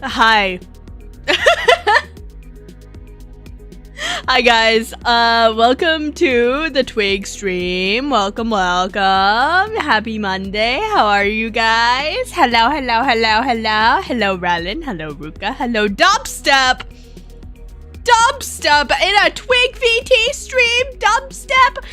Hi. Hi guys, welcome to the Twig stream. Welcome. Happy Monday. How are you guys? Hello. Hello, Rallin. Hello, Ruka. Hello, Dubstep in a Twig VT stream. Dubstep.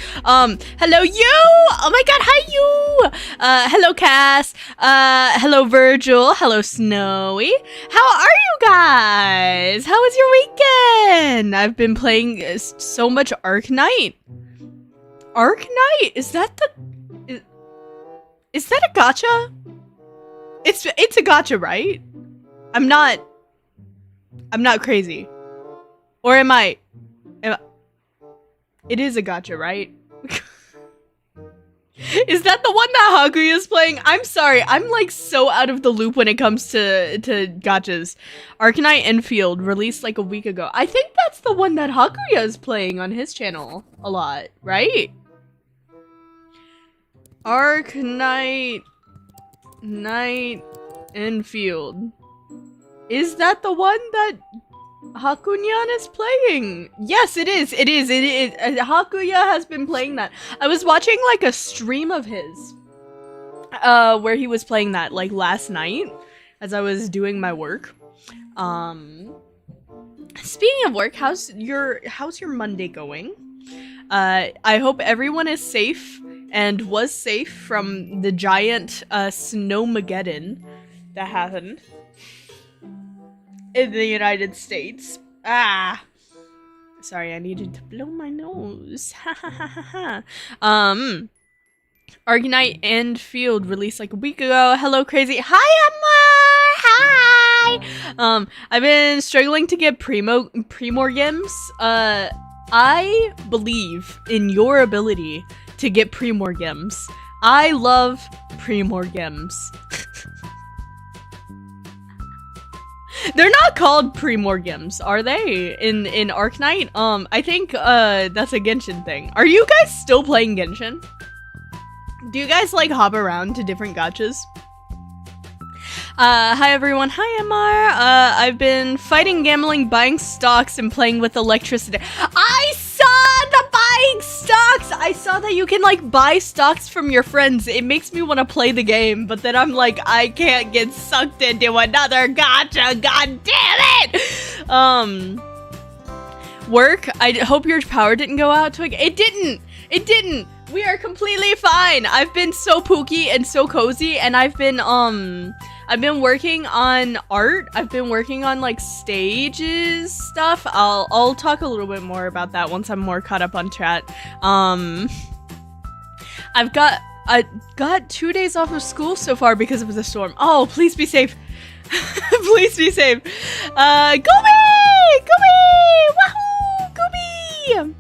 Hello you. Oh my god, hi you. Hello Cass. Hello Virgil. Hello Snowy. How are you guys? How was your weekend? I've been playing so much Arknight. Arknight? Is that a gacha? It's a gacha, right? I'm not crazy. Or am I? It is a gacha, right? Is that the one that Hakuya is playing? I'm sorry, I'm like so out of the loop when it comes to gachas. Arknight Enfield released like a week ago. I think that's the one that Hakuya is playing on his channel a lot, right? Arknight Enfield. Is that the one that Hakunyan is playing? Yes, it is. Hakuya has been playing that. I was watching like a stream of his where he was playing that like last night as I was doing my work. Speaking of work, how's your Monday going? I hope everyone is safe and was safe from the giant snowmageddon that happened in the United States. Sorry, I needed to blow my nose. Arknight Enfield released like a week ago. Hello, crazy. Hi, Emma. Hi. I've been struggling to get Primorgems. I believe in your ability to get Primorgems. I love Primorgems. They're not called Primorgems, are they? In Arknight? I think that's a Genshin thing. Are you guys still playing Genshin? Do you guys like hop around to different gachas? Hi everyone. Hi Amar. I've been fighting, gambling, buying stocks, and playing with electricity. I saw the buying stocks! I saw that you can like buy stocks from your friends. It makes me want to play the game, but then I'm like, I can't get sucked into another gacha. God damn it! Work. I hope your power didn't go out, Twig. It didn't. We are completely fine. I've been so pooky and so cozy, and I've been working on art. I've been working on like stages stuff. I'll talk a little bit more about that once I'm more caught up on chat. I got 2 days off of school so far because of the storm. Oh, please be safe. Please be safe. Gumi! Wahoo! Gumi!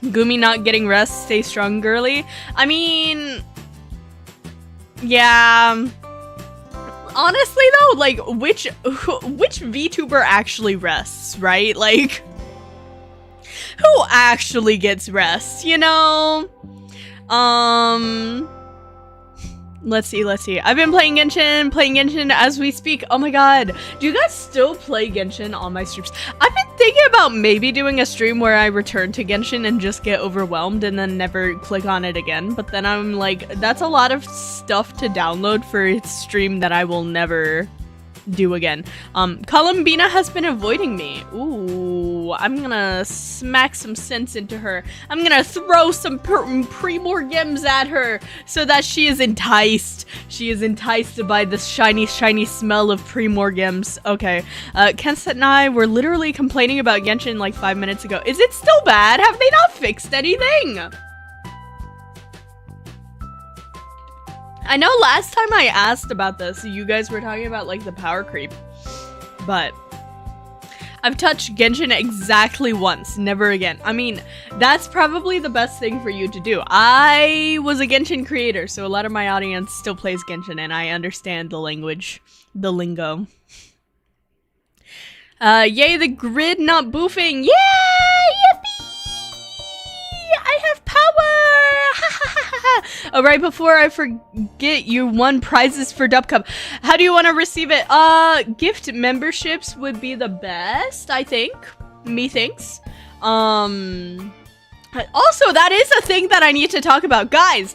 Gumi not getting rest. Stay strong, girly. I mean, yeah. Honestly though, like which VTuber actually rests, right? Like who actually gets rest, you know? Let's see. I've been playing Genshin as we speak. Oh my god. Do you guys still play Genshin on my streams? I've been thinking about maybe doing a stream where I return to Genshin and just get overwhelmed and then never click on it again. But then I'm like, that's a lot of stuff to download for a stream that I will never do again. Columbina has been avoiding me. Ooh, I'm gonna smack some sense into her. I'm gonna throw some Primorgems at her so that she is enticed. She is enticed by this shiny smell of Primorgems. Okay, Kenset and I were literally complaining about Genshin like 5 minutes ago. Is it still bad? Have they not fixed anything? I know last time I asked about this, you guys were talking about like the power creep, but I've touched Genshin exactly once, never again. I mean, that's probably the best thing for you to do. I was a Genshin creator, so a lot of my audience still plays Genshin and I understand the language, the lingo. Yay, the grid not boofing. Yeah, yippee! I have power! Oh, right before I forget, you won prizes for Dub Cup. How do you want to receive it? Gift memberships would be the best, I think. Methinks. Also, that is a thing that I need to talk about. Guys.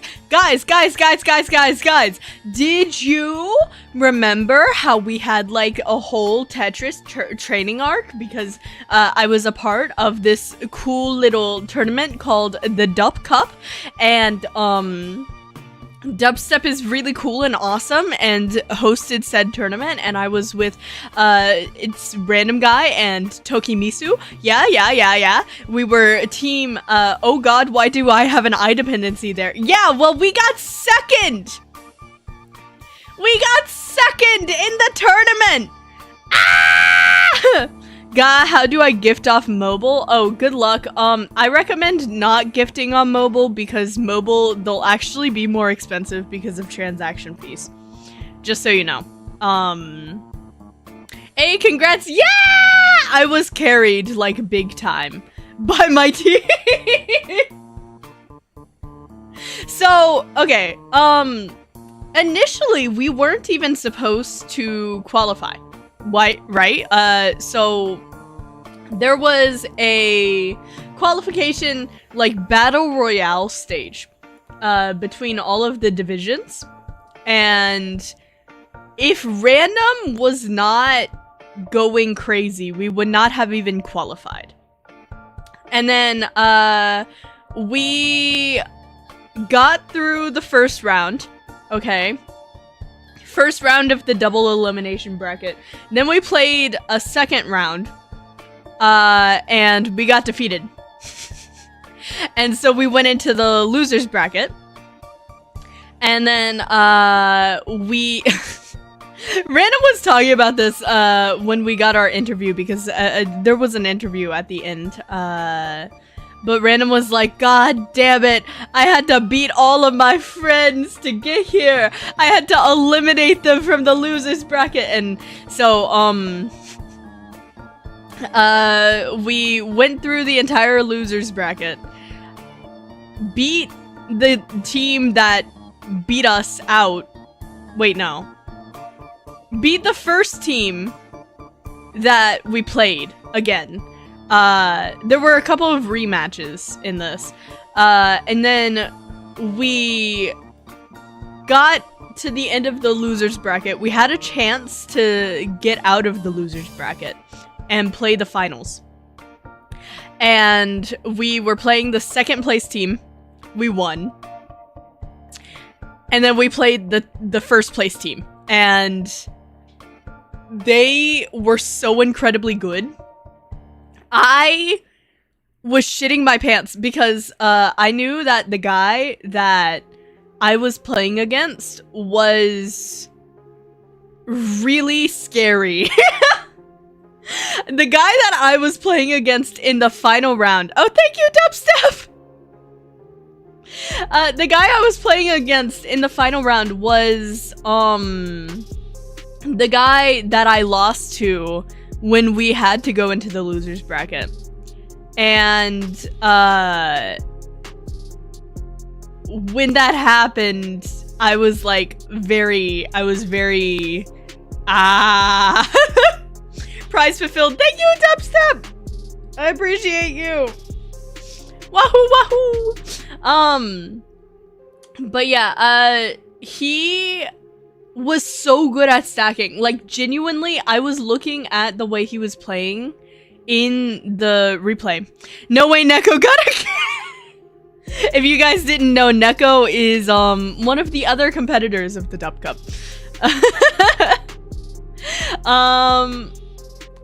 Did you remember how we had like a whole Tetris training arc? Because I was a part of this cool little tournament called the Dub Cup. And Dubstep is really cool and awesome and hosted said tournament, and I was with it's Random Guy and Tokimisu. Yeah. We were team oh god, why do I have an eye dependency there? Yeah, well, we got second! We got second in the tournament! Ah! God, how do I gift off mobile? Oh, good luck. I recommend not gifting on mobile because mobile, they'll actually be more expensive because of transaction fees. Just so you know. Hey, congrats. Yeah! I was carried, like, big time by my team. So, okay. Initially, we weren't even supposed to qualify. Why, right? So there was a qualification, like, battle royale stage between all of the divisions, and if random was not going crazy, we would not have even qualified. And then we got through the first round, okay? First round of the double elimination bracket. Then we played a second round, and we got defeated. And so we went into the losers bracket, and then we Random was talking about this when we got our interview, because there was an interview at the end. But Random was like, God damn it, I had to beat all of my friends to get here. I had to eliminate them from the losers bracket. And so, we went through the entire losers bracket, beat the team that beat us out. Wait, no. Beat the first team that we played again. There were a couple of rematches in this, and then we got to the end of the losers bracket. We had a chance to get out of the losers bracket and play the finals, and we were playing the second place team. We won, and then we played the first place team, and they were so incredibly good. I was shitting my pants because I knew that the guy that I was playing against was really scary. The guy that I was playing against in the final round. Oh, thank you, Dubstep! The guy I was playing against in the final round was the guy that I lost to when we had to go into the losers bracket. And when that happened, I was like very prize fulfilled. Thank you, Dubstep! I appreciate you. Wahoo wahoo! But yeah, he was so good at stacking. Like, genuinely, I was looking at the way he was playing in the replay. No way Neko got it. If you guys didn't know, Neko is one of the other competitors of the Dub Cup.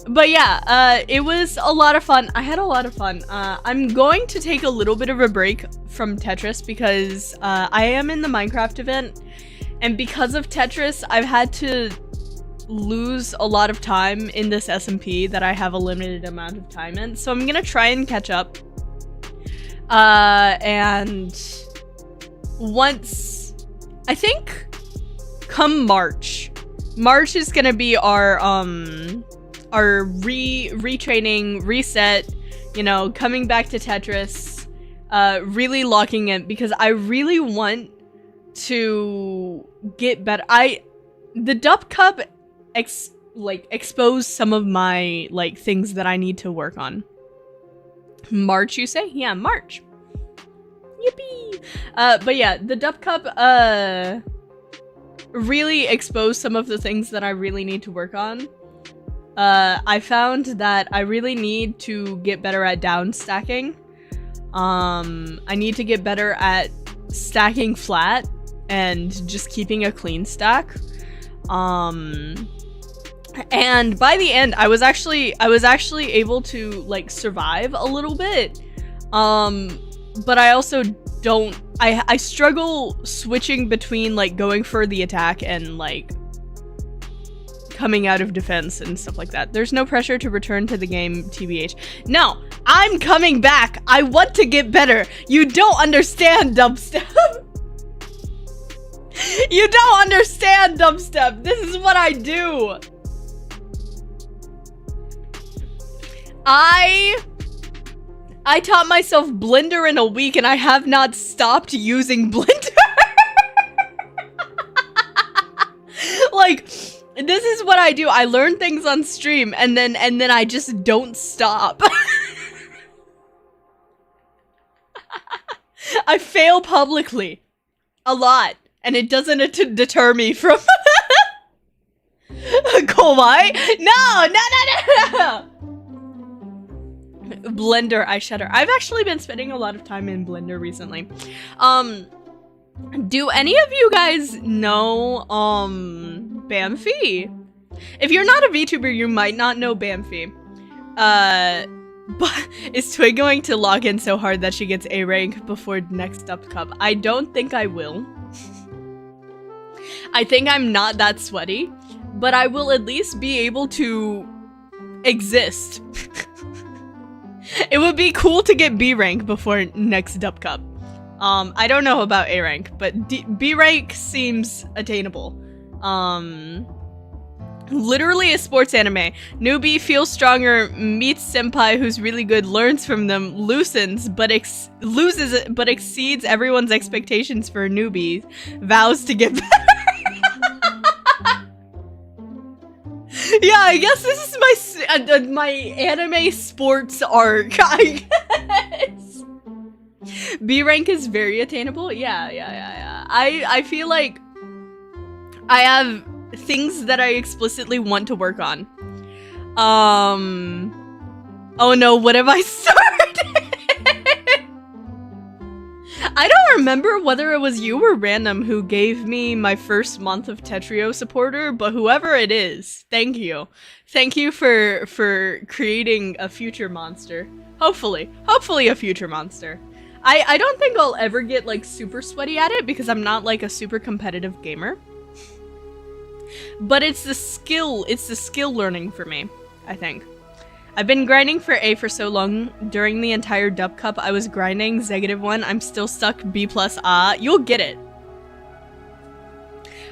But yeah, it was a lot of fun. I had a lot of fun. I'm going to take a little bit of a break from Tetris because I am in the Minecraft event. And because of Tetris, I've had to lose a lot of time in this SMP that I have a limited amount of time in. So I'm gonna try and catch up. And once, I think, come March is gonna be our retraining, reset, you know, coming back to Tetris, really locking in, because I really want to get better. The Dub Cup exposed some of my like things that I need to work on. March, you say? Yeah, March. Yippee! But yeah, the Dub Cup really exposed some of the things that I really need to work on. I found that I really need to get better at down stacking. I need to get better at stacking flat and just keeping a clean stack. And by the end, I was actually able to like survive a little bit. But I also don't. I struggle switching between like going for the attack and like coming out of defense and stuff like that. There's no pressure to return to the game, TBH. No, I'm coming back. I want to get better. You don't understand, dubstep. You don't understand, dubstep. This is what I do. I taught myself Blender in a week and I have not stopped using Blender. Like, this is what I do. I learn things on stream and then I just don't stop. I fail publicly a lot and it doesn't deter me from Kowai. No. Blender eyeshadow. I've actually been spending a lot of time in Blender recently. Do any of you guys know Bamfy? If you're not a VTuber, you might not know Bamfy. But is Twig going to log in so hard that she gets A rank before next up cup? I don't think I will. I think I'm not that sweaty, but I will at least be able to exist. It would be cool to get B rank before next Dub Cup. I don't know about A rank, but B rank seems attainable. Literally a sports anime. Newbie feels stronger, meets senpai who's really good, learns from them, loses but exceeds everyone's expectations for a newbie, vows to get better. Yeah, I guess this is my anime sports arc, I guess. B rank is very attainable. Yeah. I feel like I have things that I explicitly want to work on. Oh no, what have I started? I don't remember whether it was you or Random who gave me my first month of Tetrio supporter, but whoever it is, thank you. Thank you for creating a future monster. Hopefully a future monster. I don't think I'll ever get like super sweaty at it because I'm not like a super competitive gamer. But it's the skill learning for me, I think. I've been grinding for A for so long. During the entire Dub Cup, I was grinding -1. I'm still stuck B+. You'll get it.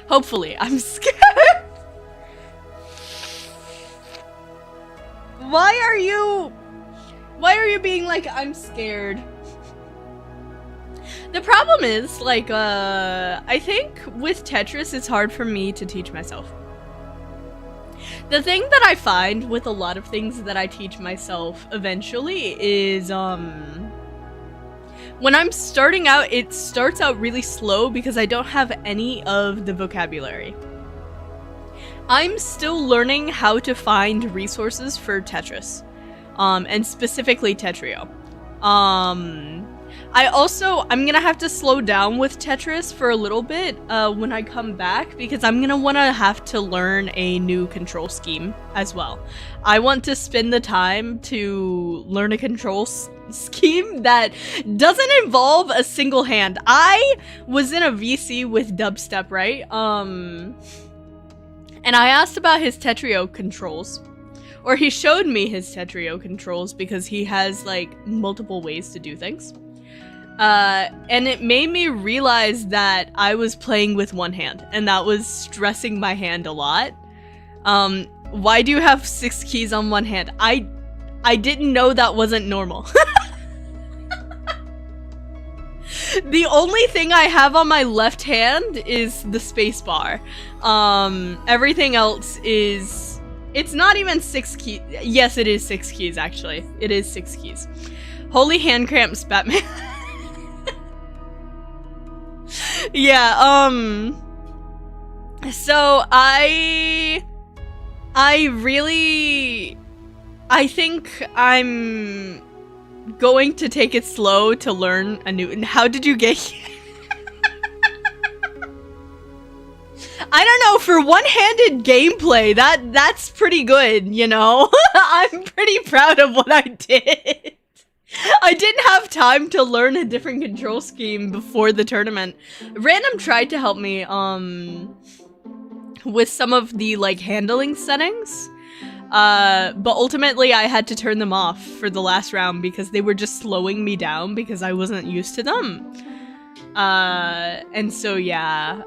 Hopefully. I'm scared. Why are you being like, I'm scared? The problem is, like, I think with Tetris, it's hard for me to teach myself. The thing that I find with a lot of things that I teach myself eventually is, when I'm starting out, it starts out really slow because I don't have any of the vocabulary. I'm still learning how to find resources for Tetris, and specifically Tetrio. I'm gonna have to slow down with Tetris for a little bit when I come back because I'm gonna have to learn a new control scheme as well. I want to spend the time to learn a control scheme that doesn't involve a single hand. I was in a VC with Dubstep, right? And I asked about his Tetrio controls. Or he showed me his Tetrio controls because he has like multiple ways to do things. And it made me realize that I was playing with one hand, and that was stressing my hand a lot. Why do you have 6 keys on one hand? I The only thing I have on my left hand is the space bar. Everything else is... It's not even 6 keys. Yes, it is 6 keys, actually. It is 6 keys. Holy hand cramps, Batman. Yeah, so I think I'm going to take it slow to learn a new... How did you get here? I don't know, for one-handed gameplay, that's pretty good, you know? I'm pretty proud of what I did. I didn't have time to learn a different control scheme before the tournament. Random tried to help me, with some of the, like, handling settings. But ultimately I had to turn them off for the last round because they were just slowing me down because I wasn't used to them. And so, yeah.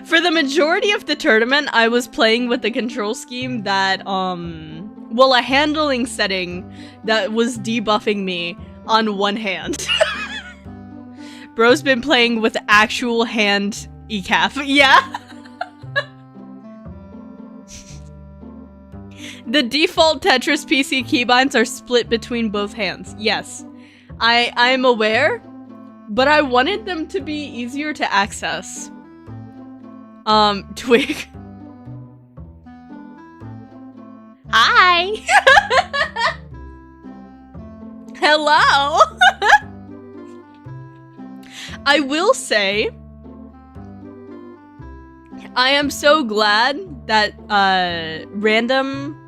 For the majority of the tournament, I was playing with the control scheme that, well, a handling setting that was debuffing me on one hand. Bro's been playing with actual hand ECAF. Yeah. The default Tetris PC keybinds are split between both hands. Yes. I'm aware, but I wanted them to be easier to access. Twig. Hi! Hello! I will say, I am so glad that, Random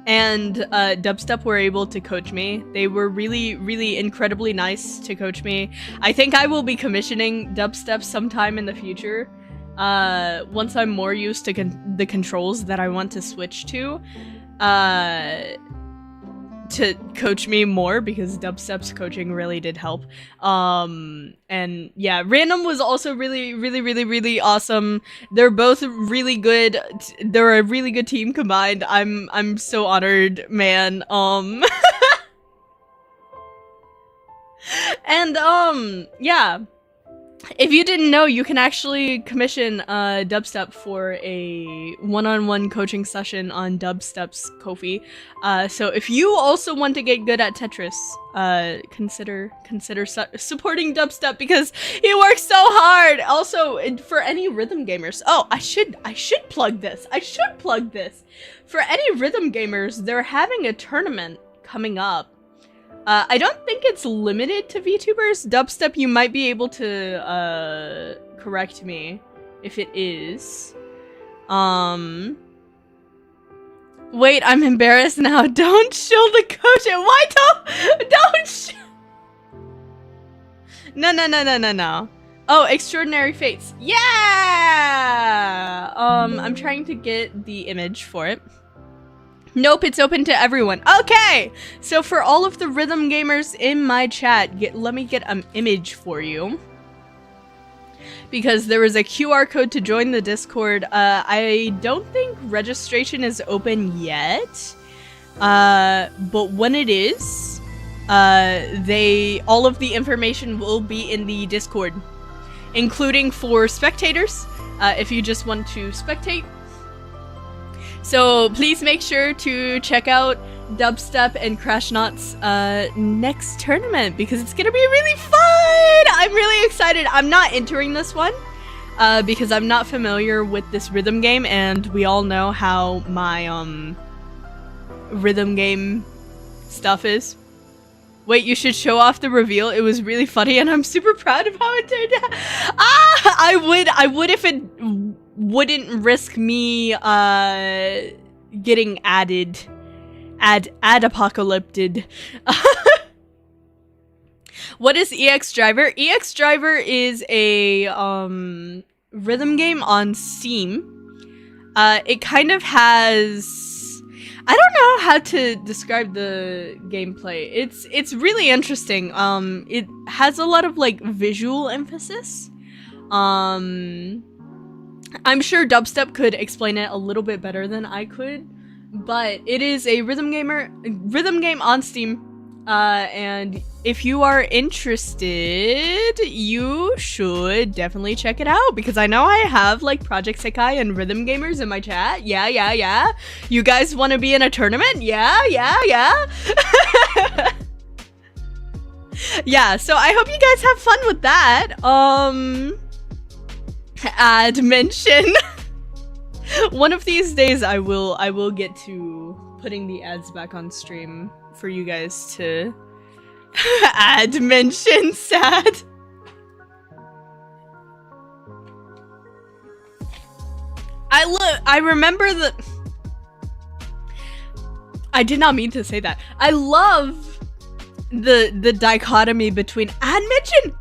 and, Dubstep were able to coach me. They were really, really incredibly nice to coach me. I think I will be commissioning Dubstep sometime in the future. Once I'm more used to the controls that I want to switch to coach me more, because Dubstep's coaching really did help. And yeah, Random was also really, really, really, really awesome. They're both really good. They're a really good team combined. I'm so honored, man. And yeah. If you didn't know, you can actually commission Dubstep for a one-on-one coaching session on Dubstep's Ko-fi. So if you also want to get good at Tetris, consider supporting Dubstep, because he works so hard. Also, for any rhythm gamers. Oh, I should plug this. For any rhythm gamers, they're having a tournament coming up. I don't think it's limited to VTubers. Dubstep, you might be able to, correct me if it is. Wait, I'm embarrassed now. Don't shill the coach. Why don't shill? No. Oh, Extraordinary Fates. Yeah! I'm trying to get the image for it. Nope, it's open to everyone. Okay! So for all of the rhythm gamers in my chat, let me get an image for you. Because there is a QR code to join the Discord. I don't think registration is open yet. But when it is, all of the information will be in the Discord. Including for spectators, if you just want to spectate. So please make sure to check out Dubstep and Crashnaut's next tournament, because it's gonna be really fun! I'm really excited. I'm not entering this one because I'm not familiar with this rhythm game, and we all know how my rhythm game stuff is. Wait, you should show off the reveal. It was really funny, and I'm super proud of how it turned out. Ah, I would if it wouldn't risk me getting apocalypted. What is EX Driver? EX Driver is a rhythm game on Steam. It kind of has, I don't know how to describe the gameplay. It's really interesting. It has a lot of like visual emphasis. I'm sure Dubstep could explain it a little bit better than I could, but it is a rhythm game on Steam. And if you are interested, you should definitely check it out, because I know I have like Project Sekai and Rhythm Gamers in my chat. Yeah. You guys want to be in a tournament? Yeah. Yeah, so I hope you guys have fun with that. Ad mention. One of these days I will get to putting the ads back on stream for you guys to ad mention. Sad. I remember the I did not mean to say that. I love the dichotomy between ad mention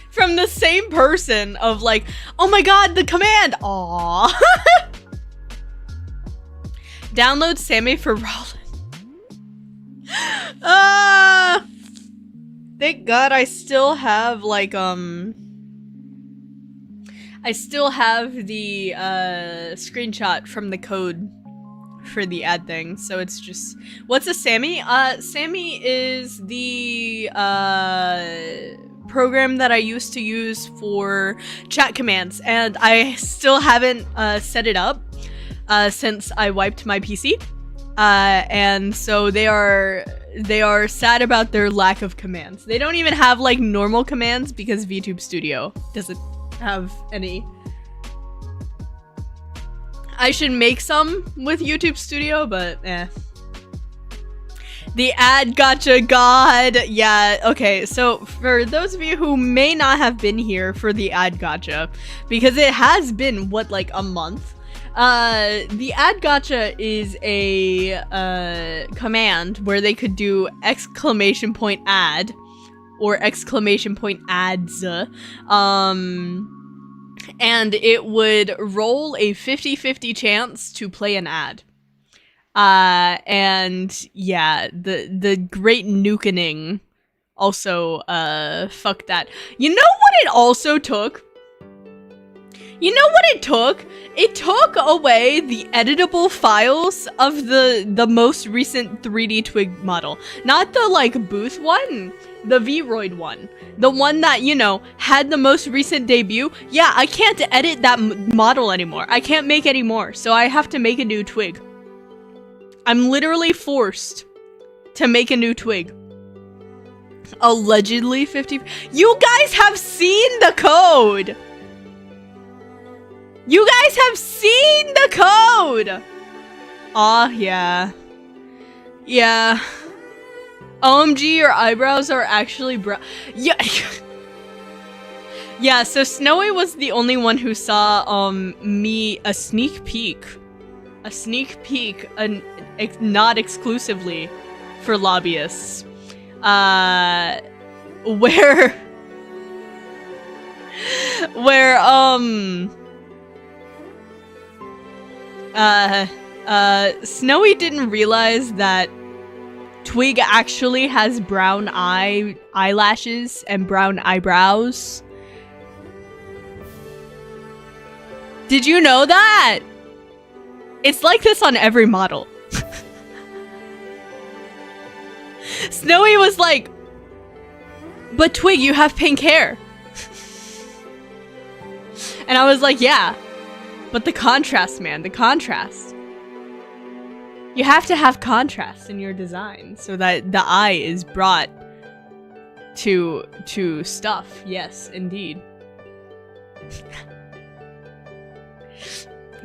from the same person of like, oh my god, the command. Aww. Download Sammy for Rollin. Thank god I still have like I still have the screenshot from the code for the ad thing, so it's just, what's a Sammy? Sammy is the program that I used to use for chat commands, and I still haven't set it up since I wiped my PC, and so they are sad about their lack of commands. They don't even have like normal commands because VTube Studio doesn't have any. I should make some with YouTube Studio, but eh. The ad gotcha god. Yeah, okay, so for those of you who may not have been here for the ad gotcha, because it has been, what, like a month? The ad gotcha is a command where they could do !ad or !ads, and it would roll a 50-50 chance to play an ad. And yeah, the great nukening also, fuck that. You know what it also took? You know what it took? It took away the editable files of the most recent 3D Twig model. Not the, like, Booth one, the Vroid one. The one that, you know, had the most recent debut. Yeah, I can't edit that model anymore. I can't make any more, so I have to make a new Twig. I'm literally forced to make a new Twig. Allegedly 50. You guys have seen the code! You guys have seen the code! Aw, yeah. Yeah. OMG, your eyebrows are actually yeah. Yeah, so Snowy was the only one who saw, me, a sneak peek. A sneak peek, not exclusively for lobbyists. Where, Snowy didn't realize that Twig actually has brown eyelashes and brown eyebrows. Did you know that? It's like this on every model. Snowy was like, but Twig, you have pink hair. And I was like, yeah. But the contrast, man, the contrast. You have to have contrast in your design so that the eye is brought to stuff. Yes, indeed.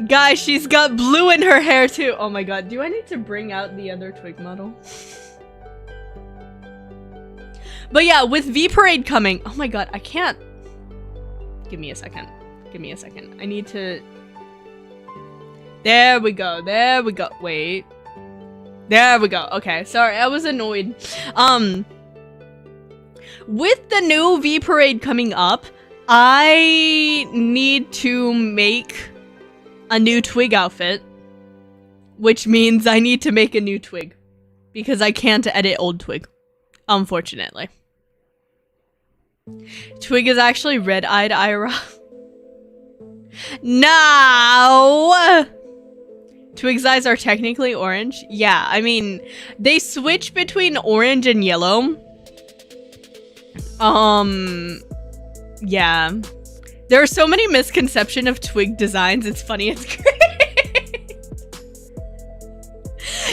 Guys, she's got blue in her hair too. Oh my god, do I need to bring out the other Twig model? But yeah, with V-Parade coming, oh my god, I can't. Give me a second. Give me a second. I need to. There we go. There we go. Wait. There we go. Okay, sorry, I was annoyed. With the new V-Parade coming up, I need to make a new Twig outfit, which means I need to make a new Twig because I can't edit old Twig, unfortunately. Twig is actually red-eyed Ira. No! Twig's eyes are technically orange. Yeah, I mean, they switch between orange and yellow. Yeah. There are so many misconceptions of Twig designs. It's funny. It's great.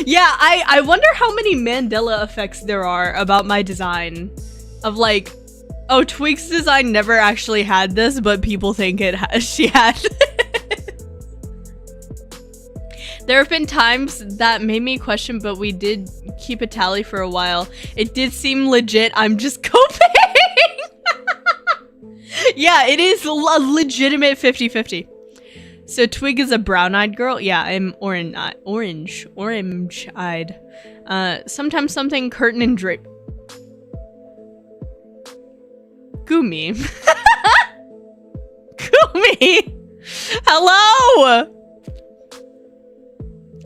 Yeah, I wonder how many Mandela effects there are about my design. Of like, oh, Twig's design never actually had this, but people think she had. There have been times that made me question, but we did keep a tally for a while. It did seem legit. I'm just coping. Yeah, it is a legitimate 50-50. So Twig is a brown-eyed girl? Yeah, I'm orange-eyed. Sometimes something curtain and drape. Gumi. Gumi! Hello!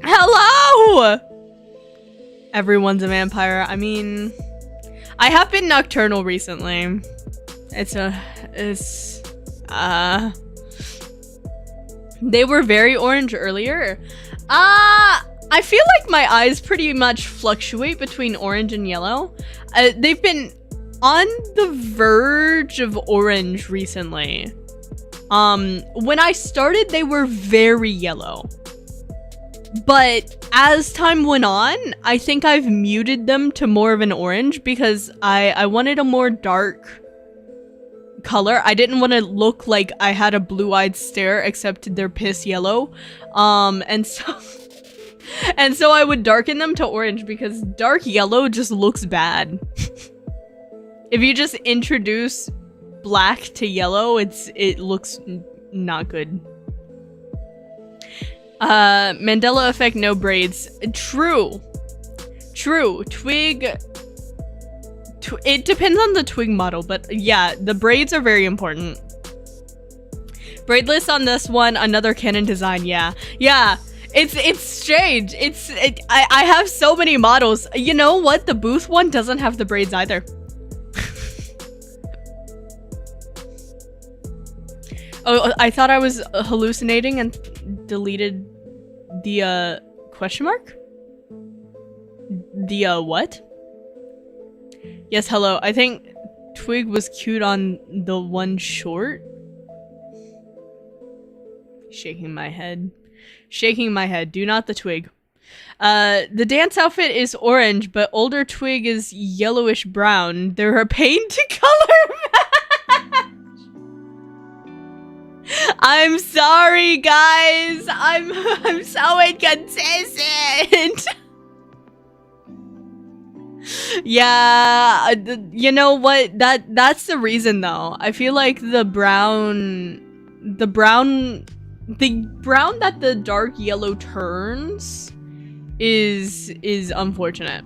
Hello! Everyone's a vampire. I mean, I have been nocturnal recently. They were very orange earlier. I feel like my eyes pretty much fluctuate between orange and yellow. They've been on the verge of orange recently. When I started, they were very yellow. But as time went on, I think I've muted them to more of an orange because I wanted a more dark color. I didn't want to look like I had a blue-eyed stare, except they're piss yellow. And so I would darken them to orange because dark yellow just looks bad. If you just introduce black to yellow, it looks not good. Mandela effect, no braids. True. Twig. It depends on the Twig model, but yeah, the braids are very important. Braidless on this one, another canon design. Yeah. It's strange. I have so many models. You know what? The Booth one doesn't have the braids either. Oh, I thought I was hallucinating and deleted the question mark? The what? Yes, hello. I think Twig was cute on the one short. Shaking my head. Do not the Twig. The dance outfit is orange, but older Twig is yellowish brown. They're a paint to color match. I'm sorry, guys. I'm so inconsistent. Yeah, you know what? That's the reason, though. I feel like the brown that the dark yellow turns is unfortunate.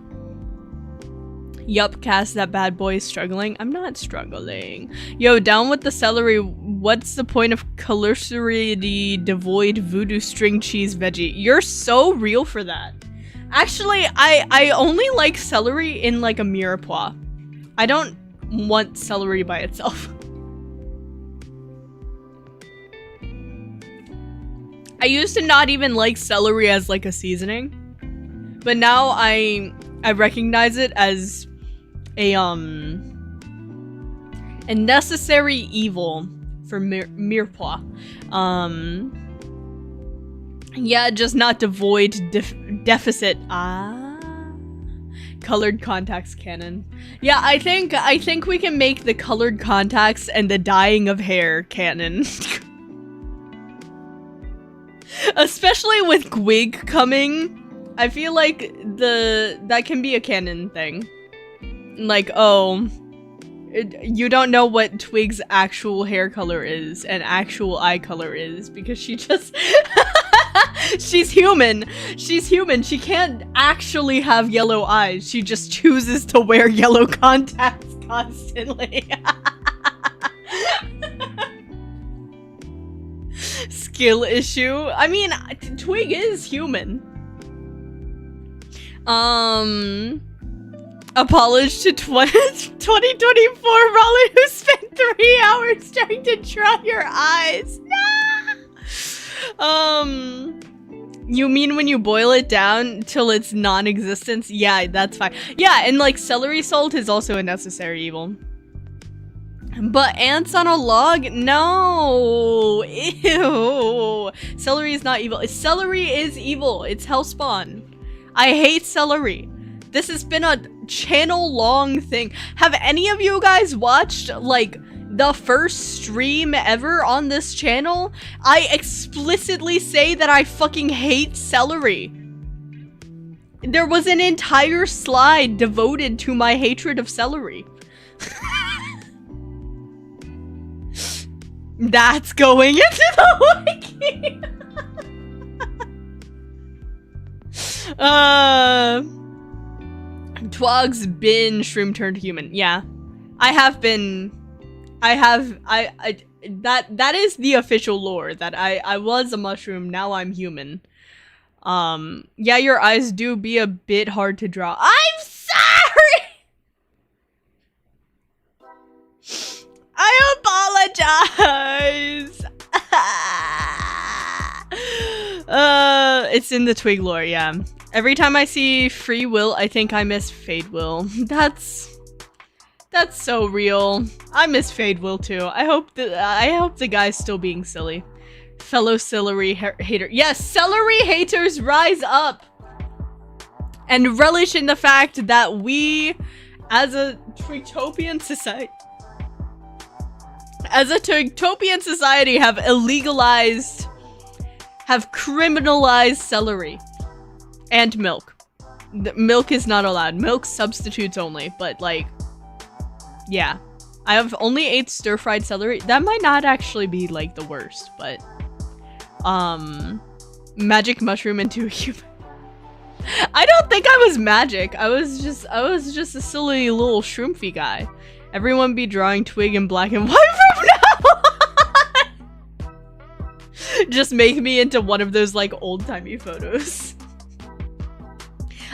Yup, Cass, that bad boy is struggling. I'm not struggling. Yo, down with the celery. What's the point of caloricity devoid voodoo string cheese veggie? You're so real for that. Actually, I only like celery in like a mirepoix. I don't want celery by itself. I used to not even like celery as like a seasoning, but now I recognize it as a necessary evil for mirepoix. Yeah, just not devoid deficit. Colored contacts canon. Yeah, I think we can make the colored contacts and the dyeing of hair canon. Especially with Gwig coming, I feel like that can be a canon thing. Like, oh, you don't know what Twig's actual hair color is and actual eye color is because she just she's human. She can't actually have yellow eyes. She just chooses to wear yellow contacts constantly. Skill issue. I mean, Twig is human. Apology to 2024 Raleigh who spent 3 hours trying to draw your eyes. You mean when you boil it down till it's non-existence? Yeah, that's fine. Yeah, and like celery salt is also a necessary evil. But ants on a log? No! Ew! Celery is not evil. Celery is evil. It's hellspawn. I hate celery. This has been a channel-long thing. Have any of you guys watched, like, the first stream ever on this channel? I explicitly say that I fucking hate celery. There was an entire slide devoted to my hatred of celery. That's going into the wiki. Twog's been shroom turned human. Yeah, I have been. That is the official lore, that I was a mushroom, now I'm human. Yeah, your eyes do be a bit hard to draw. I'm sorry! I apologize! It's in the Twig lore, yeah. Every time I see free will, I think I miss Fade Will. That's so real. I miss Fade Will too. I hope the guy's still being silly. Fellow celery hater. Yes, celery haters rise up and relish in the fact that we, as a Twigtopian society, have illegalized, have criminalized celery and milk. Milk is not allowed. Milk substitutes only, but like, yeah. I have only ate stir-fried celery. That might not actually be like the worst, but magic mushroom into a human. I don't think I was magic. I was just a silly little shroomfy guy. Everyone be drawing Twig in black and white from now on. Just make me into one of those like old-timey photos.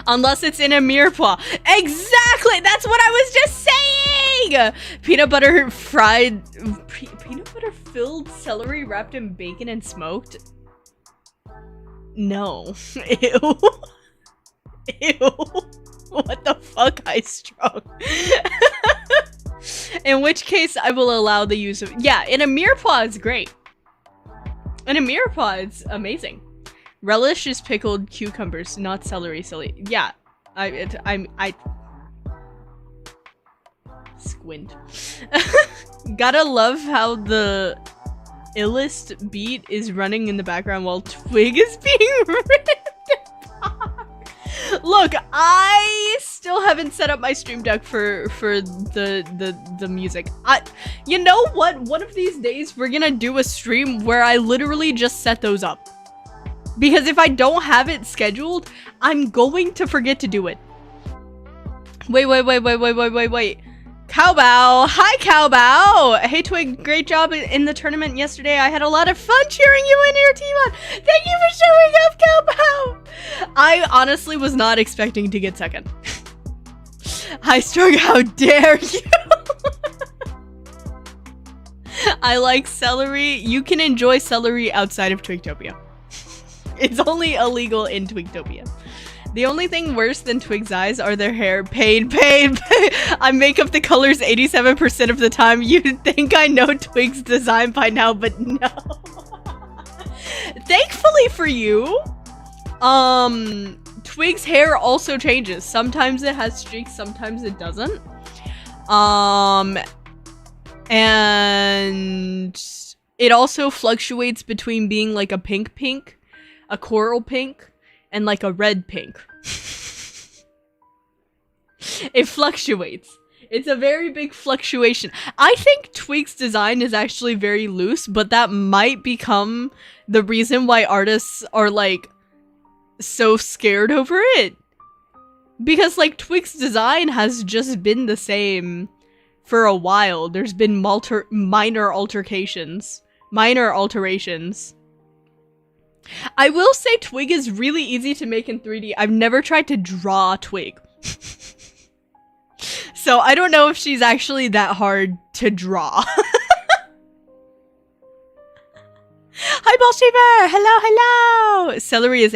Unless it's in a mirepoix. Exactly! That's what I was just saying! Peanut butter filled celery wrapped in bacon and smoked? No. Ew. Ew. What the fuck, I struck? In which case, I will allow the use of— yeah, in a mirepoix is great. In a mirepoix, it's amazing. Relish is pickled cucumbers, not celery. Silly. Yeah, I squint. Gotta love how the illest beat is running in the background while Twig is being ripped apart. Look, I still haven't set up my stream deck for the music. You know what? One of these days we're gonna do a stream where I literally just set those up. Because if I don't have it scheduled, I'm going to forget to do it. Wait. Cowbow! Hi, Cowbow! Hey, Twig, great job in the tournament yesterday. I had a lot of fun cheering you and your team on. Thank you for showing up, Cowbow! I honestly was not expecting to get second. Hi, Strug, how dare you! I like celery. You can enjoy celery outside of Twigtopia. It's only illegal in Twigtopia. The only thing worse than Twig's eyes are their hair. Paid. I make up the colors 87% of the time. You'd think I know Twig's design by now, but no. Thankfully for you, Twig's hair also changes. Sometimes it has streaks, sometimes it doesn't. And it also fluctuates between being like a pink, a coral pink, and like a red pink. It fluctuates. It's a very big fluctuation. I think Twig's design is actually very loose, but that might become the reason why artists are like so scared over it. Because like Twig's design has just been the same for a while. There's been minor alterations. I will say Twig is really easy to make in 3D. I've never tried to draw Twig. So I don't know if she's actually that hard to draw. Hi, Ballshaver! Hello, hello! Celery is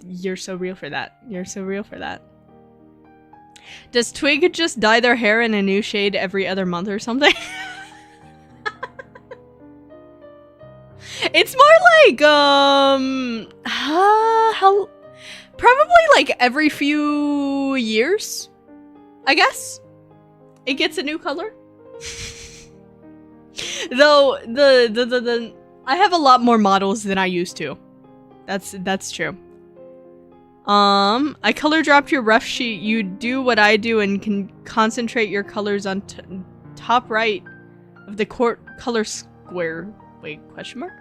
You're so real for that. You're so real for that. Does Twig just dye their hair in a new shade every other month or something? It's more like, how... Probably like every few years, I guess. It gets a new color. Though, I have a lot more models than I used to. That's true. I color dropped your rough sheet. You do what I do and can concentrate your colors on top right of the color square. Wait, question mark?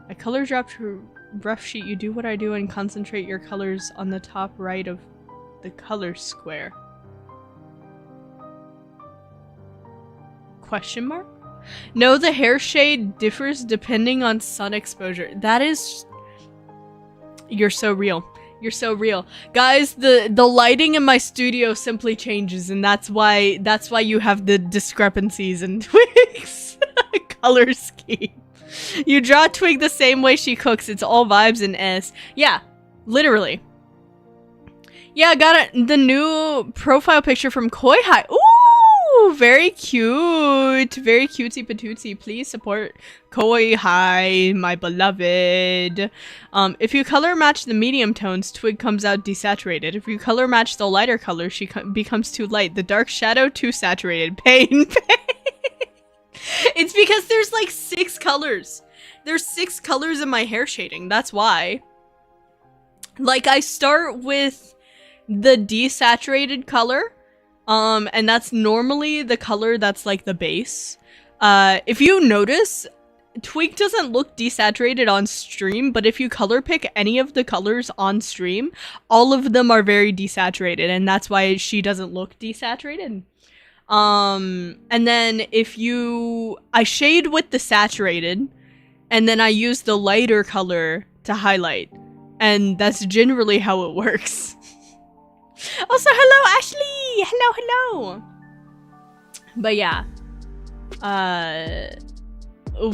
I color dropped your rough sheet. You do what I do and concentrate your colors on the top right of the color square. Question mark? No, the hair shade differs depending on sun exposure. That is... You're so real. You're so real. Guys, the lighting in my studio simply changes, and that's why you have the discrepancies in Twig's color scheme. You draw Twig the same way she cooks. It's all vibes and S. Yeah, literally. Yeah, I got the new profile picture from Koi High. Ooh, very cute. Very cutesy patootsy. Please support Koi High, my beloved. If you color match the medium tones, Twig comes out desaturated. If you color match the lighter color, she becomes too light. The dark shadow, too saturated. Pain. It's because there's like 6 colors. There's 6 colors in my hair shading. That's why. Like, I start with the desaturated color. And that's normally the color that's like the base. If you notice, Twig doesn't look desaturated on stream, but if you color pick any of the colors on stream, all of them are very desaturated, and that's why she doesn't look desaturated. And then I shade with the saturated, and then I use the lighter color to highlight, and that's generally how it works. Also, hello, Ashley! Hello. But yeah.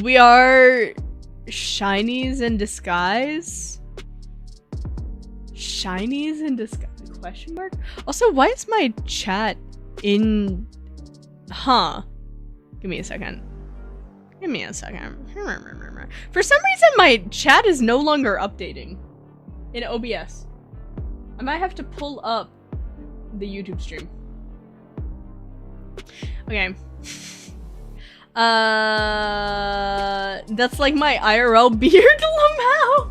We are shinies in disguise? Shinies in disguise? Question mark? Also, why is my chat in... Huh. Give me a second. For some reason, my chat is no longer updating in OBS. I might have to pull up the YouTube stream. Okay. That's like my IRL beard, Lamau.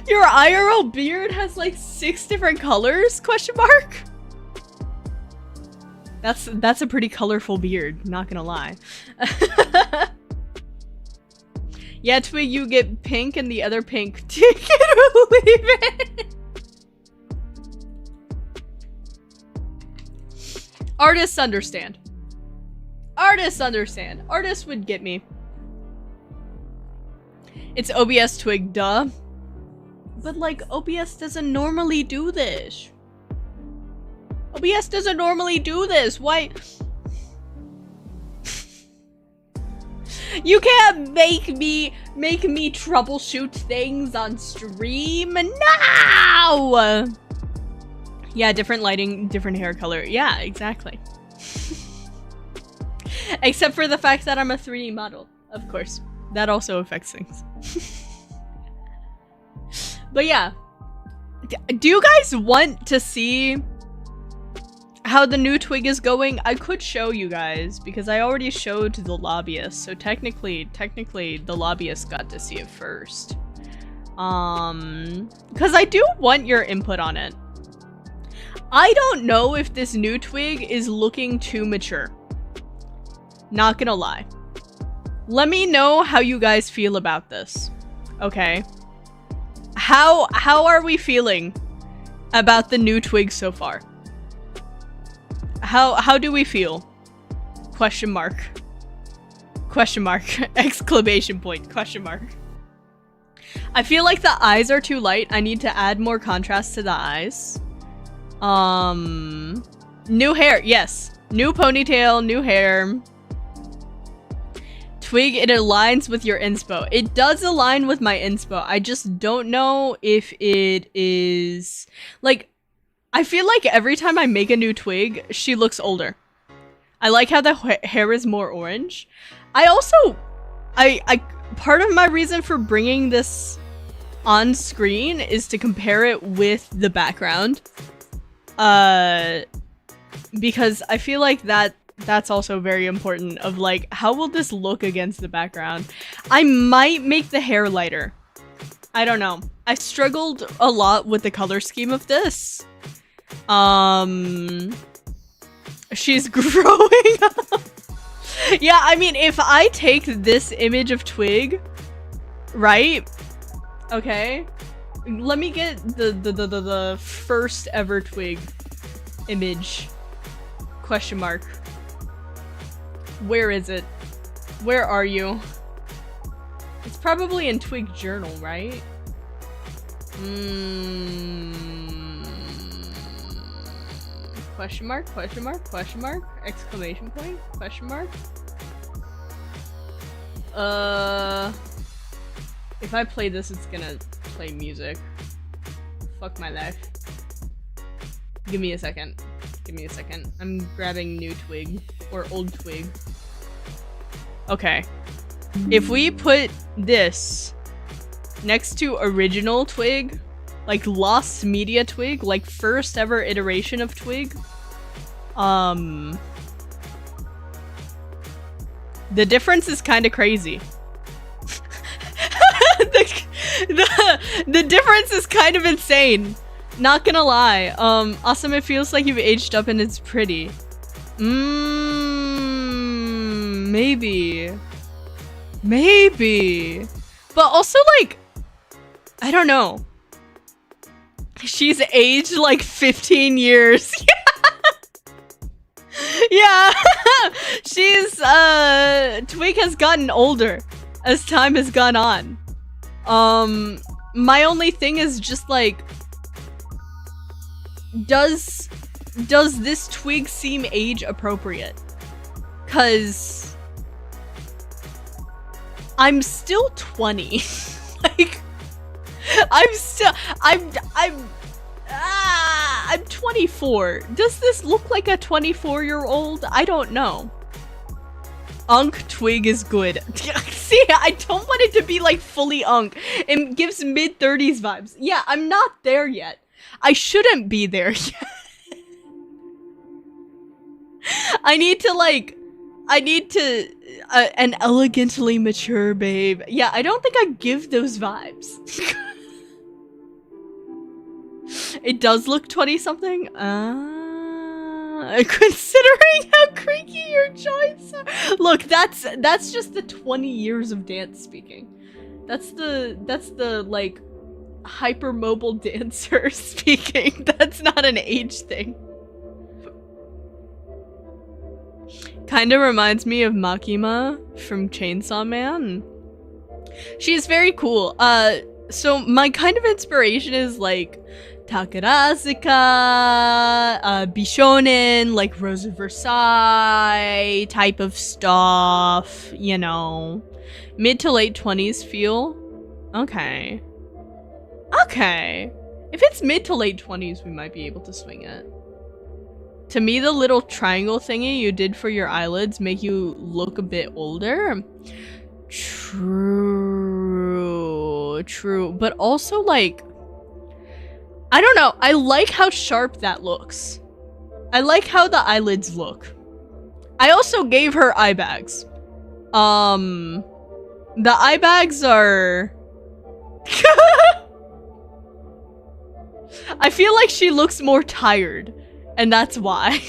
Your IRL beard has like 6 different colors? Question mark. That's a pretty colorful beard, not gonna lie. Yeah, Twig, you get pink and the other pink. Take it or leave it. Artists understand. Artists understand. Artists would get me. It's OBS Twig, duh. But like, OBS doesn't normally do this. OBS doesn't normally do this. Why? You can't make me troubleshoot things on stream. No! Yeah, different lighting, different hair color. Yeah, exactly. Except for the fact that I'm a 3D model. Of course. That also affects things. But yeah. Do you guys want to see how the new Twig is going? I could show you guys because I already showed the lobbyists, so technically the lobbyists got to see it first. Because I do want your input on it. I don't know if this new Twig is looking too mature. Not gonna lie. Let me know how you guys feel about this. Okay. How are we feeling about the new Twig so far? How do we feel? Question mark. Question mark. Exclamation point. Question mark. I feel like the eyes are too light. I need to add more contrast to the eyes. New hair. Yes. New ponytail, new hair. Twig, it aligns with your inspo. It does align with my inspo. I just don't know if it is... Like, I feel like every time I make a new Twig, she looks older. I like how the hair is more orange. I also... part of my reason for bringing this on screen is to compare it with the background. Because I feel like that's also very important of like, how will this look against the background? I might make the hair lighter. I don't know. I struggled a lot with the color scheme of this. She's growing up. Yeah, I mean, if I take this image of Twig, right? Okay. Let me get the first ever Twig image. Question mark. Where is it? Where are you? It's probably in Twig Journal, right? Question mark, question mark, question mark, exclamation point, question mark. If I play this, it's gonna play music. Fuck my life. Give me a second. Give me a second. I'm grabbing new Twig. Or old Twig. Okay. If we put this next to original Twig, like lost media Twig, like first ever iteration of Twig, the difference is kind of crazy. the difference is kind of insane. Not gonna lie. Awesome, it feels like you've aged up and it's pretty. Maybe. Maybe. But also, like, I don't know. She's aged like 15 years. Yeah. She's, Twig has gotten older as time has gone on. My only thing is just like, does this Twig seem age appropriate? 'Cause I'm still 20. Like, I'm 24. Does this look like a 24-year-old? I don't know. Unk Twig is good. See, I don't want it to be like fully unk. It gives mid-30s vibes. Yeah, I'm not there yet. I shouldn't be there yet. I need to an elegantly mature babe. Yeah, I don't think I give those vibes. It does look 20-something. Considering how creaky your joints are. Look, that's just the 20 years of dance speaking. That's the like hypermobile dancer speaking. That's not an age thing. Kinda reminds me of Makima from Chainsaw Man. She's very cool. So my kind of inspiration is like Takarazuka, Bishonen, like Rose of Versailles type of stuff, you know. Mid to late 20s feel. Okay. Okay. If it's mid to late 20s, we might be able to swing it. To me, the little triangle thingy you did for your eyelids make you look a bit older. True. True. But also, like, I don't know. I like how sharp that looks. I like how the eyelids look. I also gave her eye bags. The eye bags are... I feel like she looks more tired. And that's why.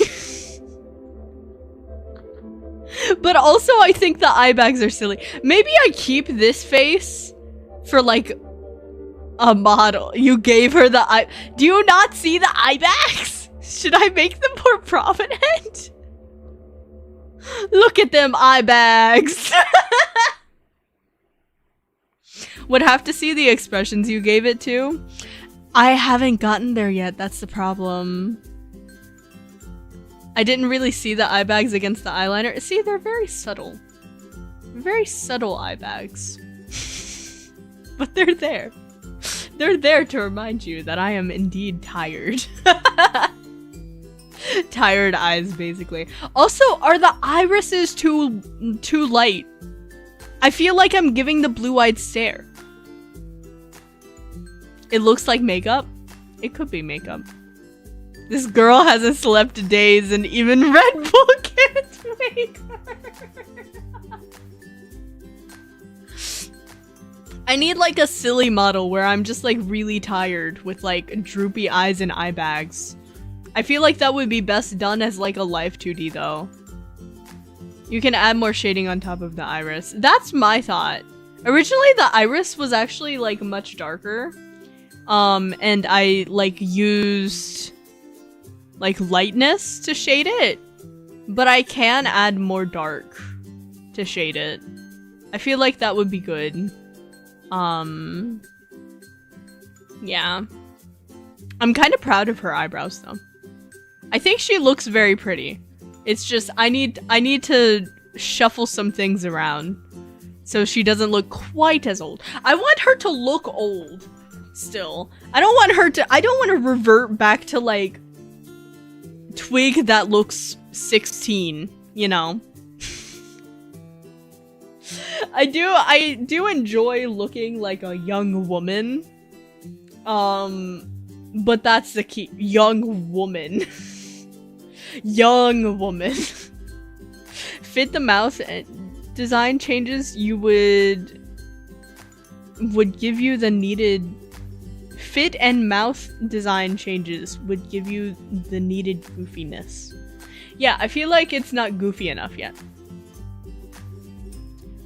But also, I think the eye bags are silly. Maybe I keep this face for, like, a model. You gave her the eye... Do you not see the eye bags? Should I make them more prominent? Look at them eye bags. Would have to see the expressions you gave it to. I haven't gotten there yet. That's the problem. I didn't really see the eye bags against the eyeliner. See, they're very subtle. Very subtle eye bags. But they're there. They're there to remind you that I am indeed tired. Tired eyes, basically. Also, are the irises too light? I feel like I'm giving the blue-eyed stare. It looks like makeup. It could be makeup. This girl hasn't slept days and even Red Bull can't make her. I need like a silly model where I'm just like really tired with like droopy eyes and eye bags. I feel like that would be best done as like a live 2D though. You can add more shading on top of the iris. That's my thought. Originally the iris was actually like much darker. And I like used like lightness to shade it. But I can add more dark to shade it. I feel like that would be good. Yeah. I'm kind of proud of her eyebrows though. I think she looks very pretty. It's just I need to shuffle some things around so she doesn't look quite as old. I want her to look old still. I don't want to revert back to like Twig that looks 16, you know. I do enjoy looking like a young woman. But that's the key. Young woman. Young woman. Fit the mouth design changes you would give you the needed fit and mouth design changes would give you the needed goofiness. Yeah, I feel like it's not goofy enough yet.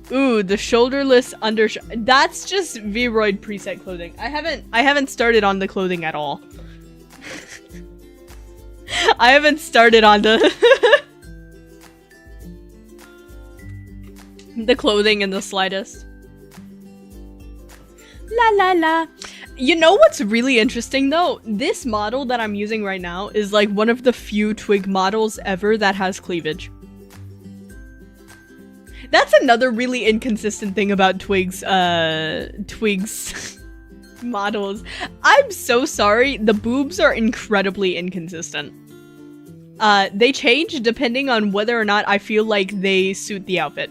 Ooh, the shoulderless that's just Vroid preset clothing. I haven't started on the clothing at all. I haven't started on the the clothing in the slightest. La la la. You know what's really interesting though? This model that I'm using right now is like one of the few Twig models ever that has cleavage. That's another really inconsistent thing about Twig's models. I'm so sorry, the boobs are incredibly inconsistent. They change depending on whether or not I feel like they suit the outfit.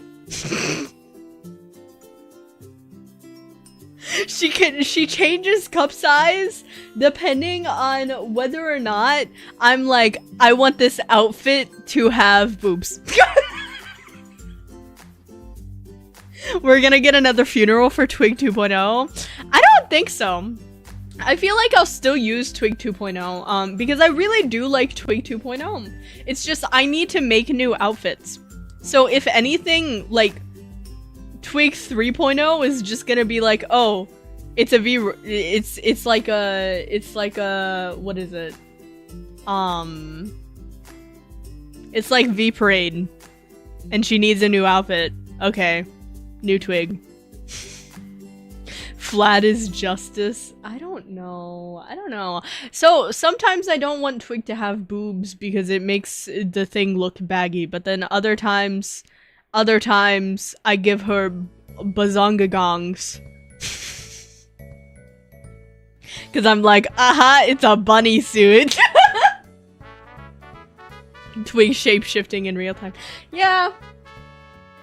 She changes cup size depending on whether or not I'm like, I want this outfit to have boobs. We're gonna get another funeral for Twig 2.0. I don't think so. I feel like I'll still use Twig 2.0 because I really do like Twig 2.0. It's just I need to make new outfits. So if anything, like Twig 3.0 is just gonna be like, oh, it's a it's like a what is it? It's like V Parade, and she needs a new outfit. Okay. New Twig. Flat is justice. I don't know. So sometimes I don't want Twig to have boobs because it makes the thing look baggy, but then other times I give her bazonga gongs. Cause I'm like, aha, it's a bunny suit. Twig shape-shifting in real time. Yeah.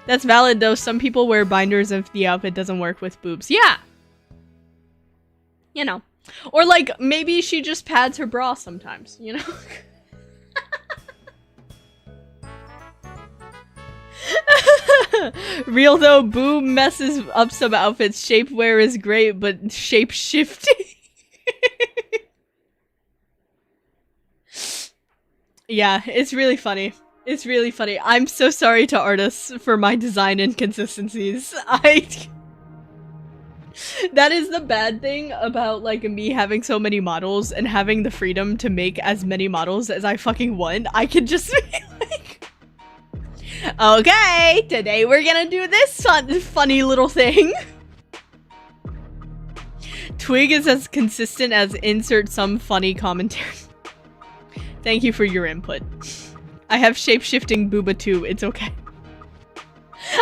That's valid though, some people wear binders if the outfit doesn't work with boobs. Yeah! You know. Or like, maybe she just pads her bra sometimes, you know? Real though, boob messes up some outfits. Shapewear is great, but shape-shifting... Yeah, it's really funny. It's really funny. I'm so sorry to artists for my design inconsistencies. That is the bad thing about, like, me having so many models and having the freedom to make as many models as I fucking want. I can just be like, okay, today we're gonna do this funny little thing. Twig is as consistent as insert some funny commentary. Thank you for your input. I have shape-shifting booba too, it's okay.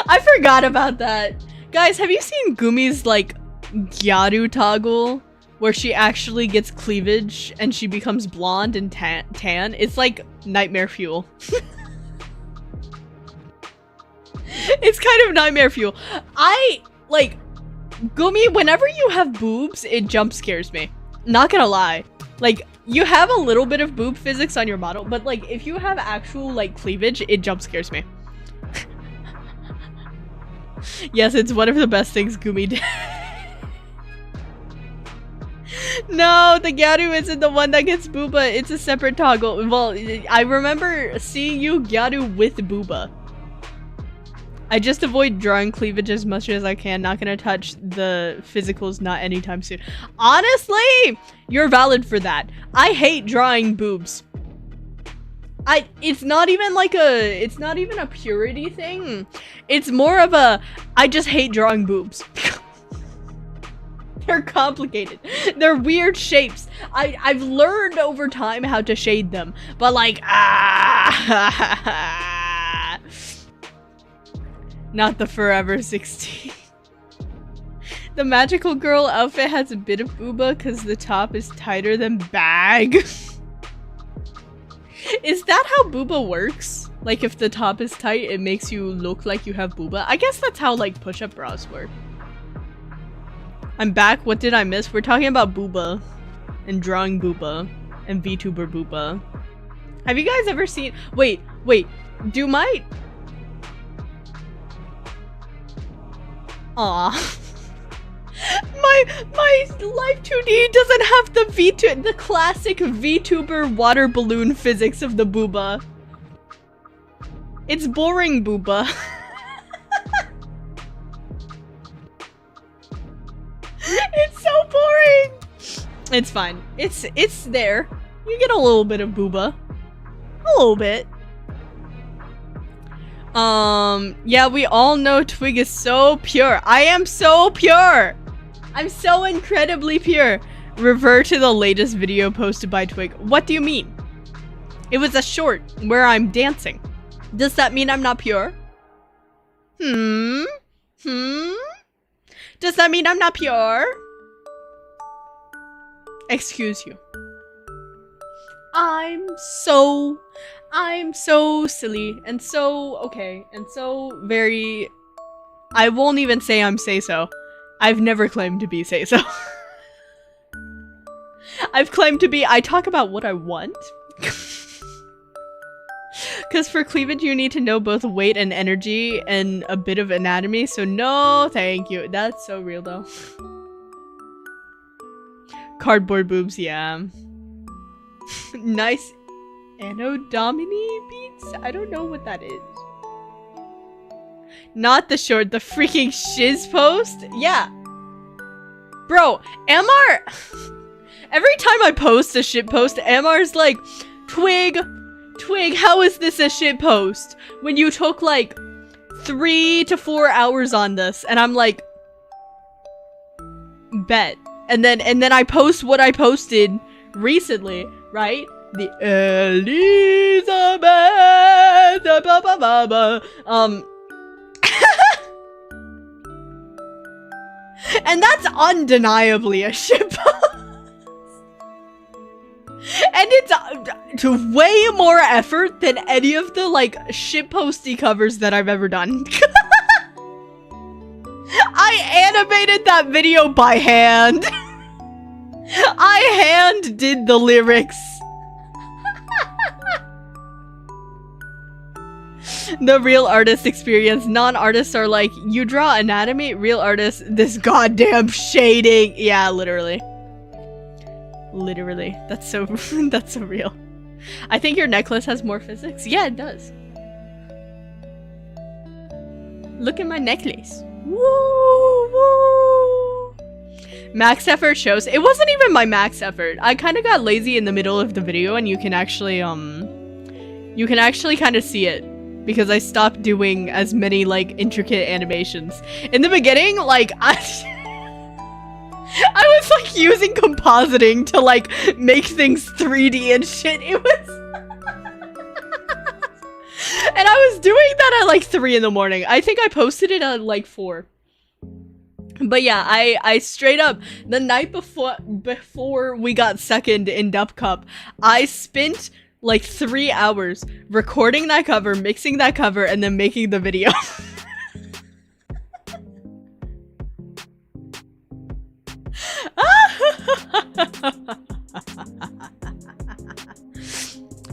I forgot about that. Guys, have you seen Gumi's like Gyaru toggle where she actually gets cleavage and she becomes blonde and tan? It's like nightmare fuel. It's kind of nightmare fuel. I like Gumi, whenever you have boobs, it jump scares me. Not gonna lie. Like, you have a little bit of boob physics on your model, but like if you have actual like cleavage, it jump scares me. Yes, it's one of the best things Gumi did. No, the Gyaru isn't the one that gets booba. It's a separate toggle. Well, I remember seeing you Gyaru with booba. I just avoid drawing cleavage as much as I can. Not gonna touch the physicals, not anytime soon. Honestly, you're valid for that. I hate drawing boobs. It's not even a purity thing. It's more of a, I just hate drawing boobs. They're complicated. They're weird shapes. I've learned over time how to shade them, but like, not the Forever 16. The magical girl outfit has a bit of booba because the top is tighter than bag. Is that how booba works? Like if the top is tight, it makes you look like you have booba? I guess that's how like push-up bras work. I'm back. What did I miss? We're talking about booba and drawing booba and VTuber booba. Have you guys ever seen... Wait. Do my... Aw. My Life 2D doesn't have the classic VTuber water balloon physics of the booba. It's boring booba. It's so boring. It's fine. It's there. You get a little bit of booba. A little bit. Yeah, we all know Twig is so pure. I am so pure. I'm so incredibly pure. Revert to the latest video posted by Twig. What do you mean? It was a short where I'm dancing. Does that mean I'm not pure? Does that mean I'm not pure? Excuse you. I'm so silly and so okay and so very... I won't even say I'm say-so. I've never claimed to be say-so. I've claimed to be... I talk about what I want. Because for cleavage you need to know both weight and energy and a bit of anatomy, so no thank you. That's so real though. Cardboard boobs, yeah. Nice Anno Domini beats? I don't know what that is. Not the short, the freaking shiz post? Yeah. Bro, Amar... Every time I post a shit post, Amar's like, Twig, how is this a shit post? When you took like 3 to 4 hours on this, and I'm like, bet. And then I post what I posted recently, right? The Elizabeth, and that's undeniably a shit post. And it's way more effort than any of the like shitposty covers that I've ever done. I animated that video by hand. I hand did the lyrics. The real artist experience. Non-artists are like, you draw anatomy, real artists, this goddamn shading. Yeah, literally. Literally. That's so that's so real. I think your necklace has more physics. Yeah, it does. Look at my necklace. Woo woo. Max effort shows. It wasn't even my max effort. I kind of got lazy in the middle of the video, and you can actually kind of see it because I stopped doing as many like intricate animations. In the beginning, like I was like using compositing to like make things 3D and shit. It was And I was doing that at like 3 in the morning. I think I posted it at like 4. But yeah, I straight up, the night before we got second in Dub Cup, I spent like 3 hours recording that cover, mixing that cover, and then making the video.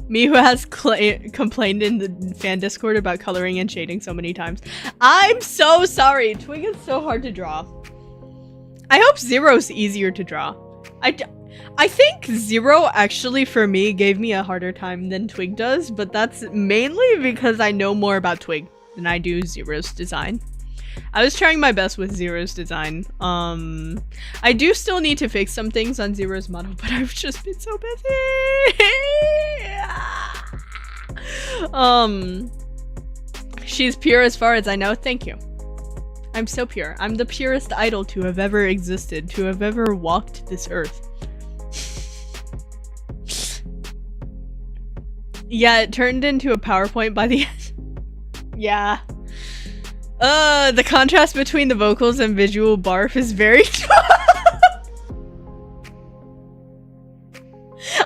Me who has complained in the fan discord about coloring and shading so many times. I'm so sorry. Twig is so hard to draw. I hope Zero's easier to draw. I think Zero actually for me gave me a harder time than Twig does, but that's mainly because I know more about Twig than I do Zero's design. I was trying my best with Zero's design. I do still need to fix some things on Zero's model, but I've just been so busy. She's pure as far as I know. Thank you. I'm so pure. I'm the purest idol to have ever existed, to have ever walked this earth. Yeah, it turned into a PowerPoint by the end. Yeah. The contrast between the vocals and visual barf is very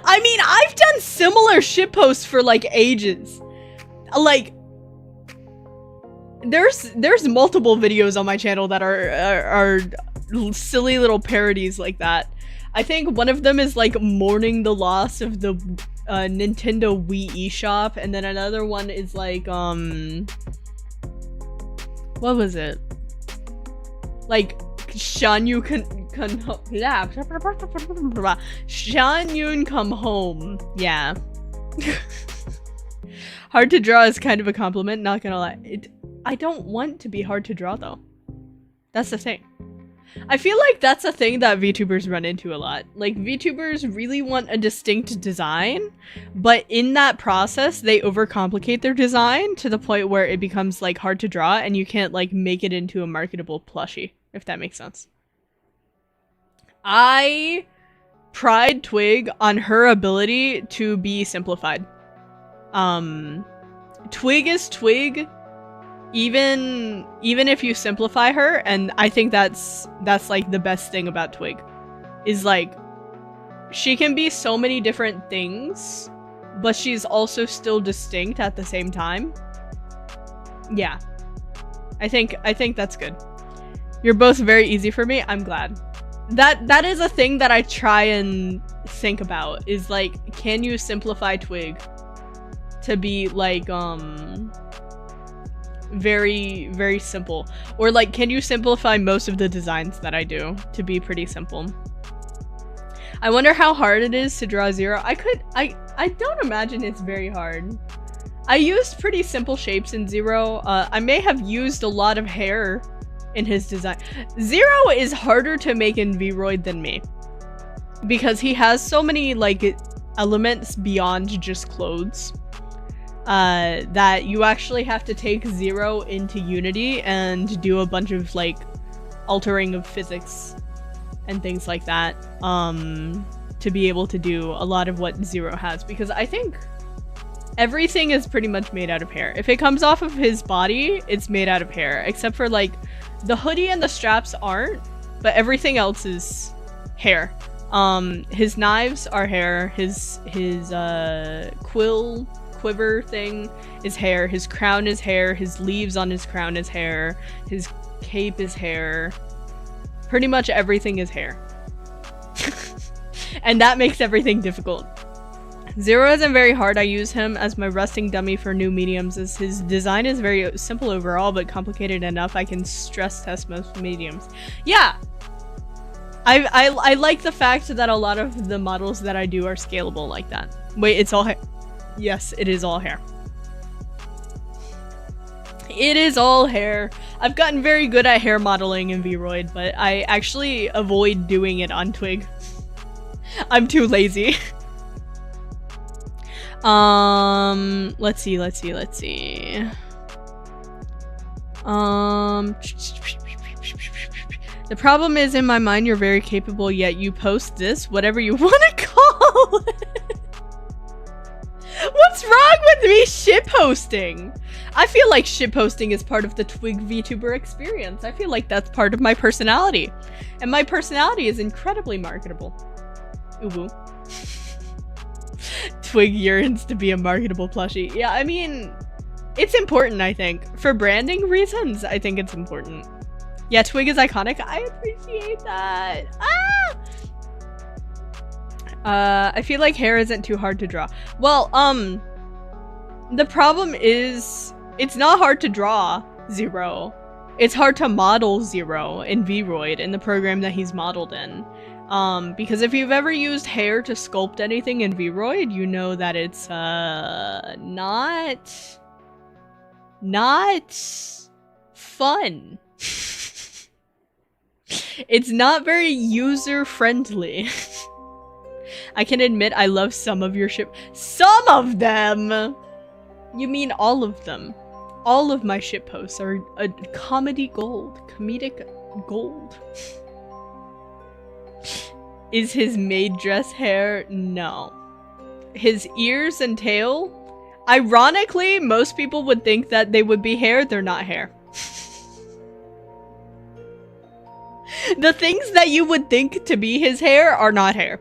I mean, I've done similar shitposts for like ages. Like, there's multiple videos on my channel that are silly little parodies like that. I think one of them is like mourning the loss of the Nintendo Wii eShop, and then another one is like what was it? Like Shanyun come home. Yeah. Hard to draw is kind of a compliment, not gonna lie. I don't want to be hard to draw though. That's the thing. I feel like that's a thing that VTubers run into a lot. Like, VTubers really want a distinct design, but in that process, they overcomplicate their design to the point where it becomes, like, hard to draw, and you can't, like, make it into a marketable plushie, if that makes sense. I pride Twig on her ability to be simplified. Twig is Twig, even if you simplify her, and I think that's like the best thing about Twig, is like she can be so many different things, but she's also still distinct at the same time. Yeah, I think that's good. You're both very easy for me. I'm glad. That is a thing that I try and think about, is like, can you simplify Twig to be like very, very simple? Or like, can you simplify most of the designs that I do to be pretty simple? I wonder how hard it is to draw Zero. I don't imagine it's very hard. I used pretty simple shapes in Zero. I may have used a lot of hair in his design. Zero is harder to make in Vroid than me, because he has so many like elements beyond just clothes. That you actually have to take Zero into Unity and do a bunch of like altering of physics and things like that to be able to do a lot of what Zero has, because I think everything is pretty much made out of hair. If it comes off of his body, it's made out of hair, except for like the hoodie and the straps aren't, but everything else is hair. His knives are hair, his quiver thing is hair, his crown is hair, his leaves on his crown is hair, his cape is hair. Pretty much everything is hair. And that makes everything difficult. Zero isn't very hard. I use him as my resting dummy for new mediums, as his design is very simple overall, but complicated enough I can stress test most mediums. Yeah! I like the fact that a lot of the models that I do are scalable like that. Wait, it's all hair. Yes, it is all hair. It is all hair. I've gotten very good at hair modeling in Vroid, but I actually avoid doing it on Twig. I'm too lazy. Let's see. The problem is, in my mind, you're very capable, yet you post this, whatever you want to call it. What's wrong with me shitposting? I feel like shitposting is part of the Twig VTuber experience. I feel like that's part of my personality. And my personality is incredibly marketable. Ooh. Twig yearns to be a marketable plushie. Yeah, I mean, it's important, I think. For branding reasons, I think it's important. Yeah, Twig is iconic. I appreciate that. I feel like hair isn't too hard to draw. Well, the problem is it's not hard to draw Zero. It's hard to model Zero in Vroid, in the program that he's modeled in. Because if you've ever used hair to sculpt anything in Vroid, you know that it's not fun. It's not very user-friendly. I can admit I love some of your Some of them! You mean all of them. All of my shitposts are a comedic gold. Is his maid dress hair? No. His ears and tail? Ironically, most people would think that they would be hair. They're not hair. The things that you would think to be his hair are not hair.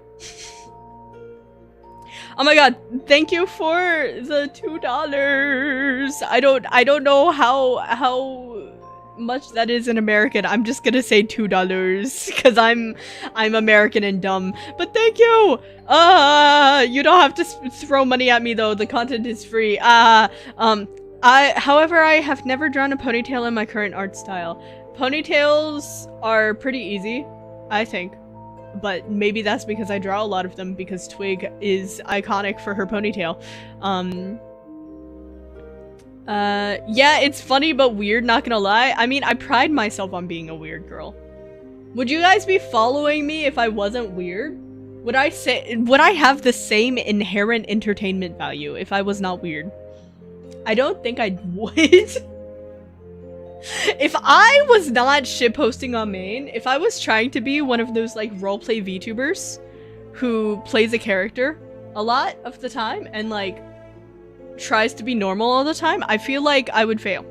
Oh my god, thank you for the $2. I don't know how much that is in American. I'm just gonna say $2 because I'm American and dumb. But thank you. You don't have to throw money at me though. The content is free. However, I have never drawn a ponytail in my current art style. Ponytails are pretty easy, I think. But maybe that's because I draw a lot of them, because Twig is iconic for her ponytail. Yeah, it's funny but weird, not gonna lie. I mean, I pride myself on being a weird girl. Would you guys be following me if I wasn't weird? Would I have the same inherent entertainment value if I was not weird? I don't think I would. If I was not shitposting on main, if I was trying to be one of those like roleplay VTubers who plays a character a lot of the time and like tries to be normal all the time, I feel like I would fail.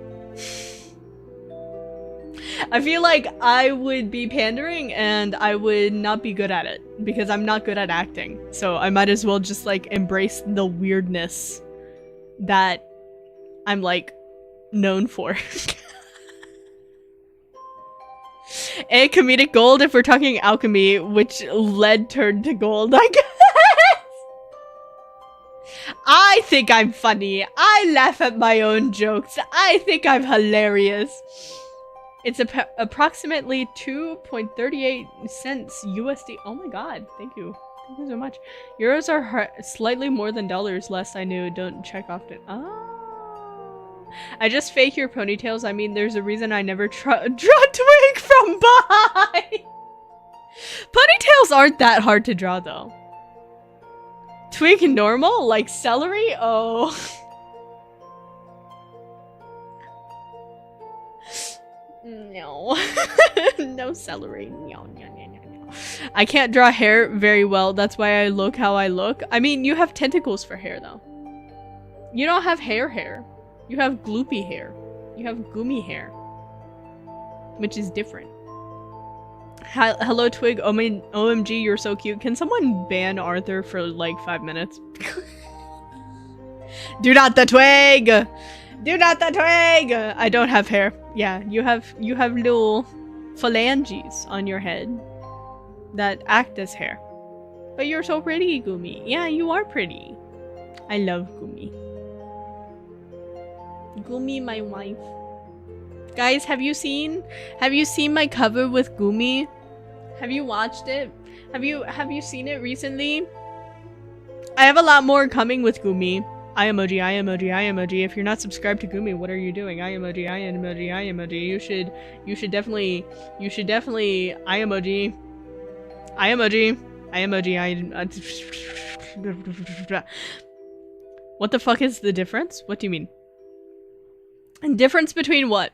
I feel like I would be pandering and I would not be good at it because I'm not good at acting. So I might as well just like embrace the weirdness that I'm like known for. And comedic gold if we're talking alchemy, which lead turned to gold, I guess. I think I'm funny. I laugh at my own jokes. I think I'm hilarious. It's approximately 2.38 cents USD. Oh my god, thank you. Thank you so much. Euros are slightly more than dollars, last I knew. Don't check often. Oh. I just fake your ponytails. I mean, there's a reason I never draw Twig from behind. Ponytails aren't that hard to draw, though. Twig normal? Like celery? Oh. No. No celery. No. I can't draw hair very well. That's why I look how I look. I mean, you have tentacles for hair, though. You don't have hair. You have gloopy hair. You have goomy hair. Which is different. Hello, Twig. OMG, you're so cute. Can someone ban Arthur for like 5 minutes? Do not the Twig! Do not the Twig! I don't have hair. Yeah, you have little phalanges on your head that act as hair. But you're so pretty, Gumi. Yeah, you are pretty. I love Gumi. Gumi, my wife. Guys, have you seen my cover with Gumi? Have you watched it? Have you seen it recently? I have a lot more coming with Gumi. I emoji. If you're not subscribed to Gumi, what are you doing? I emoji. You should definitely I emoji. What the fuck is the difference? What do you mean? Difference between what?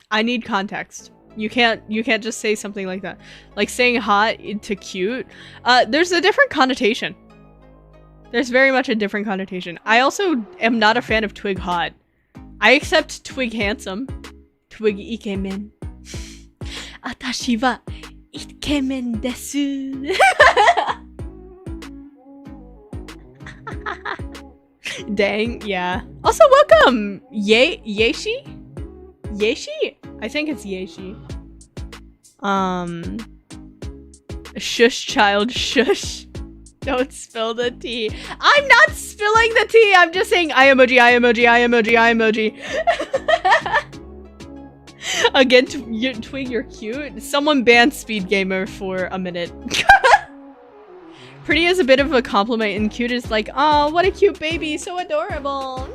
I need context. You can't just say something like that. Like saying hot to cute. There's a different connotation. There's very much a different connotation. I also am not a fan of Twig hot. I accept Twig handsome. Twig ikemen. Atashi wa ikemen desu. Dang, yeah. Also, welcome, Yeshi? Yeshi? I think it's Yeshi. Shush, child, shush. Don't spill the tea. I'm not spilling the tea. I'm just saying I emoji, I emoji, I emoji, I emoji. Again, Twig, you're cute. Someone banned Speed Gamer for a minute. Pretty is a bit of a compliment, and cute is like, oh, what a cute baby, so adorable.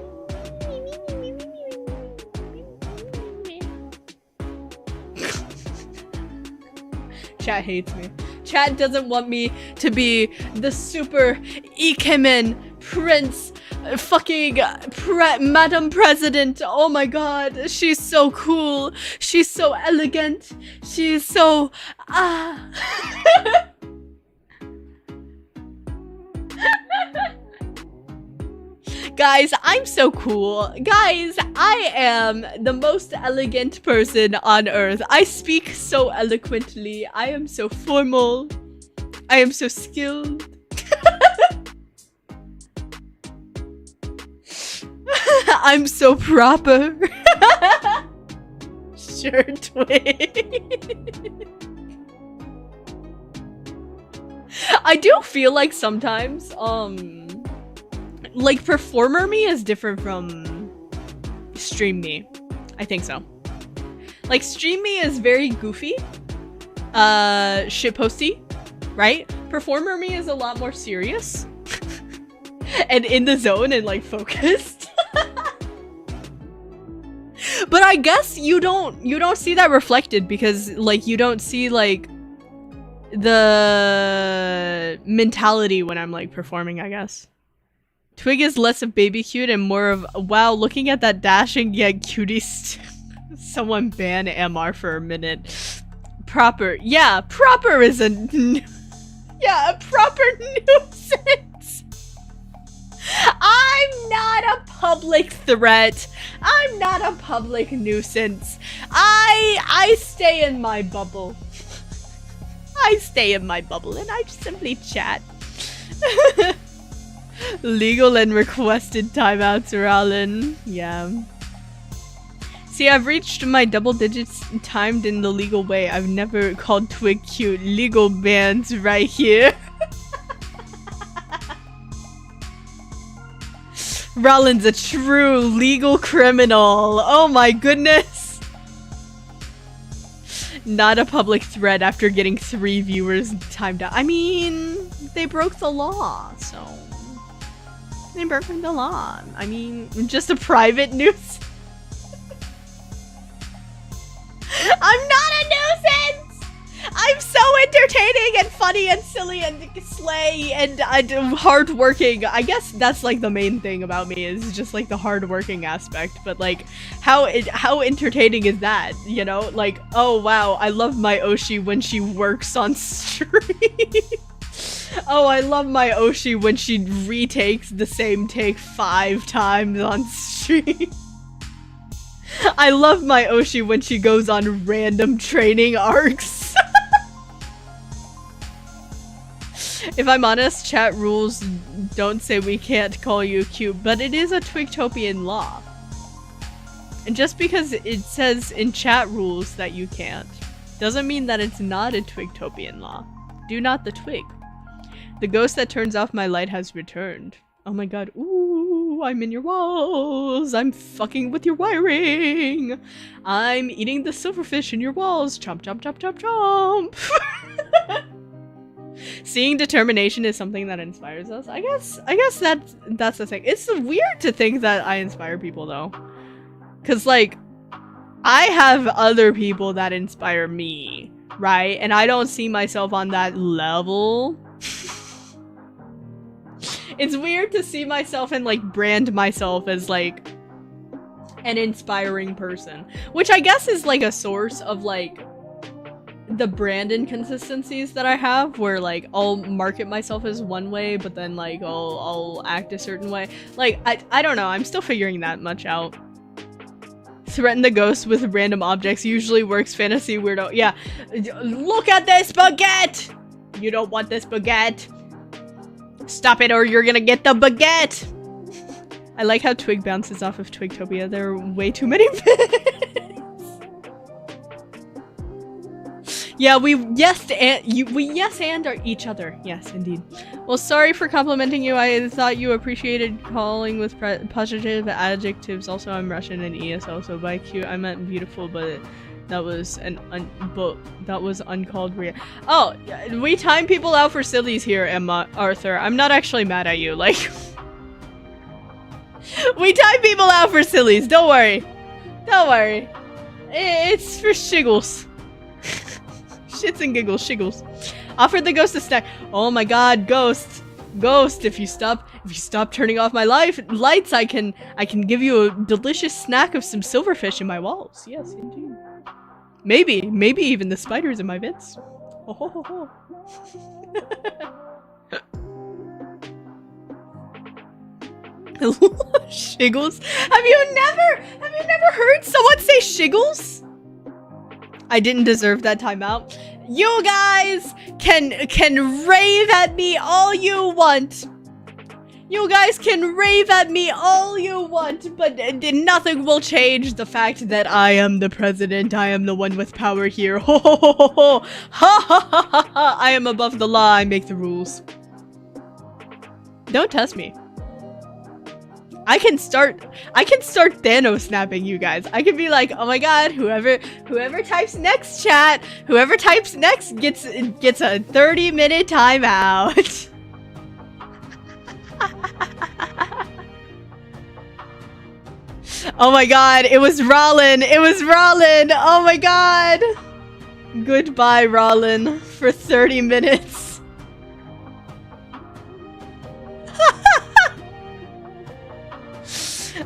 Chat hates me. Chat doesn't want me to be the super ikemen prince fucking Madam President. Oh my god, she's so cool. She's so elegant. She's so Guys, I'm so cool. Guys, I am the most elegant person on earth. I speak so eloquently. I am so formal. I am so skilled. I'm so proper. Sure, Twig. I do feel like sometimes, like, performer me is different from stream me. I think so. Like, stream me is very goofy, shitposty, right? Performer me is a lot more serious and in the zone and like focused. But I guess you don't see that reflected because like you don't see like the mentality when I'm like performing, I guess. Twig is less of baby cute and more of, wow, looking at that dashing yet cutie someone ban MR for a minute. Proper. Yeah, proper is a proper nuisance. I'm not a public threat. I'm not a public nuisance. I stay in my bubble. I stay in my bubble and I simply chat. Legal and requested timeouts, Rallin. Yeah. See, I've reached my double digits timed in the legal way. I've never called Twig cute. Legal bans right here. Rollin's a true legal criminal. Oh my goodness. Not a public threat after getting 3 viewers timed out. I mean, they broke the law, so... They broke the law. I mean, just a private nuisance. I'm not a nuisance! I'm so entertaining and funny and silly and slay and hardworking. I guess that's like the main thing about me is just like the hardworking aspect. But like, how entertaining is that? You know, like, oh wow, I love my Oshi when she works on stream. Oh, I love my Oshi when she retakes the same take 5 times on stream. I love my Oshi when she goes on random training arcs. If I'm honest, chat rules don't say we can't call you cute, but it is a Twigtopian law. And just because it says in chat rules that you can't, doesn't mean that it's not a Twigtopian law. Do not the twig. The ghost that turns off my light has returned. Oh my god. Ooh, I'm in your walls. I'm fucking with your wiring. I'm eating the silverfish in your walls. Chomp, chomp, chomp, chomp, chomp. Seeing determination is something that inspires us. I guess that's the thing. It's weird to think that I inspire people though. Cause like, I have other people that inspire me, right? And I don't see myself on that level. It's weird to see myself and like brand myself as like an inspiring person, which I guess is like a source of like the brand inconsistencies that I have, where like I'll market myself as one way, but then like I'll act a certain way. Like I don't know. I'm still figuring that much out. Threaten the ghost with random objects usually works. Fantasy weirdo. Yeah. Look at this baguette. You don't want this baguette. Stop it, or you're gonna get the baguette. I like how Twig bounces off of Twigtopia. There are way too many bits. Yeah, we yes and are each other. Yes, indeed. Well, sorry for complimenting you. I thought you appreciated calling with positive adjectives. Also, I'm Russian and ESL, so by cute I meant beautiful, but that was uncalled real. Oh, we time people out for sillies here, Emma Arthur. I'm not actually mad at you. Like, we time people out for sillies. Don't worry. Don't worry. It's for shiggles. Shits and giggles, shiggles. Offered the ghost a snack. Oh my god, ghost. Ghost, if you stop turning off my lights, I can give you a delicious snack of some silverfish in my walls. Yes, indeed. Maybe even the spiders in my bits. Oh, ho, ho, ho. Shiggles? Have you never heard someone say shiggles? I didn't deserve that timeout. You guys can rave at me all you want. You guys can rave at me all you want, but nothing will change the fact that I am the president. I am the one with power here. Ho ho ho ho ho. Ha ha ha ha ha. I am above the law. I make the rules. Don't test me. I can start Thanos snapping you guys. I can be like, oh my god, whoever types next chat, whoever types next gets a 30-minute timeout. Oh my god, it was Rollin. It was Rollin. Oh my god. Goodbye, Rollin, for 30 minutes.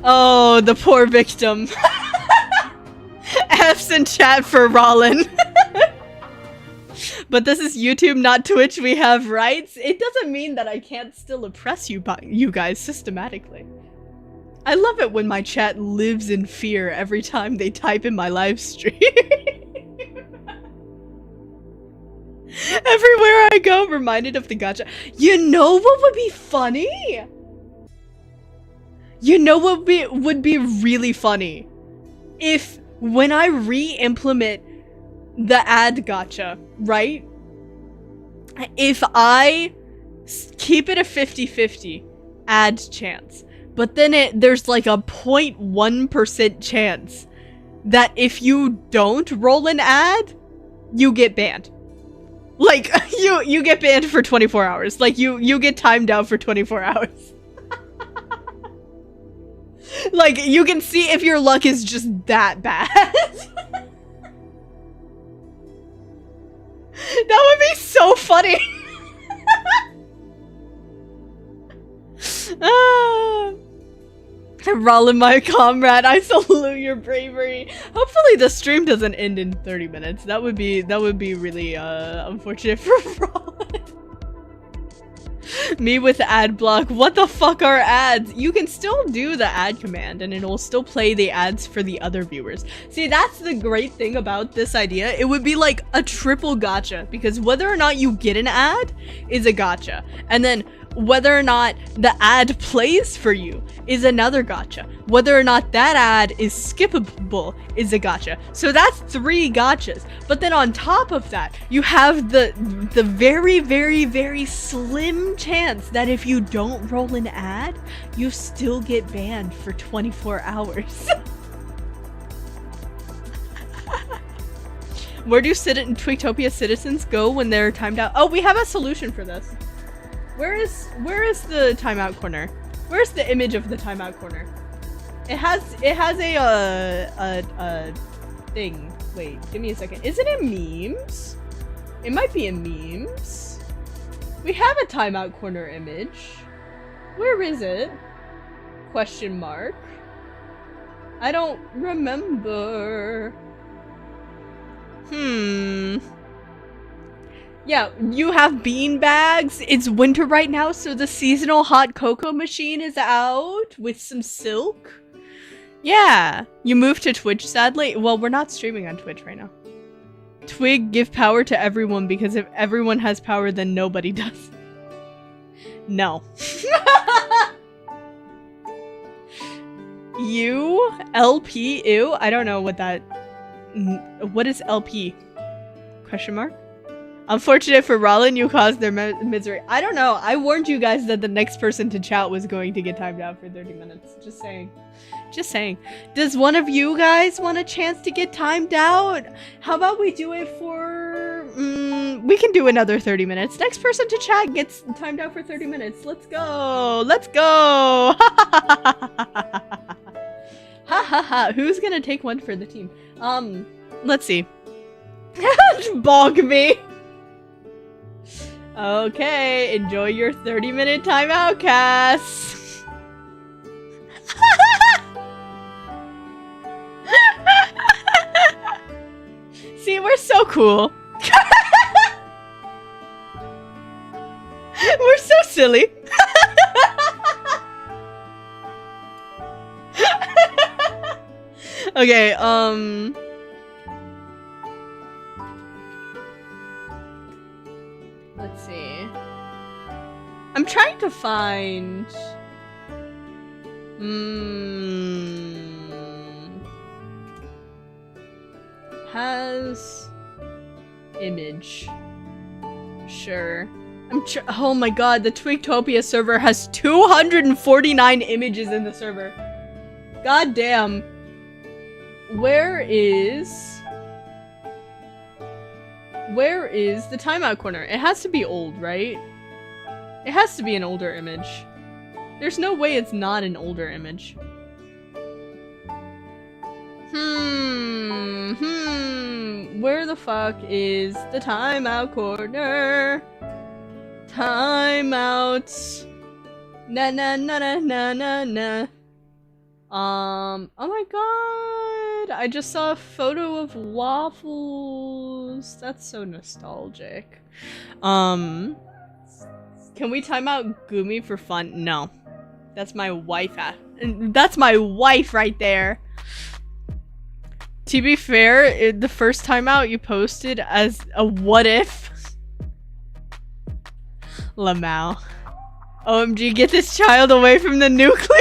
Oh, the poor victim. F's in chat for Rollin. But this is YouTube, not Twitch. We have rights. It doesn't mean that I can't still oppress you guys systematically. I love it when my chat lives in fear every time they type in my live stream. Everywhere I go, reminded of the gacha. You know what would be funny? You know what would be really funny? If when I re-implement the ad gacha, right? If I keep it a 50-50 ad chance, but then there's like a 0.1% chance that if you don't roll an ad, you get banned. Like, you get banned for 24 hours. Like, you get timed out for 24 hours. Like, you can see if your luck is just that bad. That would be so funny. Rollin, my comrade, I salute your bravery. Hopefully the stream doesn't end in 30 minutes. That would be really unfortunate for Rollin. Me with ad block. What the fuck are ads? You can still do the ad command and it will still play the ads for the other viewers. See, that's the great thing about this idea. It would be like a triple gacha, because whether or not you get an ad is a gacha. And then whether or not the ad plays for you is another gacha. Whether or not that ad is skippable is a gacha. So that's 3 gachas. But then on top of that, you have the very, very, very slim chance that if you don't roll an ad, you still get banned for 24 hours. Where do Twigtopia citizens go when they're timed out? Oh, we have a solution for this. Where is the timeout corner? Where's the image of the timeout corner? It has a thing. Wait, give me a second. Is it in memes? It might be in memes. We have a timeout corner image. Where is it? Question mark. I don't remember. Yeah, you have bean bags. It's winter right now, so the seasonal hot cocoa machine is out with some silk. Yeah, you moved to Twitch, sadly. Well, we're not streaming on Twitch right now. Twig, give power to everyone, because if everyone has power, then nobody does. No. You? LP? Ew? I don't know what that... What is LP? Question mark? Unfortunate for Rollin, you caused their misery. I don't know. I warned you guys that the next person to chat was going to get timed out for 30 minutes. Just saying. Just saying. Does one of you guys want a chance to get timed out? How about we do it for... we can do another 30 minutes. Next person to chat gets timed out for 30 minutes. Let's go. Let's go. Ha ha ha. Who's gonna take one for the team? Let's see. Bog me. Okay, enjoy your 30-minute timeout, Cass. See, we're so cool. We're so silly. Okay, let's see. I'm trying to find... Has... image. Sure. Oh my god, the Twigtopia server has 249 images in the server. God damn. Where is the timeout corner? It has to be old, right? It has to be an older image. There's no way it's not an older image. Where the fuck is the timeout corner? Timeouts. Na na na na na na na. Oh my god, I just saw a photo of waffles. That's so nostalgic. Can we time out Gumi for fun? No. That's my wife. That's my wife right there. To be fair, the first timeout you posted as a what if. Lamau. OMG, get this child away from the nuclear.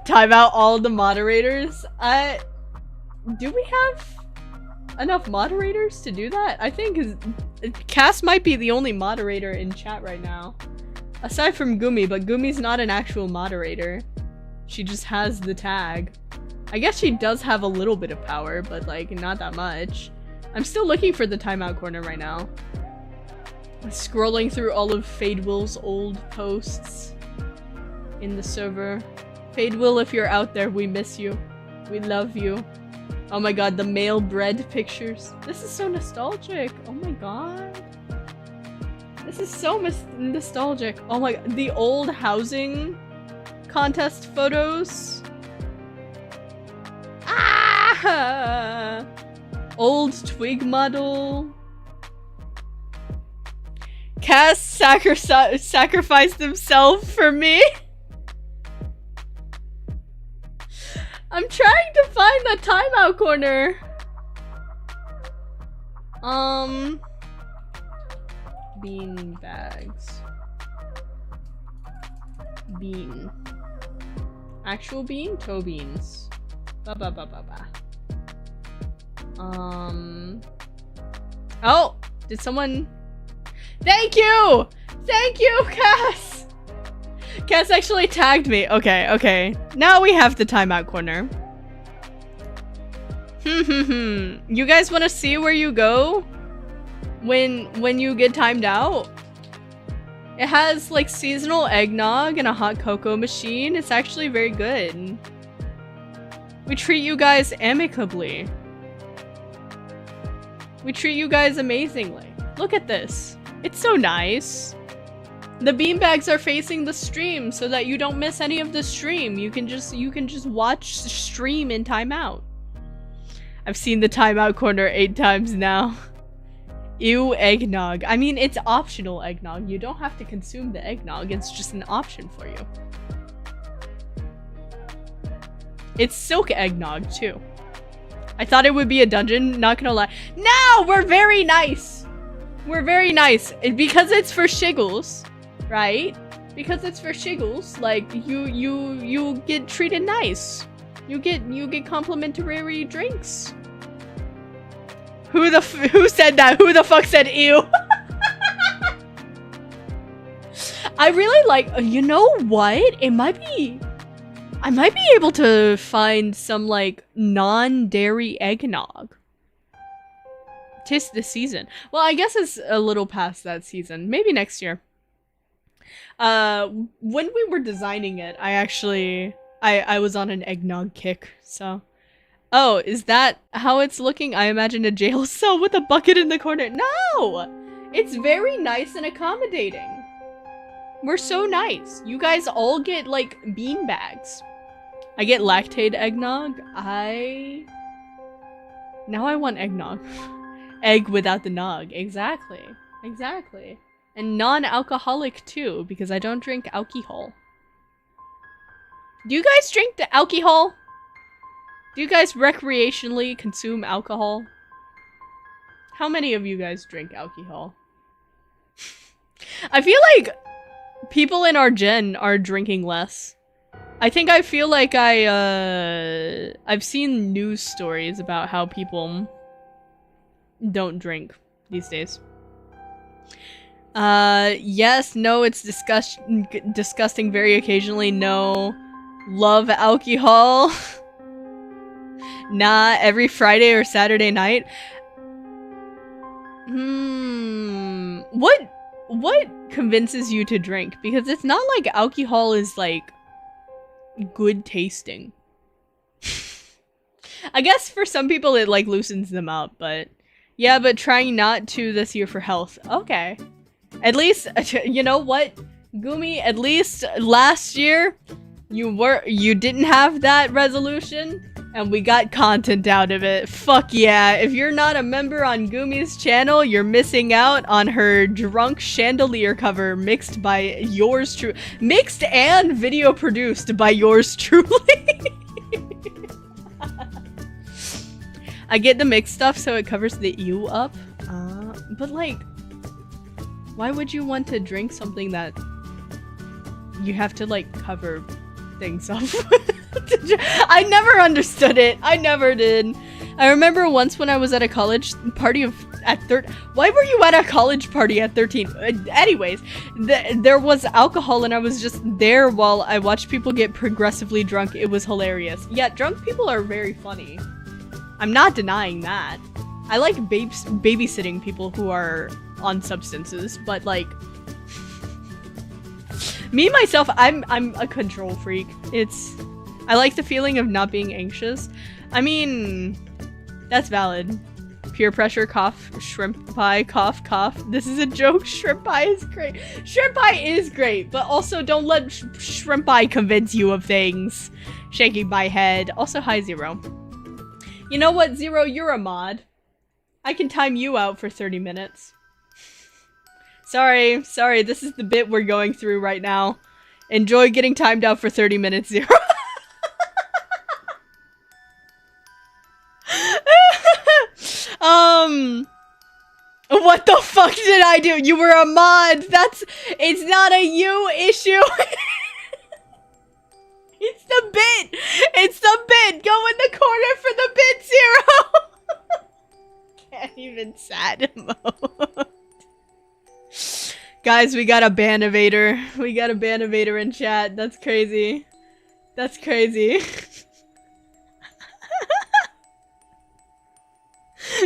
Time out all the moderators. Do we have enough moderators to do that? I think Cass might be the only moderator in chat right now. Aside from Gumi, but Gumi's not an actual moderator. She just has the tag. I guess she does have a little bit of power, but like not that much. I'm still looking for the timeout corner right now. Scrolling through all of Fadewill's old posts in the server. Fadewill, if you're out there, we miss you. We love you. Oh my god, the male bread pictures. This is so nostalgic. Oh my god. This is so nostalgic. Oh my god, the old housing contest photos. Ah! Old Twig model. Cass sacrificed himself for me. I'm trying to find the timeout corner. Bean bags. Bean. Actual bean? Toe beans. Ba ba ba ba ba. Oh! Did someone... Thank you! Thank you, Cass! Cass actually tagged me. Okay, okay. Now we have the timeout corner. You guys want to see where you go when you get timed out? It has like seasonal eggnog and a hot cocoa machine. It's actually very good. We treat you guys amicably. We treat you guys amazingly. Look at this. It's so nice. The beanbags are facing the stream so that you don't miss any of the stream. You can just watch the stream in timeout. I've seen the timeout corner 8 times now. Ew, eggnog. I mean, it's optional eggnog. You don't have to consume the eggnog. It's just an option for you. It's silk eggnog, too. I thought it would be a dungeon, not gonna lie. No! We're very nice! We're very nice. Because it's for shiggles, right? Because it's for shiggles, like, you get treated nice. You get complimentary drinks. Who said that? Who the fuck said ew? I really like, you know what? I might be able to find some like non-dairy eggnog. 'Tis the season. Well, I guess it's a little past that season. Maybe next year. When we were designing it, I was on an eggnog kick, so. Oh, is that how it's looking? I imagine a jail cell with a bucket in the corner. No! It's very nice and accommodating. We're so nice. You guys all get, like, bean bags. I get lactate eggnog. Now I want eggnog. Egg without the nog. Exactly. Exactly. And non-alcoholic, too, because I don't drink alcohol. Do you guys drink the alcohol? Do you guys recreationally consume alcohol? How many of you guys drink alcohol? I feel like people in our gen are drinking less. I feel like I've seen news stories about how people don't drink these days. Yes, no, it's disgusting very occasionally, no. Love alcohol. Nah, every Friday or Saturday night. What convinces you to drink? Because it's not like alcohol is like good tasting. I guess for some people it like loosens them up, but yeah, but trying not to this year for health. Okay. At least, you know what, Gumi, at least last year you didn't have that resolution. And we got content out of it. Fuck yeah. If you're not a member on Gumi's channel, you're missing out on her drunk chandelier cover mixed by yours truly. Mixed and video produced by yours truly. I get the mixed stuff so it covers the ew up. But like, why would you want to drink something that you have to like cover things up? I never understood it. I never did. I remember once when I was at a college party why were you at a college party at 13? Anyways, there was alcohol and I was just there while I watched people get progressively drunk. It was hilarious. Yeah, drunk people are very funny. I'm not denying that. I like babysitting people who are on substances, but like me myself, I'm a control freak. I like the feeling of not being anxious. I mean, that's valid. Peer pressure, cough, shrimp pie, cough, cough. This is a joke. Shrimp pie is great. Shrimp pie is great, but also don't let shrimp pie convince you of things. Shaking my head. Also, hi, Zero. You know what, Zero? You're a mod. I can time you out for 30 minutes. Sorry, this is the bit we're going through right now. Enjoy getting timed out for 30 minutes, Zero. What the fuck did I do? You were a mod. It's not a you issue. It's the bit. It's the bit. Go in the corner for the bit, Zero. Can't even sad mode. Guys, we got a ban-evader. We got a ban-evader in chat. That's crazy. That's crazy.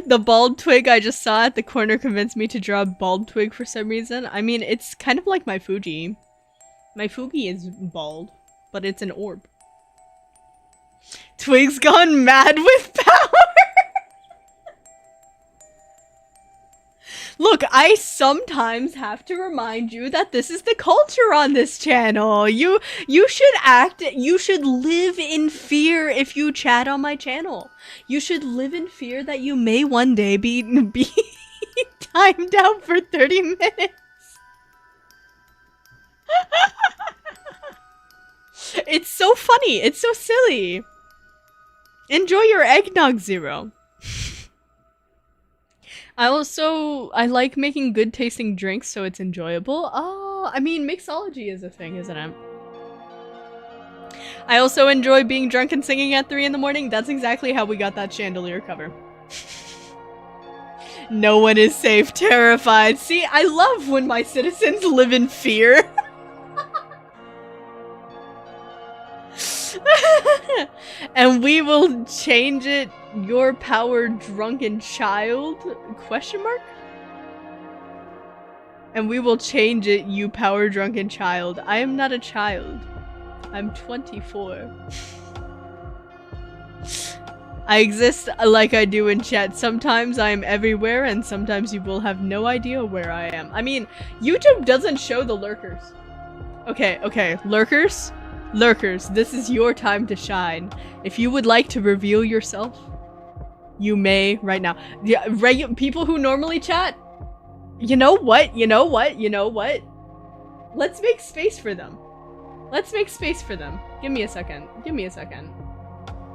The bald twig I just saw at the corner convinced me to draw a bald twig for some reason. I mean, it's kind of like my Fuji. My Fuji is bald, but it's an orb. Twig's gone mad with power! Look, I sometimes have to remind you that this is the culture on this channel. You should live in fear if you chat on my channel. You should live in fear that you may one day be timed out for 30 minutes. It's so funny. It's so silly. Enjoy your eggnog, Zero. I like making good tasting drinks so it's enjoyable. Oh, I mean, mixology is a thing, isn't it? I also enjoy being drunk and singing at 3 in the morning. That's exactly how we got that chandelier cover. No one is safe, terrified. See, I love when my citizens live in fear. And we will change it, your power drunken child? Question mark? And we will change it, you power drunken child. I am not a child. I'm 24. I exist like I do in chat. Sometimes I am everywhere and sometimes you will have no idea where I am. I mean, YouTube doesn't show the lurkers. Okay, okay, lurkers? Lurkers, this is your time to shine. If you would like to reveal yourself, you may right now. Yeah, people who normally chat, you know what? You know what? You know what? Let's make space for them. Let's make space for them. Give me a second. Give me a second.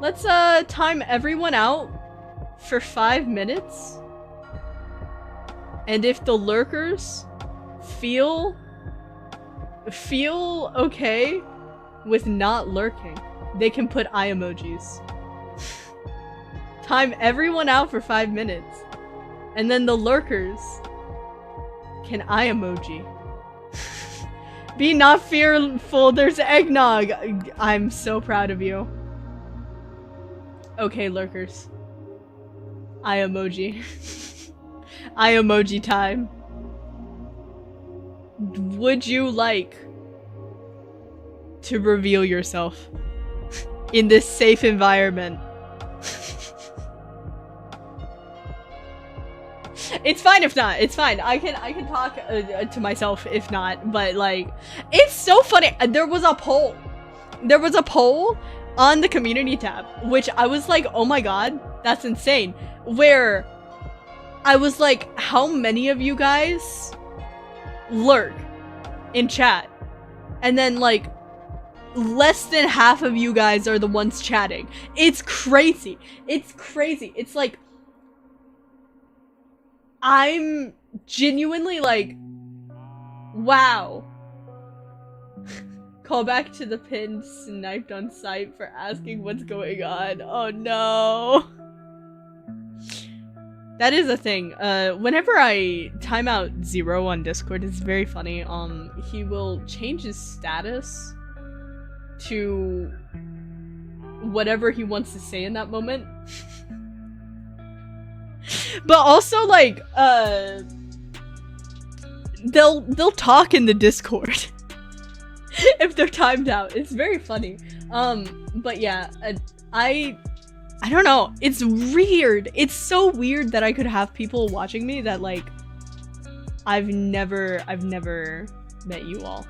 Let's time everyone out for 5 minutes. And if the lurkers feel okay with not lurking, they can put eye emojis. Time everyone out for 5 minutes. And then the lurkers can eye emoji. Be not fearful, there's eggnog! I'm so proud of you. Okay, lurkers. Eye emoji. Eye emoji time. Would you like to reveal yourself in this safe environment? It's fine if not. It's fine. I can talk to myself if not. But like, it's so funny. There was a poll. There was a poll on the community tab, which I was like, oh my god, that's insane. Where I was like, how many of you guys lurk in chat? And then like, less than half of you guys are the ones chatting. It's crazy. It's crazy. It's like, I'm genuinely like, wow. Call back to the pin sniped on sight for asking what's going on. Oh no. That is a thing. Whenever I time out Zero on Discord, it's very funny. He will change his status to whatever he wants to say in that moment. But also like they'll talk in the Discord if they're timed out. It's very funny. But yeah, I don't know. It's weird. It's so weird that I could have people watching me that like I've never met you all.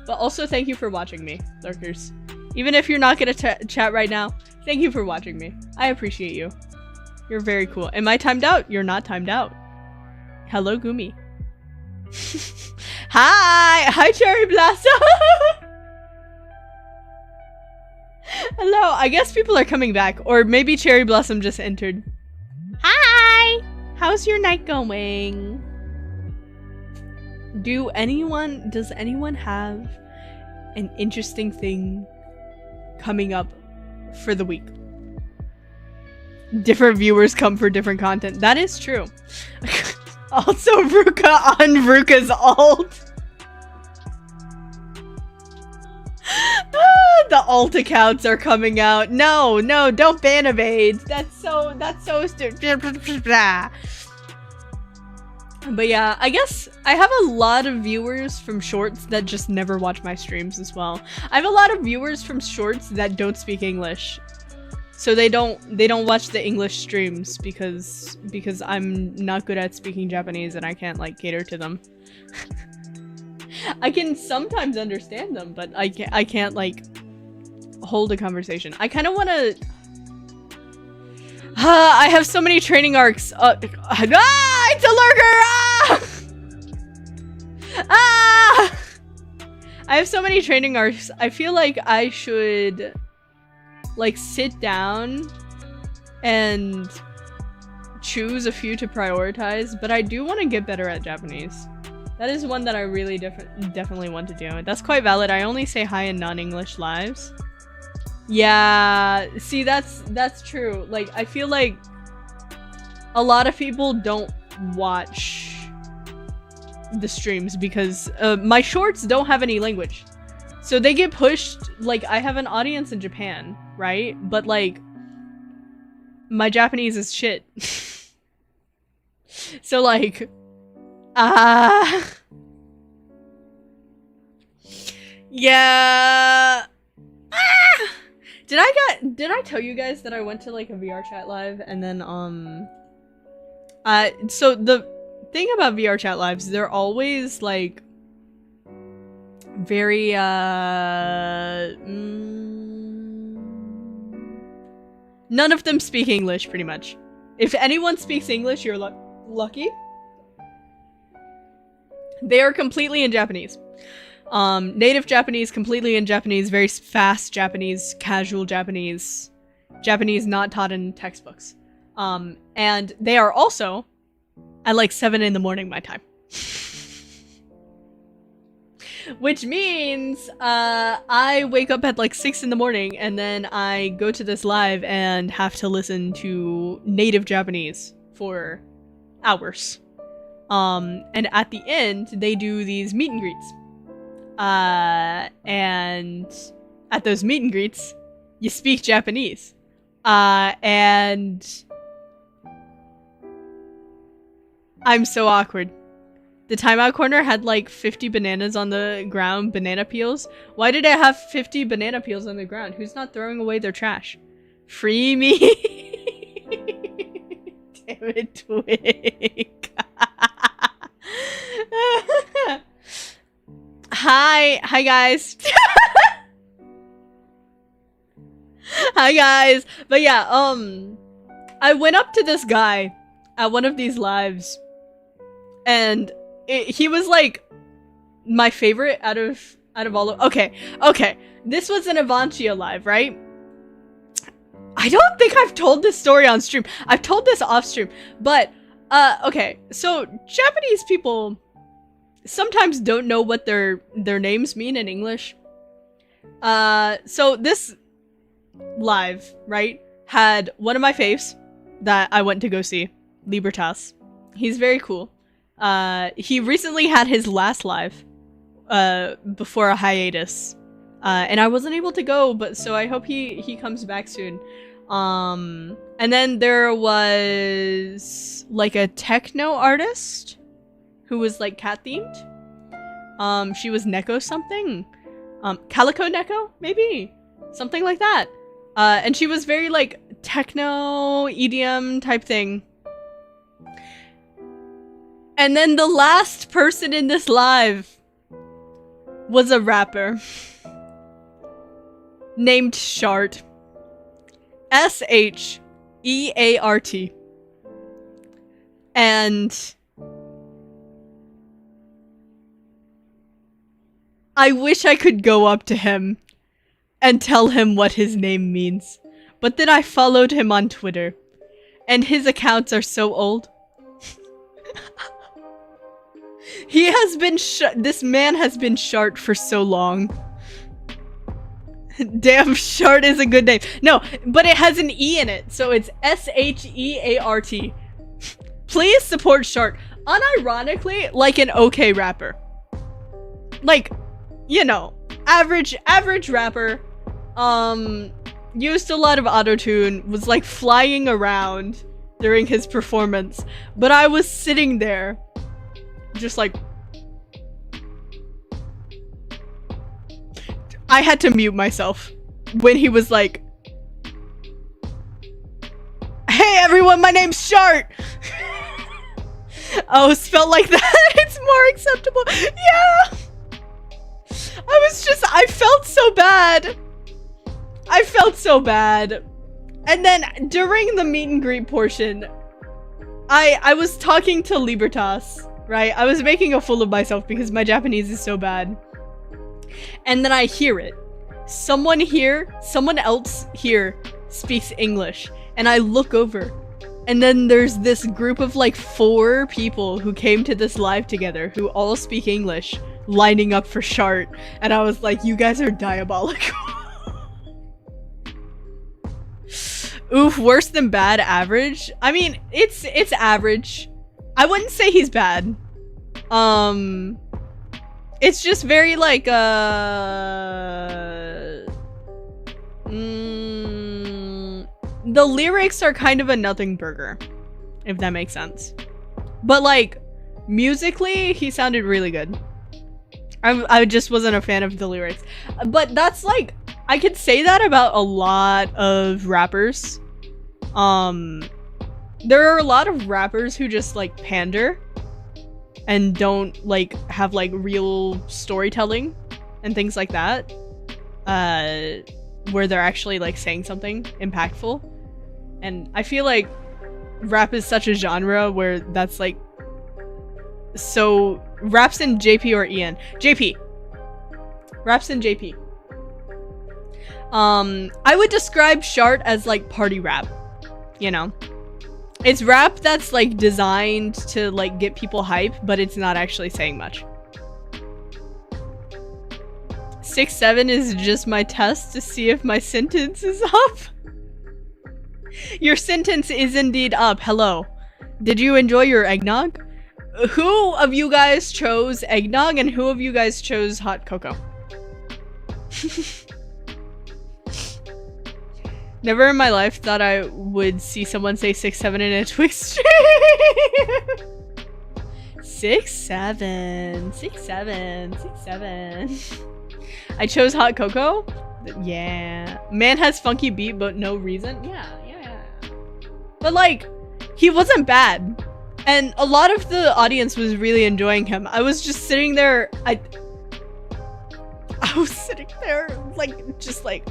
But also thank you for watching me, lurkers. Even if you're not gonna chat right now, thank you for watching me. I appreciate you. You're very cool. Am I timed out? You're not timed out. Hello, Gumi. Hi! Hi, Cherry Blossom! Hello, I guess people are coming back. Or maybe Cherry Blossom just entered. Hi! How's your night going? Does anyone have an interesting thing coming up for the week? Different viewers come for different content. That is true. Also, Ruka on Ruka's alt. The alt accounts are coming out. No, don't ban evades. That's so stupid. But yeah, I guess I have a lot of viewers from shorts that just never watch my streams as well. I have a lot of viewers from shorts that don't speak English. So they don't watch the English streams because I'm not good at speaking Japanese and I can't like cater to them. I can sometimes understand them, but I can't like hold a conversation. I kind of want to. I have so many training arcs. I It's a lurker! Ah! Ah! I have so many training arcs. I feel like I should like sit down and choose a few to prioritize, but I do want to get better at Japanese. That is one that I really definitely want to do. That's quite valid. I only say hi in non-English lives. Yeah, see, that's true. Like, I feel like a lot of people don't watch the streams because my shorts don't have any language. So they get pushed, like, I have an audience in Japan, right? But, like, my Japanese is shit. So, like, yeah. Did I tell you guys that I went to, like, a VR chat live and then, so the thing about VR chat lives, they're always, like, very, none of them speak English, pretty much. If anyone speaks English, you're lucky. They are completely in Japanese. Native Japanese, completely in Japanese, very fast Japanese, casual Japanese, Japanese not taught in textbooks. And they are also at like 7 in the morning my time. Which means I wake up at like 6 in the morning and then I go to this live and have to listen to native Japanese for hours. And at the end, they do these meet and greets. And at those meet and greets, you speak Japanese. And I'm so awkward. The timeout corner had like 50 bananas on the ground, banana peels. Why did I have 50 banana peels on the ground? Who's not throwing away their trash? Free me. Damn it, Twig. Hi guys. Hi guys. But yeah, I went up to this guy at one of these lives and he was like my favorite out of all of— okay, this was an Avantia live, right? I don't think I've told this story on stream. I've told this off stream, but okay, so Japanese people sometimes don't know what their names mean in English. So this live, right, had one of my faves that I went to go see, Libertas. He's very cool. He recently had his last live before a hiatus. And I wasn't able to go, but so I hope he comes back soon. And then there was like a techno artist who was like cat themed. She was Neko something. Calico Neko, maybe? Something like that. And she was very like techno EDM type thing. And then the last person in this live was a rapper named Shart. SHEART. And I wish I could go up to him and tell him what his name means. But then I followed him on Twitter. And his accounts are so old. He has been this man has been Shart for so long. Damn, Shart is a good name. No, but it has an E in it, so it's SHEART. Please support Shart. Unironically, like an okay rapper. Like, you know, average rapper. Used a lot of autotune, was like flying around during his performance. But I was sitting there, just like, I had to mute myself when he was like, "Hey everyone, my name's Shart." Oh, spelled like that, it's more acceptable. Yeah. I felt so bad. I felt so bad. And then during the meet and greet portion, I was talking to Libertas, right? I was making a fool of myself because my Japanese is so bad. And then I hear it. Someone else here speaks English. And I look over. And then there's this group of like 4 people who came to this live together who all speak English, lining up for Shart. And I was like, you guys are diabolical. Oof, worse than bad, average? I mean, it's average. I wouldn't say he's bad. It's just very like, the lyrics are kind of a nothing burger, if that makes sense. But like, musically, he sounded really good. I just wasn't a fan of the lyrics. But that's like, I could say that about a lot of rappers. There are a lot of rappers who just like pander and don't like have like real storytelling and things like that. Where they're actually like saying something impactful. And I feel like rap is such a genre where that's like, so raps in JP or Ian. JP. Raps in JP. I would describe Shart as like party rap, you know? It's rap that's like designed to like get people hype, but it's not actually saying much. 6-7 is just my test to see if my sentence is up. Your sentence is indeed up. Hello. Did you enjoy your eggnog? Who of you guys chose eggnog and who of you guys chose hot cocoa? Never in my life thought I would see someone say 6-7 in a Twig stream. 6-7. 6-7. 6-7. I chose hot cocoa? Yeah. Man has funky beat but no reason? Yeah. But like, he wasn't bad. And a lot of the audience was really enjoying him. I was just sitting there, I was sitting there like, just like,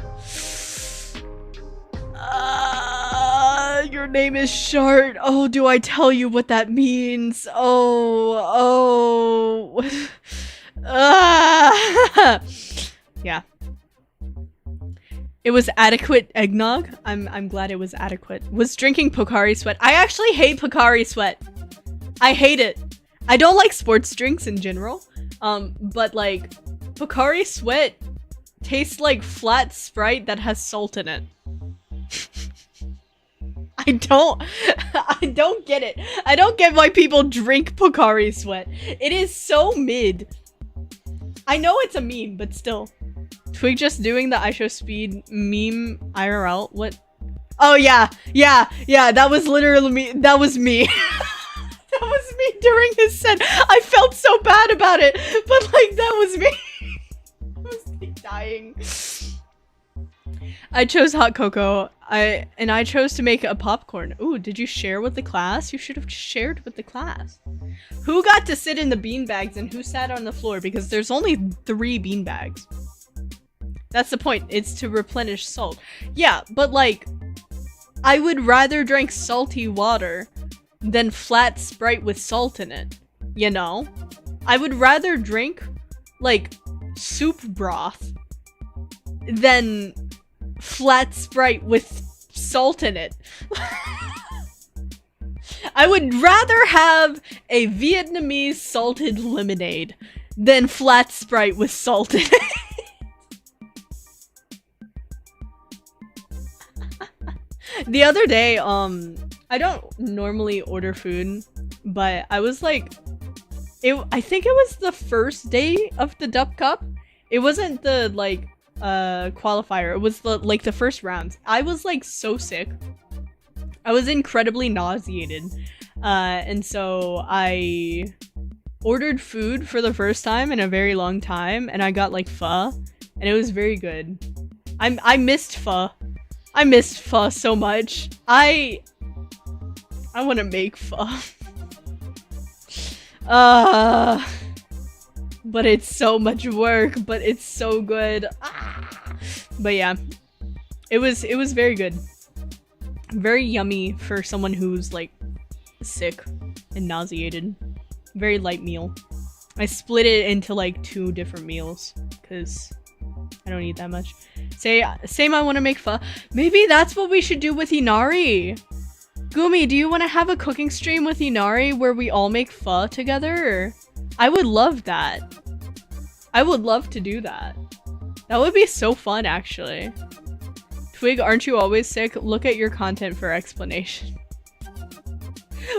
your name is Shart. Oh, do I tell you what that means? Yeah. It was adequate eggnog. I'm glad it was adequate. Was drinking Pocari Sweat. I actually hate Pocari Sweat. I hate it. I don't like sports drinks in general. But like, Pocari Sweat tastes like flat Sprite that has salt in it. I don't get it. I don't get why people drink Pocari Sweat. It is so mid. I know it's a meme, but still. Twig just doing the IShowSpeed meme IRL? What? Oh yeah, that was literally me. That was me. That was me during his set. I felt so bad about it, but like, that was me. I was like dying. I chose hot cocoa. I chose to make a popcorn. Ooh, did you share with the class? You should have shared with the class. Who got to sit in the beanbags and who sat on the floor? Because there's only 3 beanbags. That's the point. It's to replenish salt. Yeah, but like, I would rather drink salty water than flat Sprite with salt in it. You know? I would rather drink like soup broth than flat Sprite with salt in it. I would rather have a Vietnamese salted lemonade than flat Sprite with salt in it. The other day, I don't normally order food, but I was like, I think it was the first day of the Dup Cup. It wasn't the like qualifier. It was the first round. I was like so sick. I was incredibly nauseated. And so I ordered food for the first time in a very long time, and I got like pho, and it was very good. I missed pho. I missed pho so much. I want to make pho. But it's so much work, but it's so good. But yeah, it was very good. Very yummy for someone who's like sick and nauseated. Very light meal. I split it into like 2 different meals because I don't eat that much. Same, I want to make pho. Maybe that's what we should do with Inari. Gumi, do you want to have a cooking stream with Inari where we all make pho together? I would love that. I would love to do that. That would be so fun, actually. Twig, aren't you always sick? Look at your content for explanation.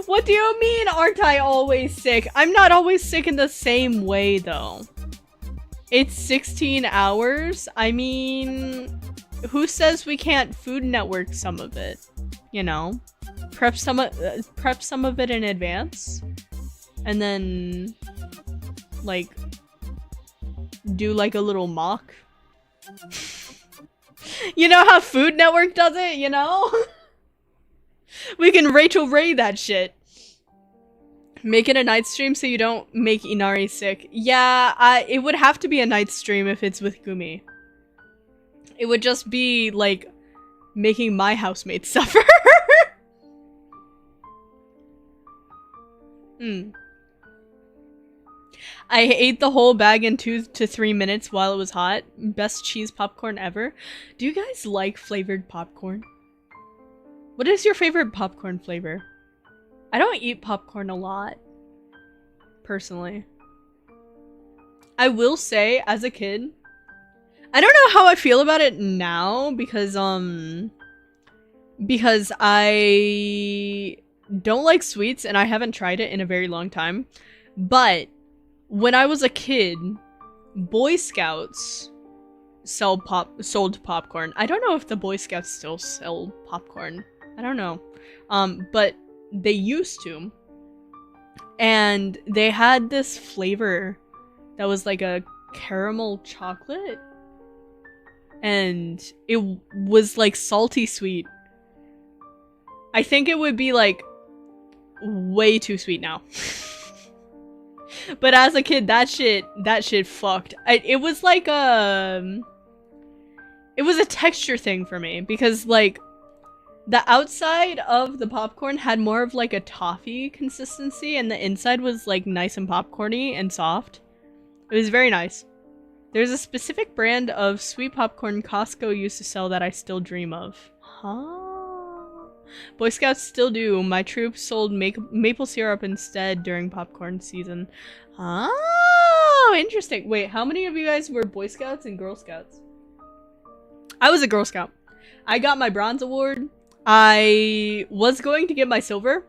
What do you mean, aren't I always sick? I'm not always sick in the same way, though. It's 16 hours. I mean, who says we can't Food Network some of it? You know? Prep some of it in advance. And then, like, do like a little mock. You know how Food Network does it, you know? We can Rachel Ray that shit. Make it a night stream so you don't make Inari sick. Yeah, it would have to be a night stream if it's with Gumi. It would just be, like, making my housemates suffer. I ate the whole bag in 2 to 3 minutes while it was hot. Best cheese popcorn ever. Do you guys like flavored popcorn? What is your favorite popcorn flavor? I don't eat popcorn a lot, personally. I will say, as a kid, I don't know how I feel about it now because I don't like sweets and I haven't tried it in a very long time. But when I was a kid, Boy Scouts sold popcorn. I don't know if the Boy Scouts still sell popcorn. I don't know. But they used to. And they had this flavor that was like a caramel chocolate. And it was like salty sweet. I think it would be like way too sweet now. But as a kid, that shit fucked. It was like it was a texture thing for me because like the outside of the popcorn had more of like a toffee consistency and the inside was like nice and popcorny and soft. It was very nice. There's a specific brand of sweet popcorn Costco used to sell that I still dream of. Huh? Boy Scouts still do. My troop sold maple syrup instead during popcorn season. Oh, interesting. Wait, how many of you guys were Boy Scouts and Girl Scouts? I was a Girl Scout. I got my bronze award. I was going to get my silver.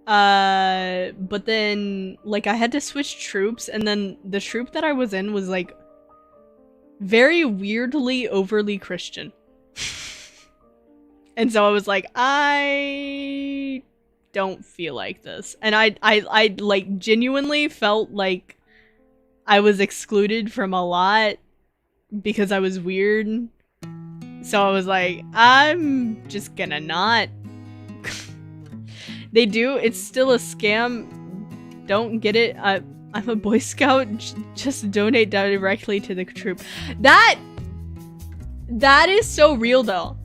But then, like, I had to switch troops, and then the troop that I was in was, like, very weirdly overly Christian. And so I was like, I don't feel like this. And I like genuinely felt like I was excluded from a lot because I was weird. So I was like, I'm just gonna not. They do, it's still a scam. Don't get it. I'm a Boy Scout. Just donate directly to the troop. That is so real though.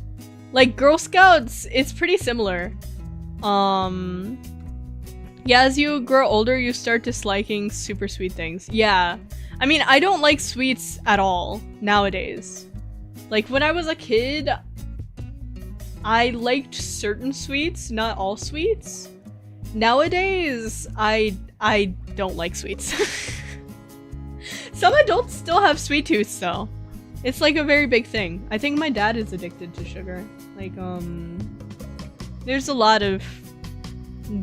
Like Girl Scouts, it's pretty similar. Yeah, as you grow older, you start disliking super sweet things. Yeah. I mean, I don't like sweets at all nowadays. Like when I was a kid, I liked certain sweets, not all sweets. Nowadays, I don't like sweets. Some adults still have sweet tooths though. It's like a very big thing. I think my dad is addicted to sugar. Like, there's a lot of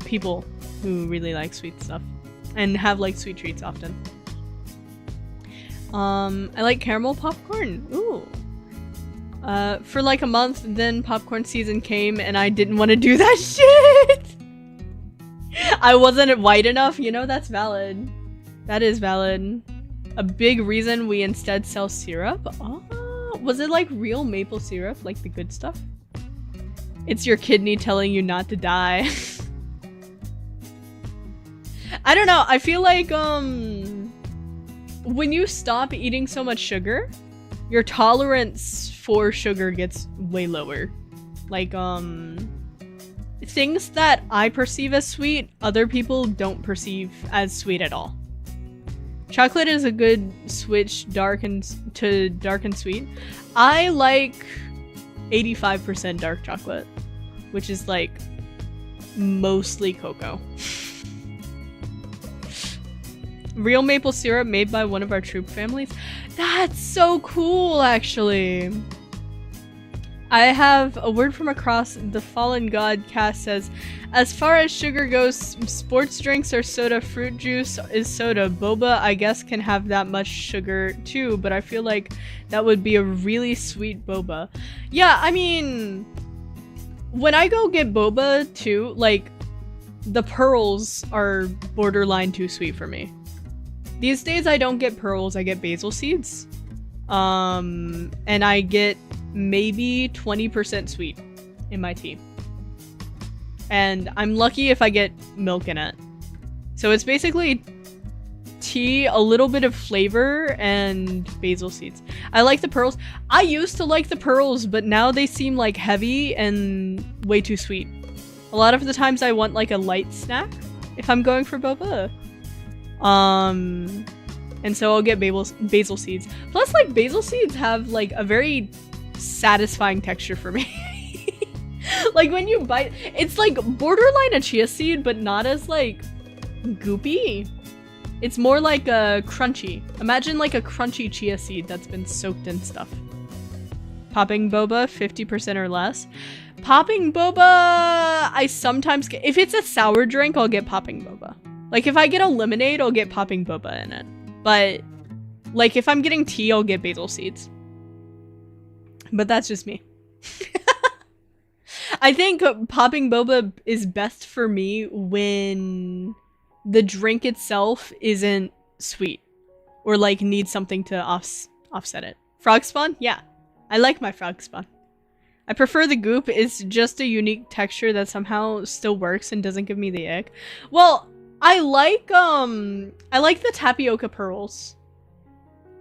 people who really like sweet stuff and have like sweet treats often. I like caramel popcorn. Ooh. For like a month, then popcorn season came and I didn't want to do that shit. I wasn't white enough, you know, that's valid. That is valid. A big reason we instead sell syrup? Oh, was it like real maple syrup, like the good stuff? It's your kidney telling you not to die. I don't know, I feel like, when you stop eating so much sugar, your tolerance for sugar gets way lower. Like, things that I perceive as sweet, other people don't perceive as sweet at all. Chocolate is a good switch to dark and sweet. I like 85% dark chocolate, which is like mostly cocoa. Real maple syrup made by one of our troop families. That's so cool, actually. I have a word from across the fallen god. Cass says, as far as sugar goes, sports drinks are soda, fruit juice is soda. Boba, I guess, can have that much sugar too, but I feel like that would be a really sweet boba. Yeah, I mean, when I go get boba too, like, the pearls are borderline too sweet for me. These days I don't get pearls, I get basil seeds. And I get maybe 20% sweet in my tea. And I'm lucky if I get milk in it. So it's basically tea, a little bit of flavor, and basil seeds. I like the pearls. I used to like the pearls, but now they seem like heavy and way too sweet. A lot of the times I want like a light snack if I'm going for boba. And so I'll get basil seeds. Plus, like, basil seeds have like a very satisfying texture for me. Like when you bite, it's like borderline a chia seed, but not as like goopy. It's more like a crunchy. Imagine like a crunchy chia seed that's been soaked in stuff. Popping boba, 50% or less. Popping boba, I sometimes get, if it's a sour drink, I'll get popping boba. Like if I get a lemonade, I'll get popping boba in it. But like if I'm getting tea, I'll get basil seeds. But that's just me. I think popping boba is best for me when the drink itself isn't sweet or like needs something to offset it. Frog spawn? Yeah. I like my frog spawn. I prefer the goop. It's just a unique texture that somehow still works and doesn't give me the ick. Well, I like the tapioca pearls.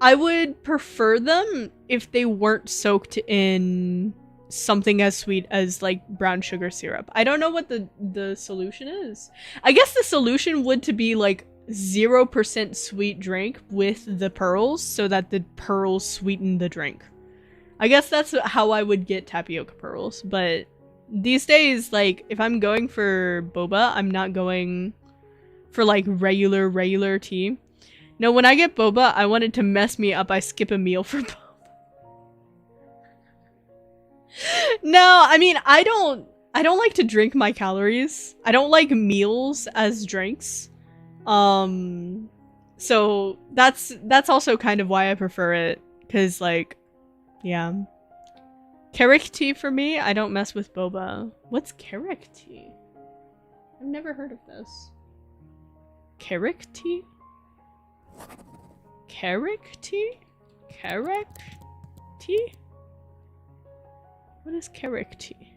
I would prefer them if they weren't soaked in something as sweet as like brown sugar syrup. I don't know what the solution is. I guess the solution would to be like 0% sweet drink with the pearls so that the pearls sweeten the drink. I guess that's how I would get tapioca pearls. But these days, like if I'm going for boba, I'm not going for like regular tea. No, when I get boba, I want it to mess me up. I skip a meal for boba. No, I mean, I don't like to drink my calories. I don't like meals as drinks. So that's also kind of why I prefer it. Cause like, yeah. Carrot tea for me, I don't mess with boba. What's carrot tea? I've never heard of this. Carrot tea? Carrot tea? Carrot tea? What is carrot tea?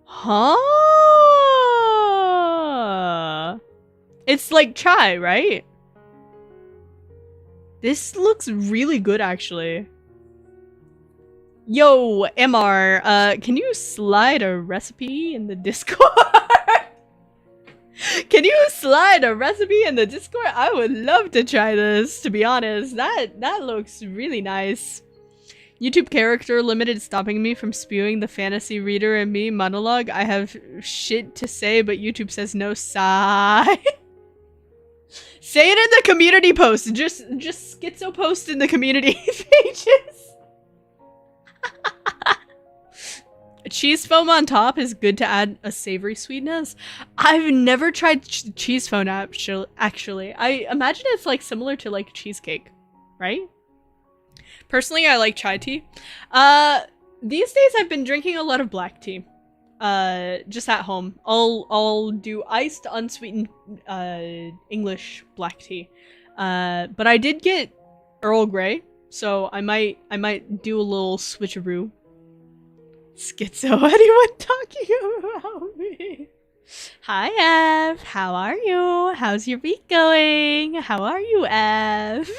Huh? It's like chai, right? This looks really good, actually. Yo, MR, can you slide a recipe in the Discord? Can you slide a recipe in the Discord? I would love to try this, to be honest. That looks really nice. YouTube character limited stopping me from spewing the fantasy reader and me monologue. I have shit to say, but YouTube says no. Sigh. Say it in the community post. Just schizo post in the community pages. Cheese foam on top is good to add a savory sweetness. I've never tried cheese foam actually. I imagine it's like similar to like cheesecake, right? Personally, I like chai tea. These days I've been drinking a lot of black tea. Just at home. I'll do iced, unsweetened, English black tea. But I did get Earl Grey, so I might do a little switcheroo. Schizo, anyone talking about me? Hi, Ev. How are you? How's your week going? How are you, Ev?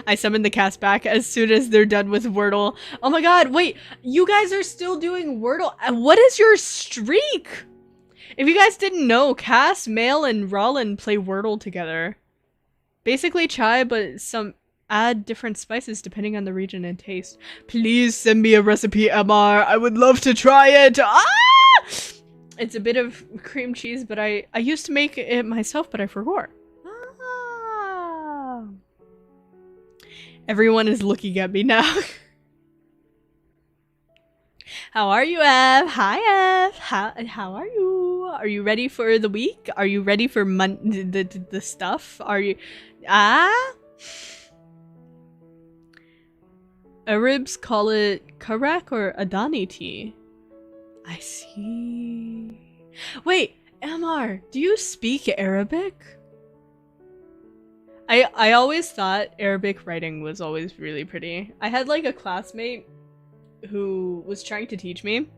I summon the cast back as soon as they're done with Wordle. Oh my god, wait, you guys are still doing Wordle? What is your streak? If you guys didn't know, Cass, Mail, and Rollin play Wordle together. Basically chai, but some add different spices depending on the region and taste. Please send me a recipe, MR. I would love to try it. Ah! It's a bit of cream cheese, but I used to make it myself, but I forgot. Ah. Everyone is looking at me now. How are you, Ev? Hi, Ev. How are you? Are you ready for the week? Are you ready for the stuff? Are you... Ah? Arabs call it karak or adani tea. I see. Wait, MR, do you speak Arabic? I always thought Arabic writing was always really pretty. I had like a classmate who was trying to teach me.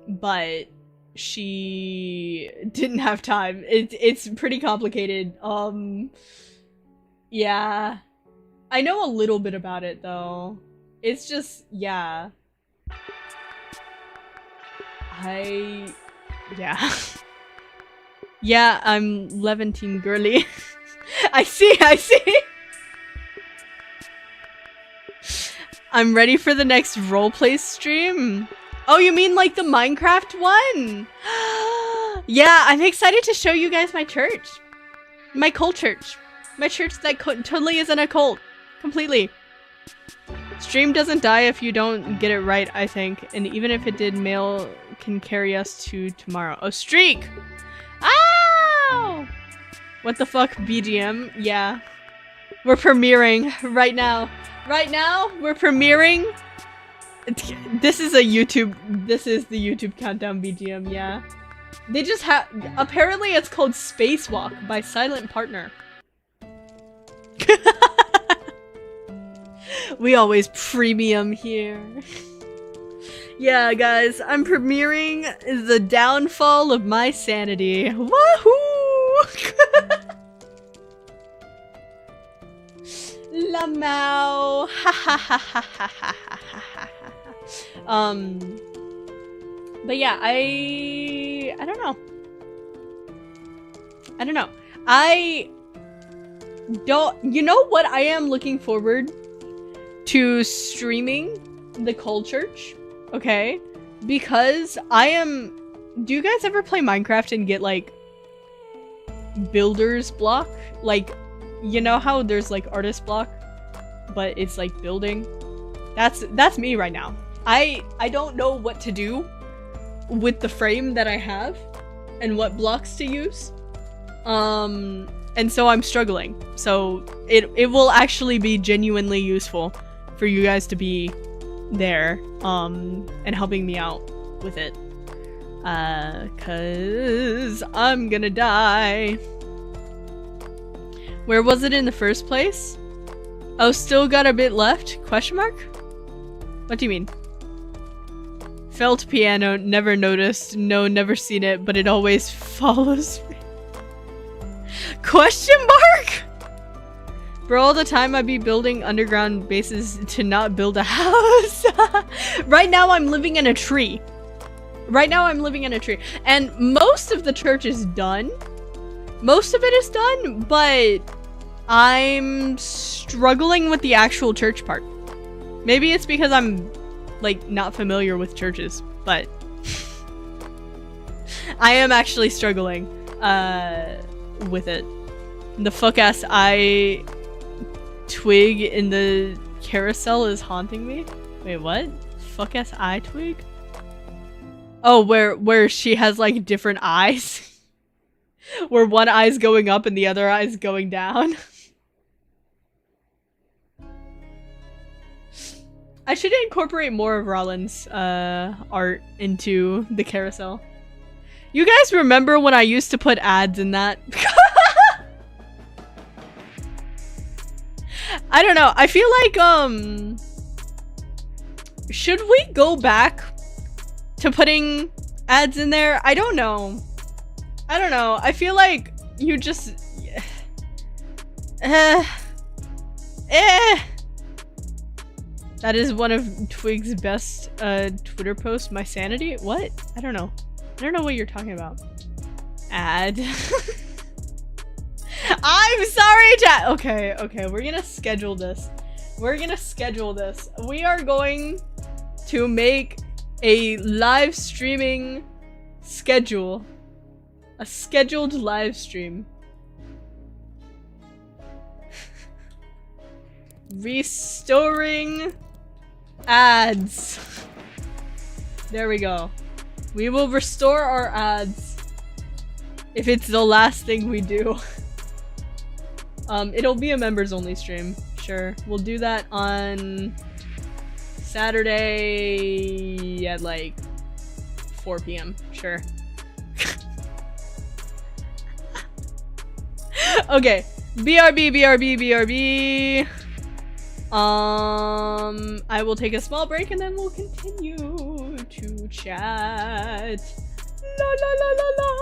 But she didn't have time. It's pretty complicated. Yeah. I know a little bit about it though. It's just, yeah. Yeah. Yeah, I'm Levantine girly. I see. I'm ready for the next roleplay stream. Oh, you mean like the Minecraft one? Yeah, I'm excited to show you guys my church. My cult church. My church that totally isn't a cult. Completely. Stream doesn't die if you don't get it right, I think. And even if it did, Mail can carry us to tomorrow. Oh, streak! Ow! What the fuck, BGM? Yeah. We're premiering right now. Right now, we're premiering. This is the YouTube countdown BGM, yeah. They just have, apparently it's called Spacewalk by Silent Partner. We always premium here. Yeah, guys, I'm premiering the downfall of my sanity. Wahoo! Lamau. Ha ha ha ha ha ha ha. But yeah, I don't know. You know what? I am looking forward to streaming the Cold Church, okay? Because do you guys ever play Minecraft and get like builder's block? Like, you know how there's like artist block, but it's like building? That's me right now. I don't know what to do with the frame that I have and what blocks to use. And so I'm struggling. So it will actually be genuinely useful for you guys to be there and helping me out with it. Cause I'm gonna die. Where was it in the first place? Oh, still got a bit left? Question mark? What do you mean? Felt piano, never noticed. No, never seen it, but it always follows me. Question mark? For all the time I be building underground bases to not build a house. Right now I'm living in a tree. And most of the church is done. Most of it is done, but I'm struggling with the actual church part. Maybe it's because I'm like not familiar with churches, but I am actually struggling with it. The fuck ass Twig in the carousel is haunting me. Wait, what? Fuck ass Twig? Oh, where she has like different eyes. Where one eye's going up and the other eye's going down. I should incorporate more of Rollin's art into the carousel. You guys remember when I used to put ads in that? I don't know. I feel like, should we go back to putting ads in there? I don't know. I feel like you just... That is one of Twig's best Twitter posts. My sanity? What? I don't know. I don't know what you're talking about. Ad. I'm sorry, chat. Okay, okay. We're gonna schedule this. We're gonna schedule this. We are going to make a live streaming schedule. A scheduled live stream. Restoring ads. There we go. We will restore our ads if it's the last thing we do. It'll be a members only stream. Sure. We'll do that on Saturday at like 4 p.m. Sure. Okay. BRB, BRB, BRB. I will take a small break and then we'll continue to chat. La la la la la.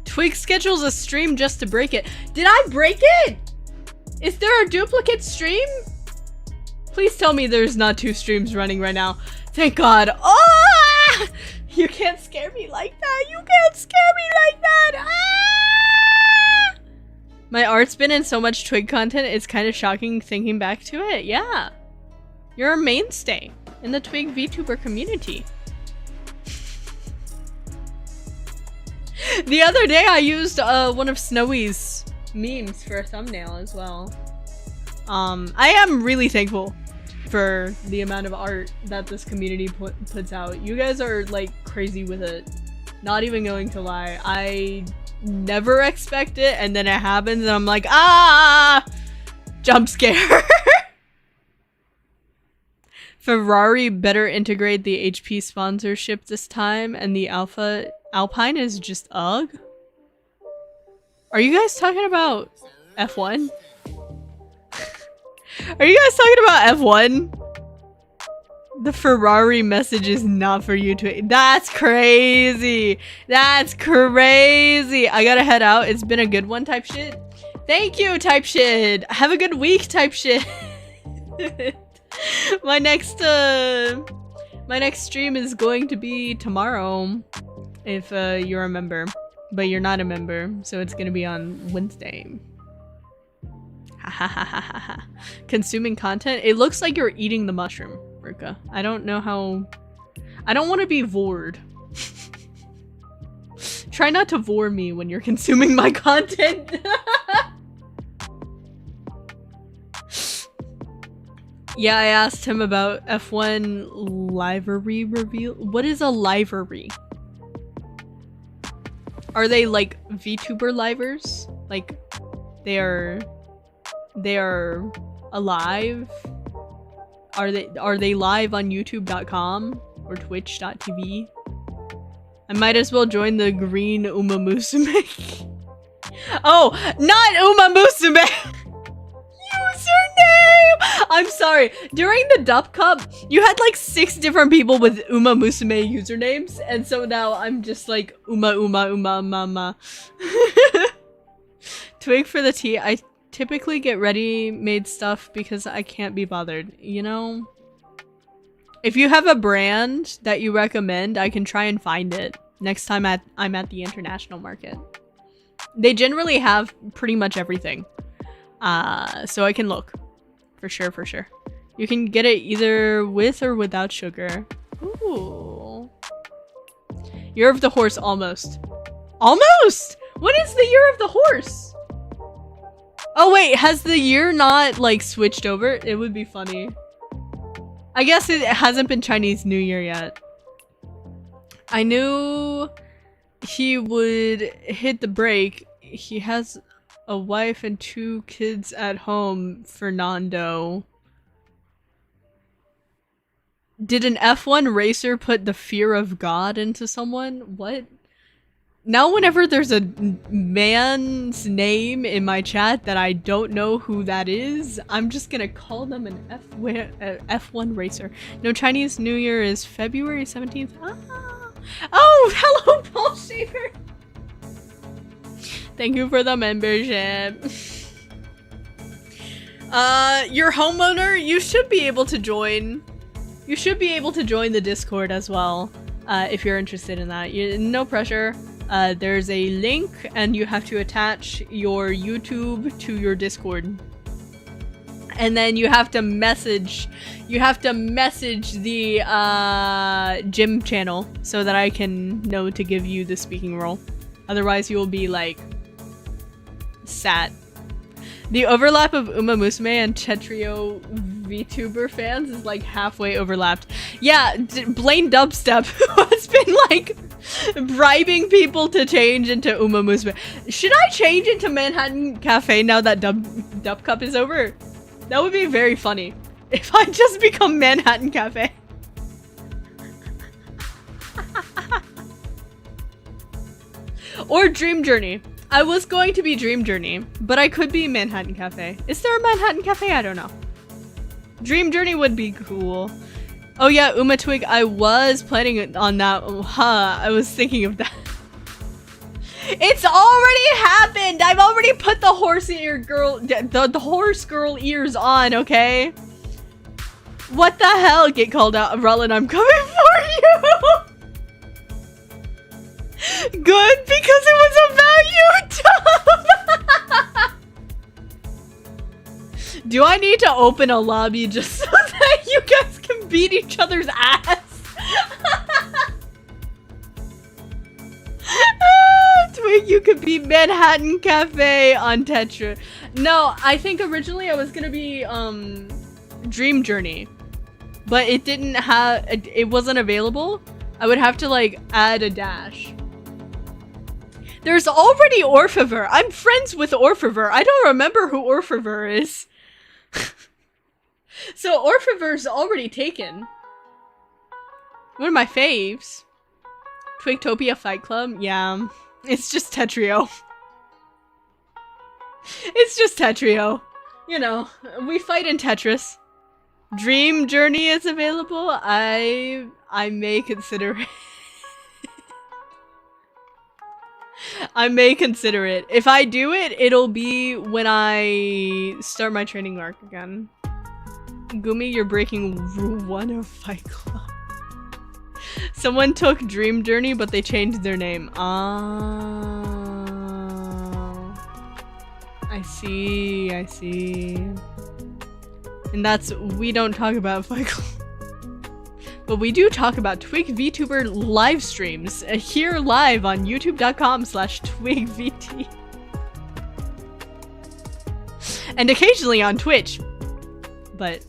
Twig schedules a stream just to break it. Did I break it? Is there a duplicate stream? Please tell me there's not 2 streams running right now. Thank God. Oh! You can't scare me like that. You can't scare me like that. Ah! My art's been in so much Twig content, it's kind of shocking thinking back to it. Yeah. You're a mainstay in the Twig VTuber community. The other day I used one of Snowy's memes for a thumbnail as well. I am really thankful for the amount of art that this community puts out. You guys are like crazy with it. Not even going to lie. I never expect it and then it happens and I'm like, ah! Jump scare. Ferrari better integrate the HP sponsorship this time and the Alpine is just UGG? Are you guys talking about F1? Are you guys talking about F1? The Ferrari message is not for you to- That's crazy! That's crazy! I gotta head out. It's been a good one type shit. Thank you type shit! Have a good week type shit! My next stream is going to be tomorrow. If you're a member, but you're not a member, so it's gonna be on Wednesday. Consuming content? It looks like you're eating the mushroom, Ruka. I don't know how... I don't want to be vored. Try not to vore me when you're consuming my content. Yeah, I asked him about F1 livery reveal. What is a livery? Are they like VTuber livers? Like they are alive? Are they live on youtube.com or twitch.tv? I might as well join the green Uma Musume. Oh, not Uma Musume! Username! I'm sorry. During the Dup Cup, you had like 6 different people with Uma Musume usernames, and so now I'm just like Uma Mama. Twig for the tea. I typically get ready-made stuff because I can't be bothered, you know? If you have a brand that you recommend, I can try and find it next time I'm at the international market. They generally have pretty much everything. So I can look. For sure, for sure. You can get it either with or without sugar. Ooh. Year of the Horse, almost. Almost! What is the Year of the Horse? Oh wait, has the year not like switched over? It would be funny. I guess it hasn't been Chinese New Year yet. I knew he would hit the break. He has a wife and 2 kids at home, Fernando. Did an F1 racer put the fear of God into someone? What? Now whenever there's a man's name in my chat that I don't know who that is, I'm just gonna call them an F1 racer. No, Chinese New Year is February 17th. Ah. Oh, hello, Paul Shaver. Thank you for the membership. Your homeowner, you should be able to join. You should be able to join the Discord as well, if you're interested in that. No pressure. There's a link and you have to attach your YouTube to your Discord. And then you have to message the gym channel so that I can know to give you the speaking role. Otherwise you will be like sat. The overlap of Uma Musume and Tetrio VTuber fans is like halfway overlapped. Yeah, Blaine Dubstep has been like bribing people to change into Uma Musume. Should I change into Manhattan Cafe now that Dub Cup is over? That would be very funny if I just become Manhattan Cafe. Or Dream Journey. I was going to be Dream Journey, but I could be Manhattan Cafe. Is there a Manhattan Cafe? I don't know. Dream Journey would be cool. Oh yeah, Uma Twig, I was planning on that. I was thinking of that. It's already happened! I've already put the horse ear girl, the horse girl ears on, okay? What the hell? Get called out. Rollin, I'm coming for you! Good, because it was about you, Tom! Do I need to open a lobby just so that you guys can beat each other's ass? Twig, you could be Manhattan Cafe on Tetra. No, I think originally I was gonna be Dream Journey, but it didn't have, it wasn't available. I would have to like add a dash. There's already Orphiver. I'm friends with Orphiver. I don't remember who Orphiver is. So Orphiver's already taken. One of my faves. Twigtopia Fight Club? Yeah. It's just Tetrio. It's just Tetrio. You know, we fight in Tetris. Dream Journey is available. I may consider it. I may consider it. If I do it, it'll be when I start my training arc again. Gumi, you're breaking rule 1 of Fight Club. Someone took Dream Journey, but they changed their name. Oh. I see, I see. And that's, we don't talk about Fight Club. But we do talk about Twig VTuber live streams here live on youtube.com/twigvt. And occasionally on Twitch. But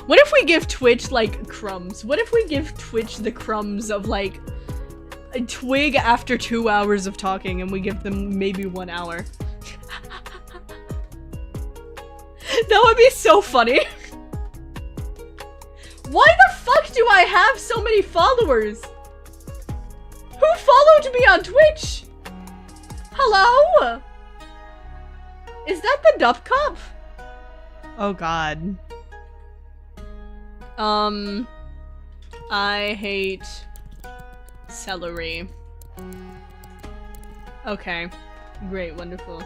what if we give Twitch like crumbs? What if we give Twitch the crumbs of like a Twig after 2 hours of talking and we give them maybe 1 hour? That would be so funny. Why the fuck do I have so many followers? followed me on Twitch? Hello? Is that the Dup Cup? Oh god. I hate celery. Okay. Great, wonderful.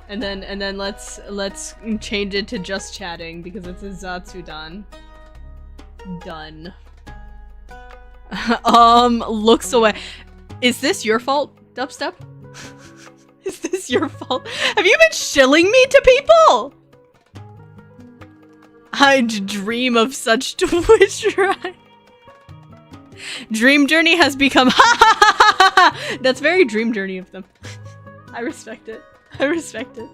And then let's change it to just chatting because it's a Zatsudan. Done. Looks away. Is this your fault, Dubstep? Is this your fault? Have you been shilling me to people? I dream of such Twitch right. Dream Journey has become That's very Dream Journey of them. I respect it. I respect it.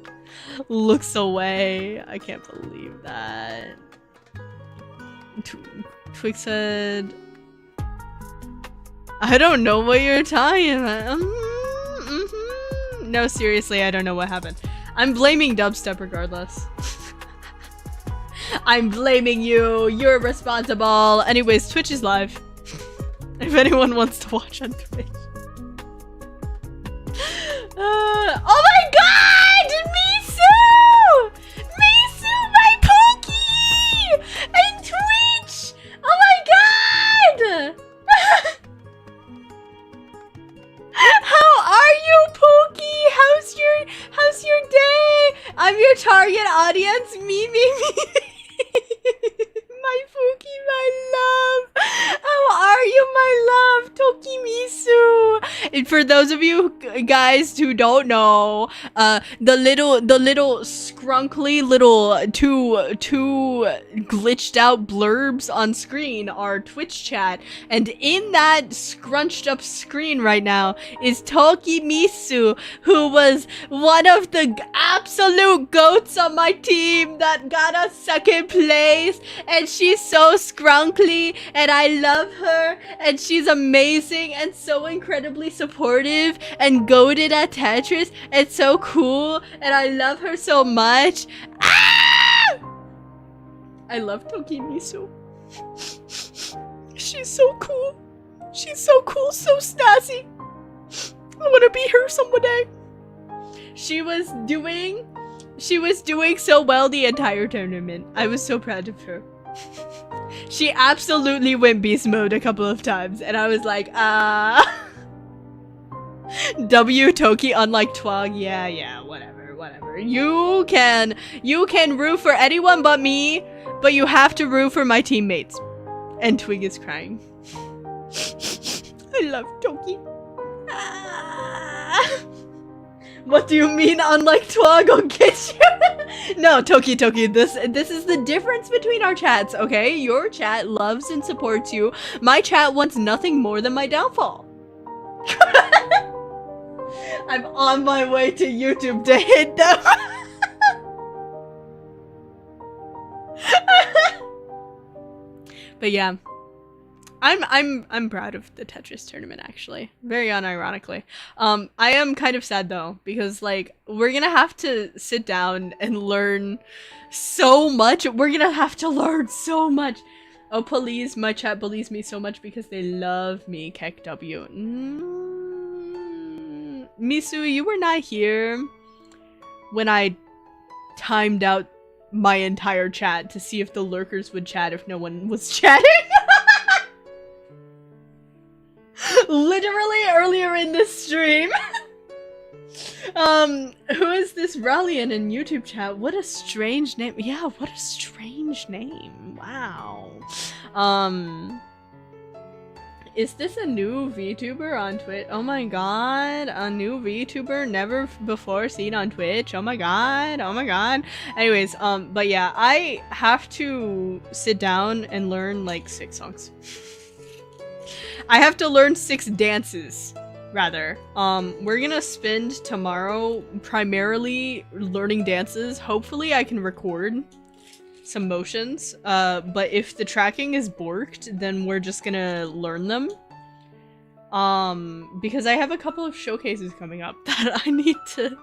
Looks away. I can't believe that. Twig said, I don't know what you're talking about. No, seriously, I don't know what happened. I'm blaming Dubstep regardless. I'm blaming you. You're responsible. Anyways, Twitch is live. If anyone wants to watch on Twitch. Oh my god! Misu! Misu, my Pookie! And Twitch! Oh my god! How are you, Pookie? How's your day? I'm your target audience. Me. My Pookie, my love. How are you, my love? Tokimisu. And for those of you guys who don't know, the little scrunkly little two glitched out blurbs on screen are Twitch chat, and in that scrunched up screen right now is Tokimisu, who was one of the absolute goats on my team that got us second place, and she's so scrunkly, and I love her, and she's amazing and so incredibly supportive and goated at Tetris and so cool, and I love her so much. Ah! I love Tokimisu. She's so cool. She's so cool, so snazzy. I want to be her someday. She was doing so well the entire tournament. I was so proud of her. She absolutely went beast mode a couple of times, and I was like, W Toki unlike Twig. Yeah, whatever. You can root for anyone but me, but you have to root for my teammates. And Twig is crying. I love Toki. What do you mean unlike Twig? I'll get you. No, Toki, this is the difference between our chats, okay? Your chat loves and supports you. My chat wants nothing more than my downfall. I'm on my way to YouTube to hit them. But yeah. I'm proud of the Tetris tournament, actually. Very unironically. I am kind of sad though, because like we're gonna have to sit down and learn so much. We're gonna have to learn so much. Oh please, my chat believes me so much because they love me, Kek W. Misu, you were not here when I timed out my entire chat to see if the lurkers would chat if no one was chatting. Literally earlier in this stream. Who is this Rallian in YouTube chat? What a strange name. Yeah, what a strange name. Wow. Is this a new VTuber on Twitch? Oh my god, a new VTuber never before seen on Twitch. Oh my god. Anyways, but yeah, I have to sit down and learn like 6 songs. I have to learn 6 dances, rather. We're gonna spend tomorrow primarily learning dances. Hopefully I can record some motions, but if the tracking is borked, then we're just gonna learn them. Because I have a couple of showcases coming up that I need to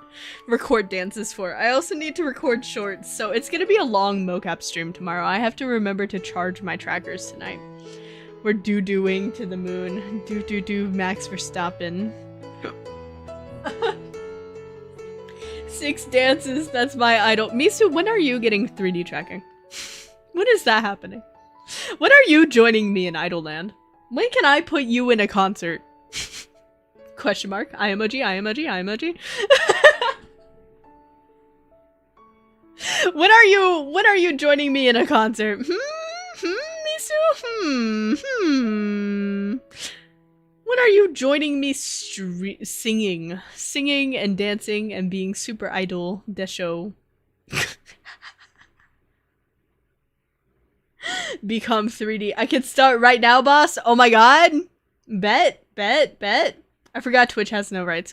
record dances for. I also need to record shorts, so it's gonna be a long mocap stream tomorrow. I have to remember to charge my trackers tonight. We're doo-dooing to the moon. Doo-doo-doo Max Verstappen. 6 dances, that's my idol. Misu, when are you getting 3D tracking? When is that happening? When are you joining me in Idleland? When can I put you in a concert? Question mark. I emoji, I emoji, I emoji. When are you joining me in a concert? Misu? When are you joining me singing and dancing and being super idol desho? Become 3D. I can start right now, boss. Oh my god. Bet. I forgot Twitch has no rights.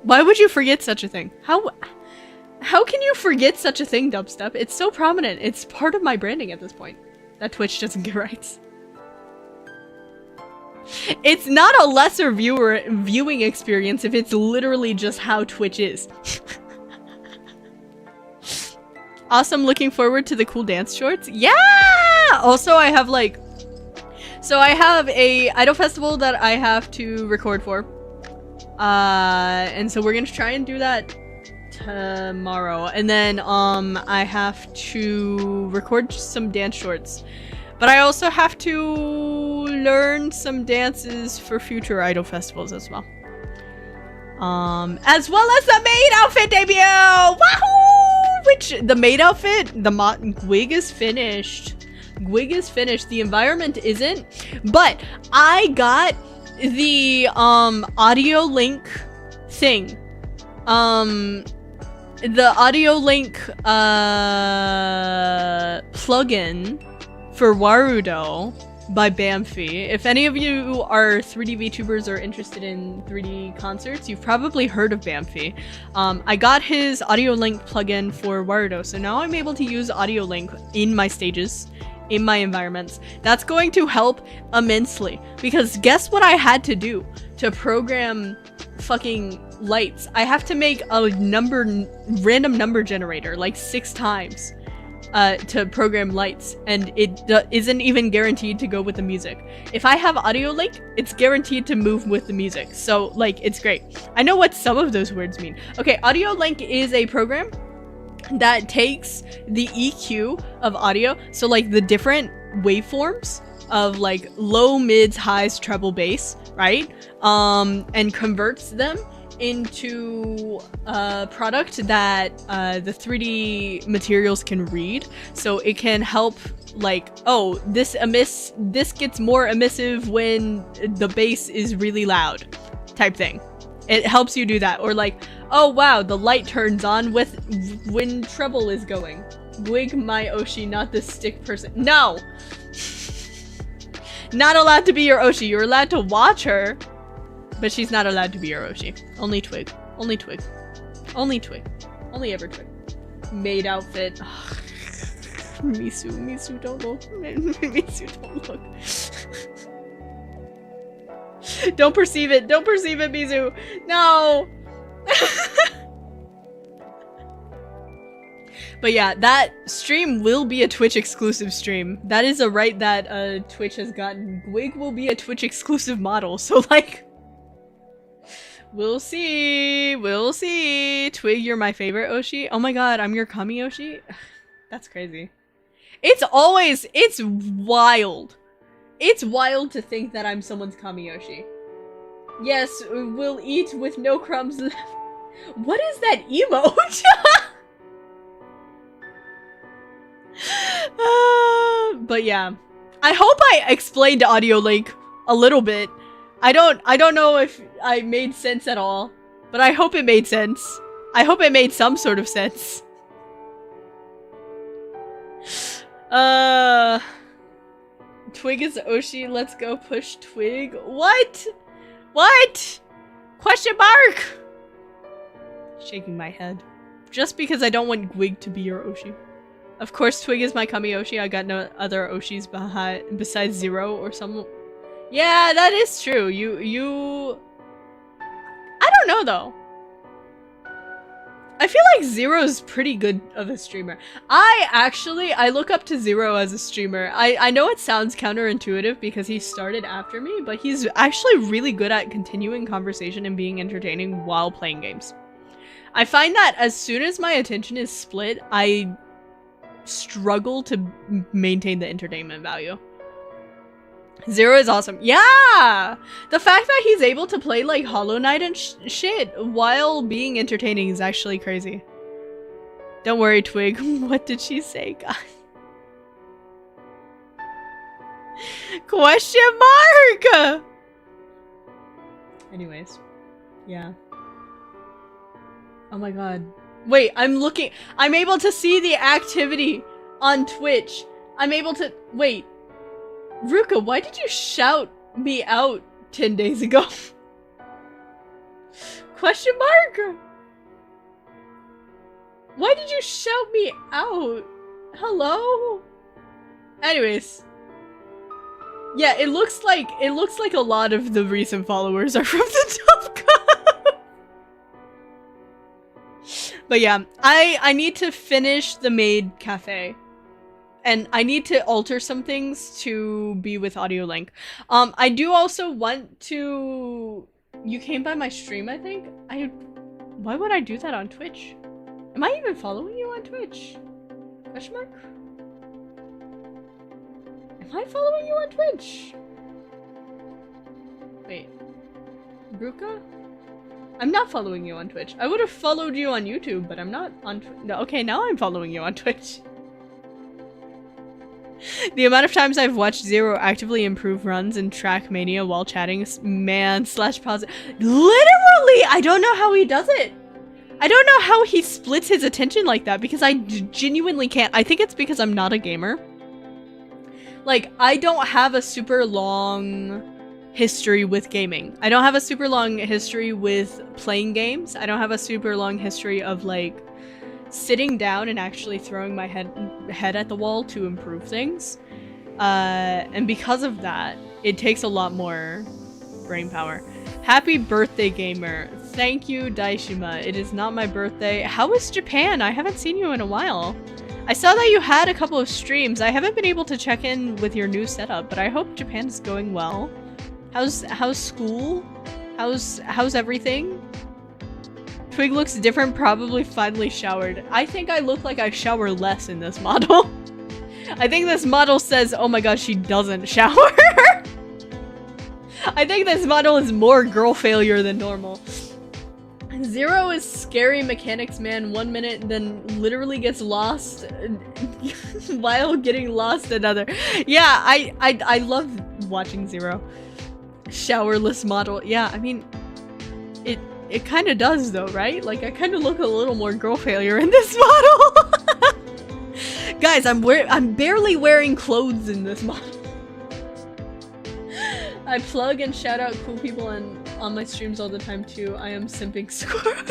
Why would you forget such a thing? How can you forget such a thing, Dubstep? It's so prominent. It's part of my branding at this point. That Twitch doesn't get rights. It's not a lesser viewing experience if it's literally just how Twitch is. Awesome, looking forward to the cool dance shorts. Yeah! Also, I have like... So I have a idol festival that I have to record for. And so we're gonna try and do that tomorrow. And then, I have to record some dance shorts. But I also have to learn some dances for future idol festivals as well. As well as the maid outfit debut! Wahoo! Which, the maid outfit, Gwig is finished. Gwig is finished. The environment isn't. But I got the, audio link thing. The audio link, plugin for Warudo by Bamfi. If any of you are 3D VTubers or interested in 3D concerts, you've probably heard of Bamfi. I got his audio link plugin for Warudo, so now I'm able to use audio link in my stages, in my environments. That's going to help immensely, because guess what I had to do to program fucking lights? I have to make a random number generator like 6 times. To program lights, and it isn't even guaranteed to go with the music. If I have audio link, it's guaranteed to move with the music, so like it's great. I know what some of those words mean. Okay, audio link is a program that takes the EQ of audio, so like the different waveforms of like low, mids, highs, treble, bass, right? And converts them into a product that the 3D materials can read, so it can help like, oh, this gets more emissive when the bass is really loud, type thing. It helps you do that. Or like, oh wow, the light turns on when treble is going. Wig my Oshi, not the stick person. No! Not allowed to be your Oshi. You're allowed to watch her, but she's not allowed to be your Oshi. Only Twig. Only Twig. Only Twig. Only ever Twig. Maid outfit. Ugh. Misu, don't look. Misu, don't look. Don't perceive it, Misu. No! But yeah, that stream will be a Twitch exclusive stream. That is a right that Twitch has gotten. Gwig will be a Twitch exclusive model, so like... We'll see. Twig, you're my favorite Oshi. Oh my god, I'm your Kami Oshi? That's crazy. It's wild. It's wild to think that I'm someone's Kami Oshi. Yes, we'll eat with no crumbs left. What is that emote? But yeah. I hope I explained audio link a little bit. I don't know if I made sense at all, but I hope it made sense. I hope it made some sort of sense. Twig is Oshi, let's go push Twig. What? What? Question mark? Shaking my head. Just because I don't want Gwig to be your Oshi. Of course, Twig is my Kami Oshi. I got no other Oshis besides Zero or some... Yeah, that is true. You... I don't know, though. I feel like Zero's pretty good of a streamer. I look up to Zero as a streamer. I know it sounds counterintuitive because he started after me, but he's actually really good at continuing conversation and being entertaining while playing games. I find that as soon as my attention is split, I struggle to maintain the entertainment value. Zero is awesome. Yeah! The fact that he's able to play like Hollow Knight and shit while being entertaining is actually crazy. Don't worry, Twig. What did she say, guys? Question mark! Anyways. Yeah. Oh my god. Wait, I'm able to see the activity on Twitch. I'm able to- wait. Ruka, why did you shout me out 10 days ago? Question mark? Why did you shout me out? Hello? Anyways. Yeah, it looks like a lot of the recent followers are from the top cup. But yeah, I need to finish the maid cafe. And I need to alter some things to be with audio link. I do also want to... You came by my stream, I think? Why would I do that on Twitch? Am I even following you on Twitch? Question mark? Am I following you on Twitch? Wait. Bruka? I'm not following you on Twitch. I would have followed you on YouTube, but I'm not on Twitch. No, okay, now I'm following you on Twitch. The amount of times I've watched Zero actively improve runs in Trackmania while chatting, man/pause. Literally, I don't know how he does it. I don't know how he splits his attention like that because I genuinely can't. I think it's because I'm not a gamer. Like, I don't have a super long history with gaming. I don't have a super long history with playing games. I don't have a super long history of like sitting down and actually throwing my head at the wall to improve things. And because of that, it takes a lot more brain power. Happy birthday, gamer. Thank you, Daishima. It is not my birthday. How is Japan? I haven't seen you in a while. I saw that you had a couple of streams. I haven't been able to check in with your new setup, but I hope Japan's going well. How's school? How's everything? Twig looks different, probably finally showered. I think I look like I shower less in this model. I think this model says, oh my god, she doesn't shower. I think this model is more girl failure than normal. Zero is scary mechanics man 1 minute, then literally gets lost while getting lost another. Yeah, I love watching Zero. Showerless model. Yeah, I mean, it kind of does though, right? Like, I kind of look a little more girl failure in this model. Guys, I'm barely wearing clothes in this model. I plug and shout out cool people on my streams all the time too. I am simping squirrel.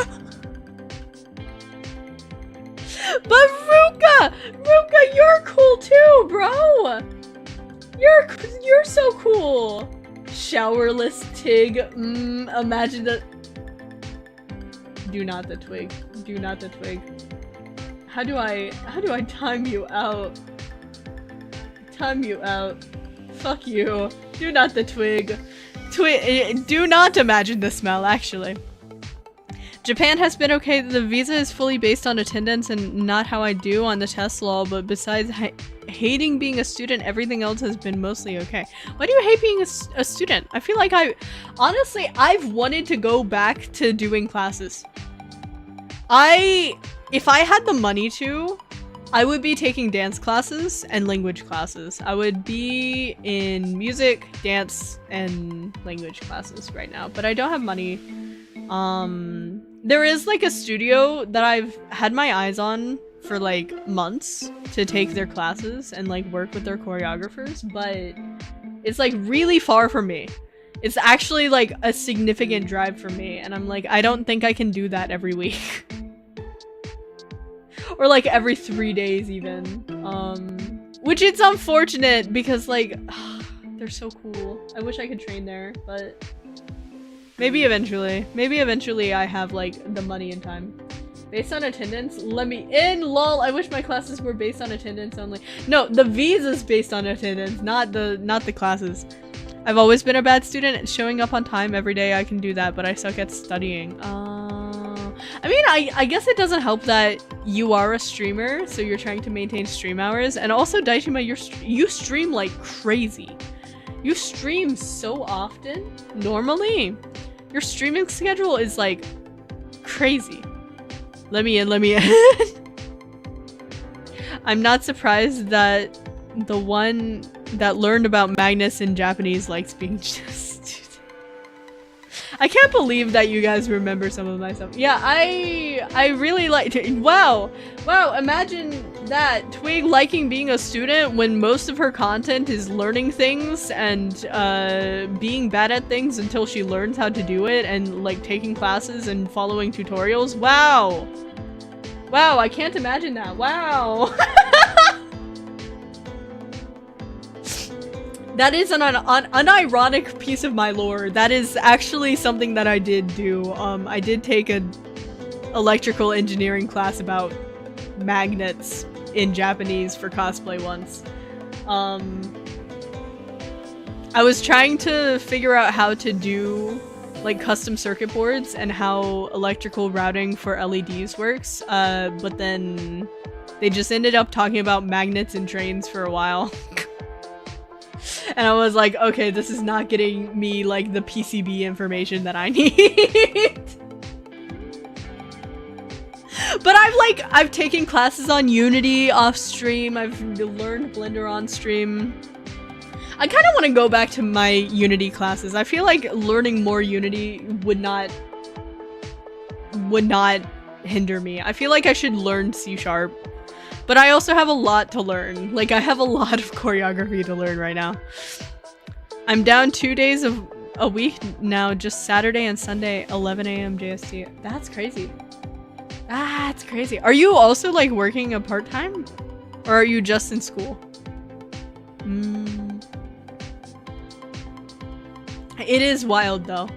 But Ruka, you're cool too, bro. You're so cool. Showerless Tig. Imagine that. Do not the Twig. Do not the Twig. How do I time you out? Time you out. Fuck you. Do not the Twig. Do not imagine the smell, actually. Japan has been okay. The visa is fully based on attendance and not how I do on the test law, but besides hating being a student, everything else has been mostly okay. Why do you hate being a student? I feel like honestly, I've wanted to go back to doing classes. If I had the money to, I would be taking dance classes and language classes. I would be in music, dance, and language classes right now, but I don't have money. There is like a studio that I've had my eyes on for like months to take their classes and like work with their choreographers, but it's like really far from me. It's actually like a significant drive for me, and I'm like, I don't think I can do that every week. Or like every 3 days even. Which it's unfortunate because like, they're so cool. I wish I could train there, but maybe eventually. Maybe eventually I have like the money and time. Based on attendance? Let me in, lol. I wish my classes were based on attendance only. No, the visa's based on attendance, not the classes. I've always been a bad student. Showing up on time every day, I can do that, but I suck at studying. I mean, I guess it doesn't help that you are a streamer, so you're trying to maintain stream hours. And also, Daishima, you stream like crazy. You stream so often. Normally, your streaming schedule is like crazy. Let me in, let me in. I'm not surprised that the one that learned about magnets in Japanese likes being just... I can't believe that you guys remember some of my stuff. Yeah, I really liked it. Wow. Wow, imagine that. Twig liking being a student when most of her content is learning things and being bad at things until she learns how to do it and like taking classes and following tutorials. Wow. Wow, I can't imagine that. Wow. That is an unironic piece of my lore. That is actually something that I did do. I did take an electrical engineering class about magnets in Japanese for cosplay once. I was trying to figure out how to do like custom circuit boards and how electrical routing for LEDs works, but then they just ended up talking about magnets and trains for a while. And I was like, okay, this is not getting me like the PCB information that I need. But I've taken classes on Unity off stream. I've learned Blender on stream. I kind of want to go back to my Unity classes. I feel like learning more Unity would not hinder me. I feel like I should learn C#. But I also have a lot to learn. Like, I have a lot of choreography to learn right now. I'm down 2 days of a week now, just Saturday and Sunday, 11 a.m. JST. That's crazy. That's crazy. Are you also, like, working a part-time? Or are you just in school? It is wild, though.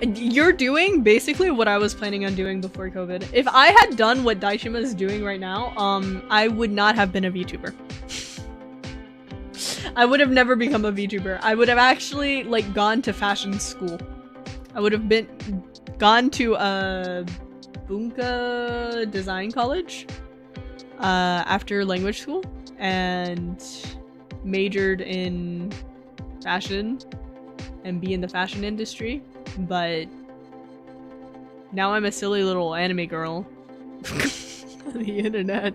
You're doing basically what I was planning on doing before COVID. If I had done what Daishima is doing right now, I would not have been a VTuber. I would have never become a VTuber. I would have actually like gone to fashion school. I would have gone to a Bunka design college after language school and majored in fashion and be in the fashion industry. But now I'm a silly little anime girl on the internet.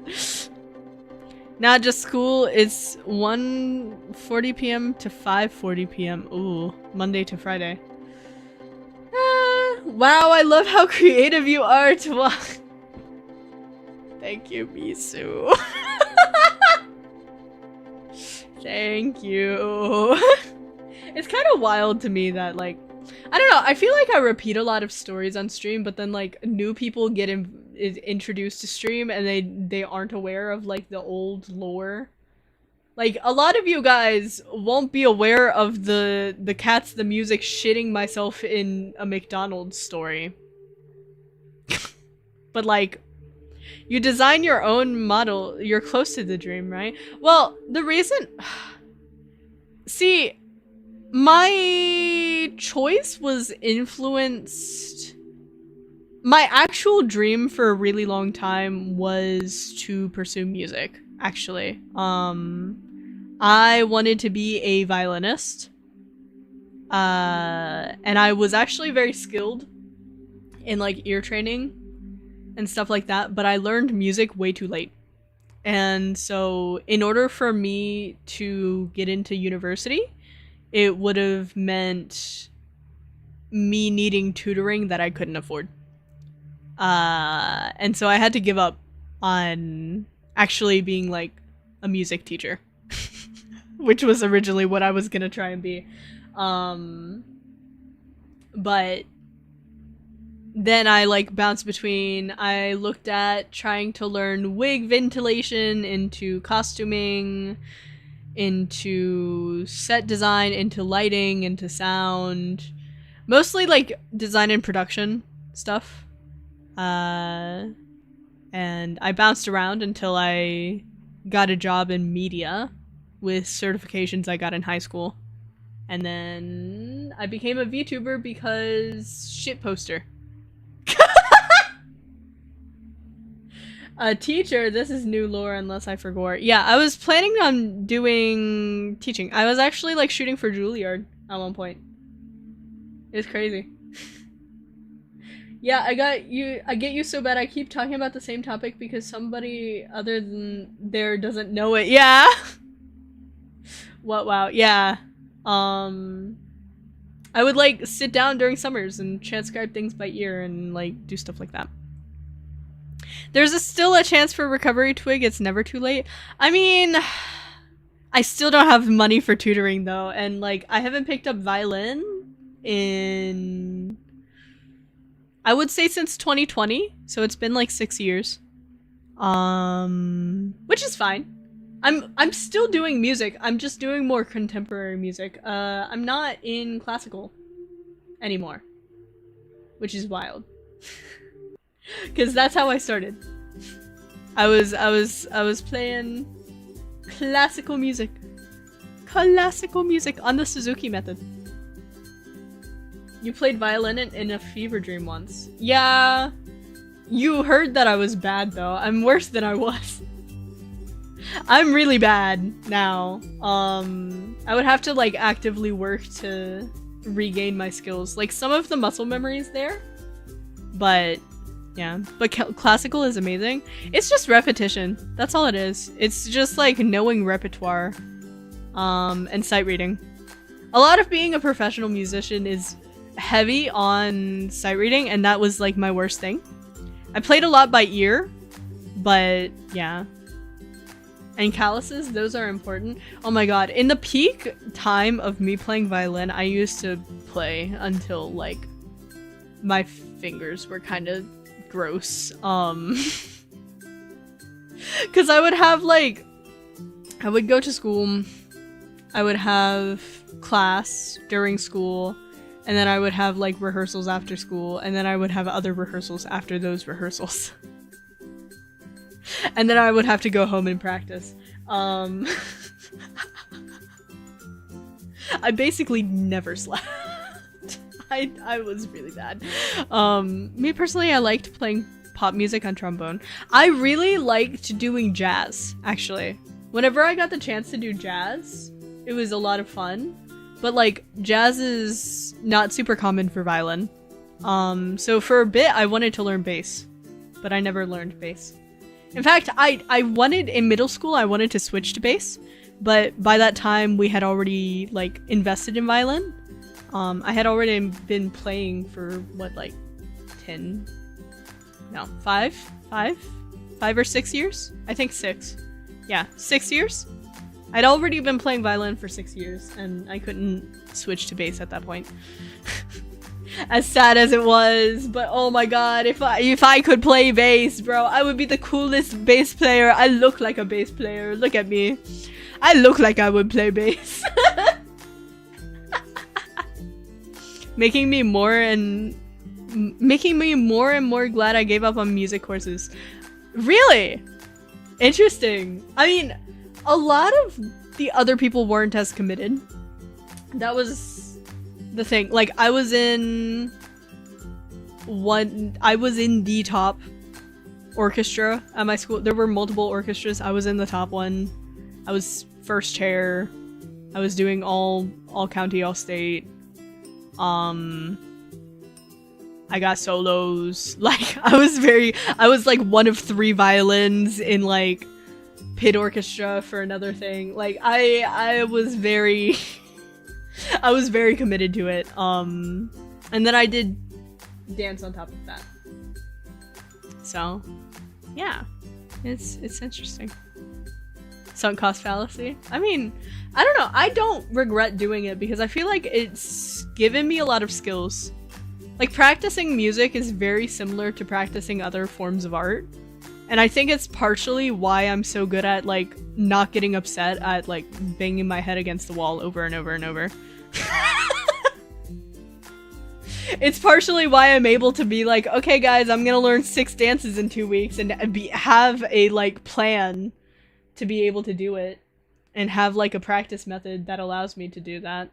Not just school, it's 1:40 p.m. to 5:40 p.m. Ooh, Monday to Friday. Wow, I love how creative you are. Thank you, Misu. Thank you. It's kind of wild to me that like I don't know, I feel like I repeat a lot of stories on stream, but then like new people get introduced to stream and they aren't aware of like the old lore. Like a lot of you guys won't be aware of the Cats the Music shitting myself in a McDonald's story. But like you design your own model, you're close to the dream, right? Well, the reason see, my choice was influenced. My actual dream for a really long time was to pursue music, actually. I wanted to be a violinist. And I was actually very skilled in like ear training and stuff like that, but I learned music way too late. And so in order for me to get into university, it would have meant me needing tutoring that I couldn't afford. And so I had to give up on actually being like a music teacher, which was originally what I was gonna try and be. But then I like bounced between, I looked at trying to learn wig ventilation into costuming, into set design, into lighting, into sound. Mostly like design and production stuff. And I bounced around until I got a job in media with certifications I got in high school. And then I became a VTuber because shit poster. A teacher, this is new lore unless I forgot. Yeah, I was planning on doing teaching. I was actually like shooting for Juilliard at one point. It's crazy. Yeah, I get you so bad I keep talking about the same topic because somebody other than there doesn't know it. Yeah. What? Wow. Yeah. I would like sit down during summers and transcribe things by ear and like do stuff like that. There's still a chance for recovery, Twig. It's never too late. I mean, I still don't have money for tutoring though, and like I haven't picked up violin in, I would say, since 2020, so it's been like 6 years. Which is fine. I'm still doing music. I'm just doing more contemporary music. I'm not in classical anymore, which is wild. Cause that's how I started. I was playing classical music on the Suzuki method. You played violin in a fever dream once. Yeah, you heard that I was bad though. I'm worse than I was. I'm really bad now. I would have to like actively work to regain my skills. Like some of the muscle memory is there, but yeah, but classical is amazing. It's just repetition. That's all it is. It's just like knowing repertoire, and sight reading. A lot of being a professional musician is heavy on sight reading, and that was like my worst thing. I played a lot by ear, but yeah. And calluses, those are important. Oh my god, in the peak time of me playing violin, I used to play until like my fingers were kind of gross. Cause I would have like, I would go to school, I would have class during school, and then I would have like rehearsals after school, and then I would have other rehearsals after those rehearsals. And then I would have to go home and practice. I basically never slept. I was really bad. Me personally, I liked playing pop music on trombone. I really liked doing jazz, actually. Whenever I got the chance to do jazz, it was a lot of fun. But like, jazz is not super common for violin. So for a bit, I wanted to learn bass, but I never learned bass. In fact, I wanted, in middle school, I wanted to switch to bass, but by that time we had already like invested in violin. I had already been playing for what, like 5 or 6 years? I think 6. Yeah, 6 years? I'd already been playing violin for 6 years and I couldn't switch to bass at that point. As sad as it was, but oh my god, if I could play bass, bro, I would be the coolest bass player. I look like a bass player. Look at me. I look like I would play bass. Making me more and more glad I gave up on music courses. Really? Interesting. I mean, a lot of the other people weren't as committed. That was the thing. Like, I was in the top orchestra at my school. There were multiple orchestras. I was in the top one. I was first chair. I was doing all county, all state. I got solos. Like, I was like one of 3 violins in like pit orchestra for another thing. Like, I was very I was very committed to it. And then I did dance on top of that. So, yeah. It's interesting. Sunk cost fallacy. I mean, I don't know. I don't regret doing it because I feel like it's given me a lot of skills. Like, practicing music is very similar to practicing other forms of art. And I think it's partially why I'm so good at, like, not getting upset at, like, banging my head against the wall over and over and over. It's partially why I'm able to be like, okay guys, I'm gonna learn 6 dances in 2 weeks and have a like plan to be able to do it and have like a practice method that allows me to do that.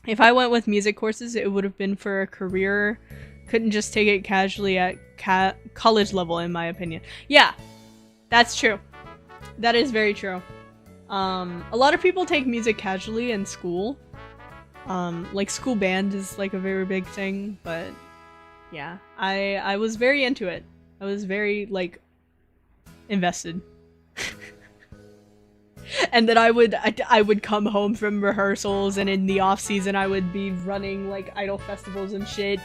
If I went with music courses, it would have been for a career. Couldn't just take it casually at college level, in my opinion. Yeah, that's true. That is very true. A lot of people take music casually in school. Like school band is like a very big thing, but yeah, I was very into it. I was very like invested. And then I would come home from rehearsals, and in the off season I would be running like idol festivals and shit.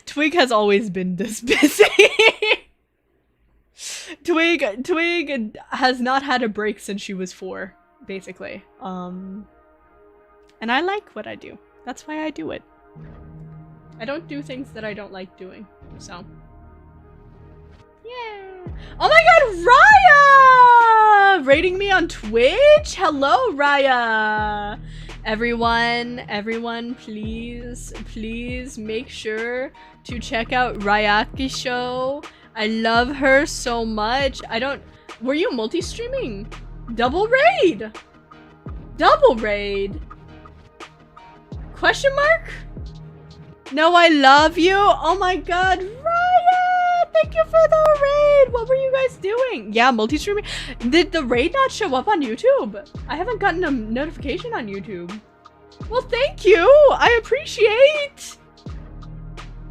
Twig has always been this busy. Twig has not had a break since she was 4, basically. And I like what I do. That's why I do it. I don't do things that I don't like doing, so. Yeah. Oh my god, Raya! Rating me on Twitch? Hello, Raya! Everyone, please make sure to check out Rayaki Show. I love her so much. Were you multi-streaming? Double raid? Double raid? Question mark? No, I love you. Oh my god, Raya! Thank you for the raid! What were you guys doing? Yeah, multi-streaming. Did the raid not show up on YouTube? I haven't gotten a notification on YouTube. Well, thank you! I appreciate!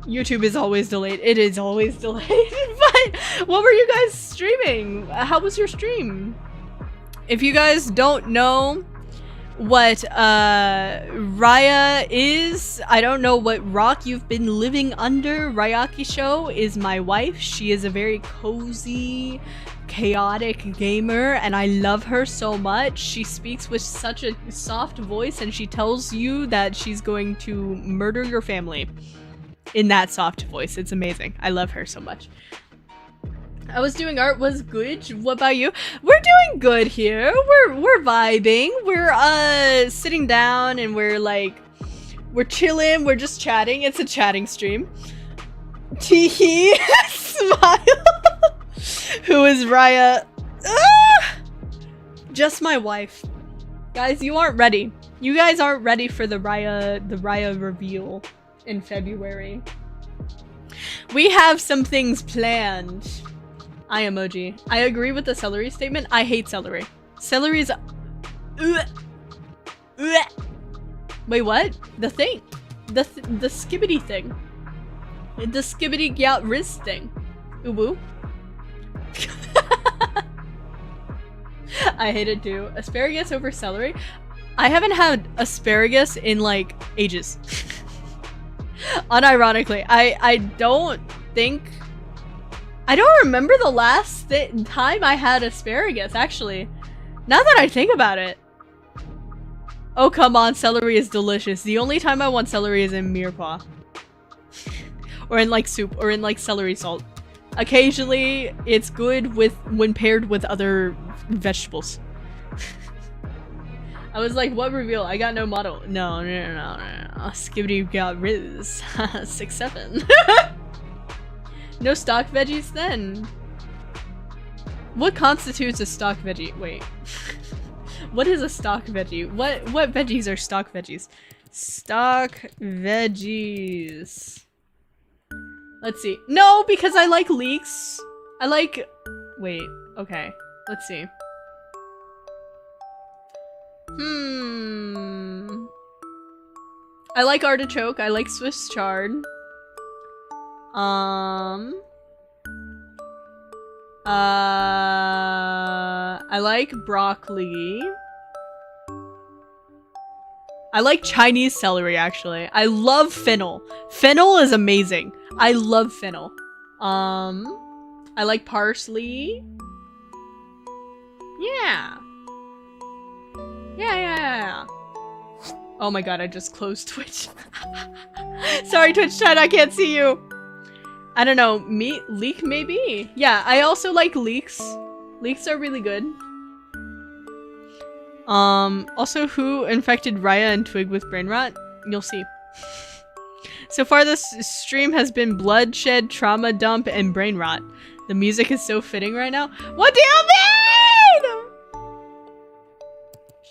YouTube is always delayed. It is always delayed. But what were you guys streaming? How was your stream? If you guys don't know what Raya is, I don't know what rock you've been living under. Rayaki Show is my wife. She is a very cozy, chaotic gamer, and I love her so much. She speaks with such a soft voice, and she tells you that she's going to murder your family in that soft voice. It's amazing. I love her so much. I was doing art, was good. What about you? We're doing good here. We're vibing. We're sitting down and we're chilling. We're just chatting. It's a chatting stream. Teehee. Smile. Who is Raya? Ah! Just my wife. Guys, you aren't ready. You guys aren't ready for the Raya reveal in February. We have some things planned. I emoji. I agree with the celery statement. I hate celery. Celery's Wait, what? The thing. The skibbity thing. The skibbity gout riz thing. Ubu. I hate it too. Asparagus over celery? I haven't had asparagus in like ages. Unironically, I don't remember the last time I had asparagus, actually. Now that I think about it. Oh, come on, celery is delicious. The only time I want celery is in mirepoix. Or in like soup, or in like celery salt. Occasionally, it's good when paired with other vegetables. I was like, what reveal? I got no model. No. Skibbity got riz. 6'7". No stock veggies then. What constitutes a stock veggie? Wait. What is a stock veggie? What veggies are stock veggies? Stock veggies. Let's see. No, because I like leeks. I like... Wait. Okay. Let's see. I like artichoke. I like Swiss chard. I like broccoli. I like Chinese celery, actually. I love fennel. Fennel is amazing. I love fennel. I like parsley. Yeah. Yeah. Oh my god, I just closed Twitch. Sorry, Twitch chat, I can't see you. I don't know, leek maybe? Yeah, I also like leeks. Leeks are really good. Also, who infected Raya and Twig with brain rot? You'll see. So far, this stream has been bloodshed, trauma dump, and brain rot. The music is so fitting right now. What do you mean?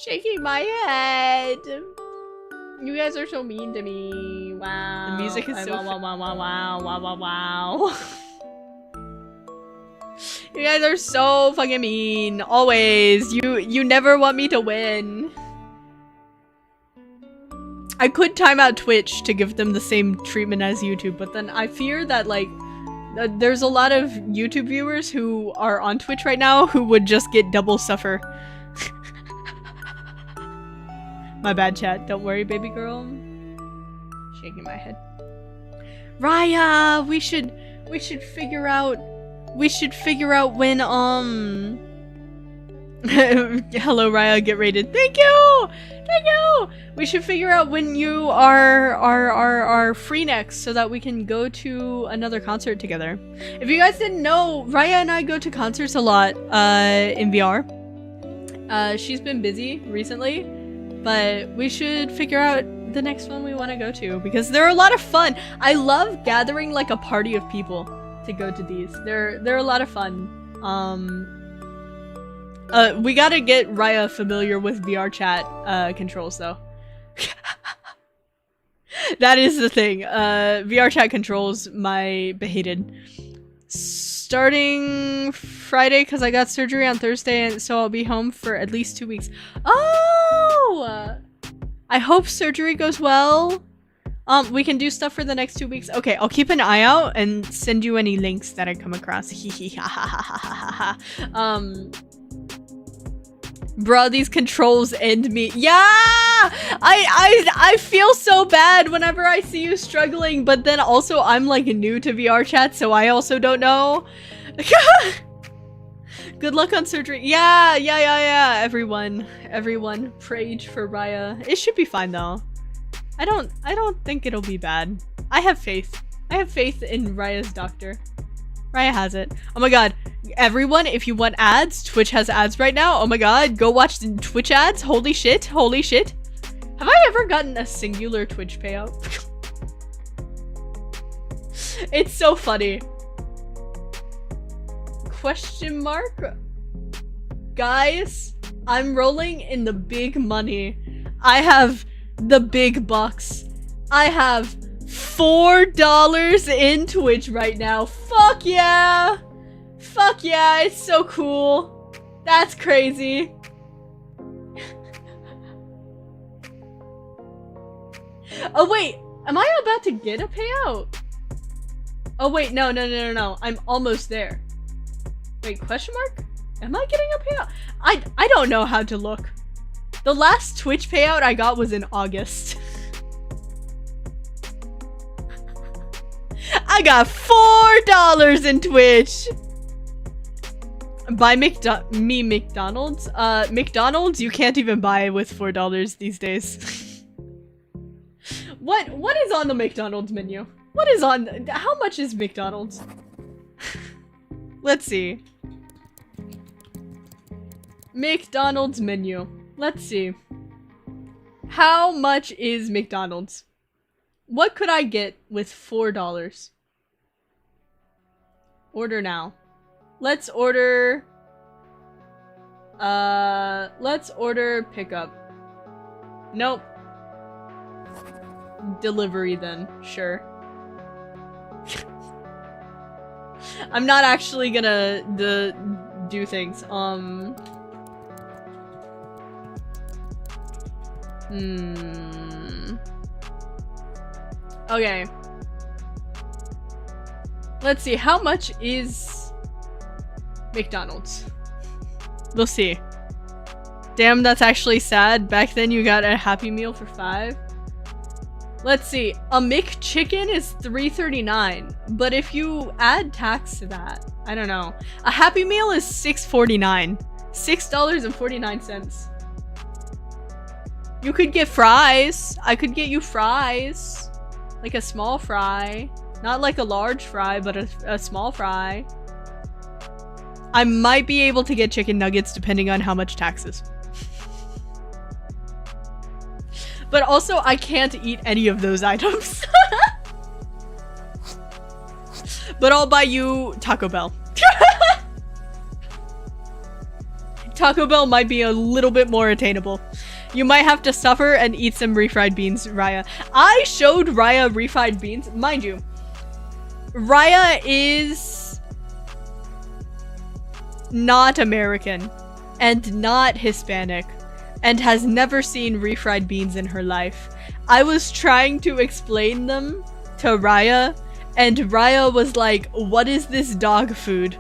Shaking my head. You guys are so mean to me. Wow. The music is so wow. You guys are so fucking mean. Always. You never want me to win. I could time out Twitch to give them the same treatment as YouTube, but then I fear that, like, there's a lot of YouTube viewers who are on Twitch right now who would just get double suffer. My bad, chat. Don't worry, baby girl. Shaking my head. Raya, we should figure out when hello Raya, get rated. Thank you! Thank you! We should figure out when you are free next so that we can go to another concert together. If you guys didn't know, Raya and I go to concerts a lot in VR. She's been busy recently, but we should figure out the next one we want to go to because they're a lot of fun. I love gathering like a party of people to go to these. They're a lot of fun. We gotta get Raya familiar with VR chat controls though. That is the thing. VR chat controls my behated. Starting Friday because I got surgery on Thursday and so I'll be home for at least 2 weeks. Oh! I hope surgery goes well. We can do stuff for the next 2 weeks. Okay, I'll keep an eye out and send you any links that I come across. Bro, these controls end me. Yeah! I feel so bad whenever I see you struggling, but then also I'm like new to VR chat, so I also don't know. Good luck on surgery. Yeah. Everyone prayed for Raya. It should be fine though. I don't think it'll be bad. I have faith. I have faith in Raya's doctor. Raya has it. Oh my god. Everyone, if you want ads, Twitch has ads right now. Oh my god, go watch the Twitch ads. Holy shit. Holy shit. Have I ever gotten a singular Twitch payout? It's so funny. Question mark? Guys, I'm rolling in the big money. I have the big bucks. I have $4 in Twitch right now. Fuck yeah! Fuck yeah, it's so cool. That's crazy. Oh wait, am I about to get a payout? Oh wait, no. I'm almost there. Wait, question mark? Am I getting a payout? I don't know how to look. The last Twitch payout I got was in August. I got $4 in Twitch. Buy McDonald's? McDonald's you can't even buy with $4 these days. What is on the McDonald's menu? What is on? How much is McDonald's? Let's see. McDonald's menu. Let's see. How much is McDonald's? What could I get with $4? Order now. Let's order pickup. Nope. Delivery then, sure. I'm not actually gonna do things. Okay. Let's see, how much is McDonald's? We'll see. Damn, that's actually sad. Back then you got a Happy Meal for $5. Let's see, a McChicken is $3.39, but if you add tax to that, I don't know. A Happy Meal is $6.49. $6.49. You could get fries. I could get you fries. Like a small fry. Not like a large fry, but a small fry. I might be able to get chicken nuggets depending on how much taxes. But also, I can't eat any of those items. But I'll buy you Taco Bell. Taco Bell might be a little bit more attainable. You might have to suffer and eat some refried beans, Raya. I showed Raya refried beans. Mind you, Raya is not American and not Hispanic and has never seen refried beans in her life. I was trying to explain them to Raya, and Raya was like, "What is this dog food?"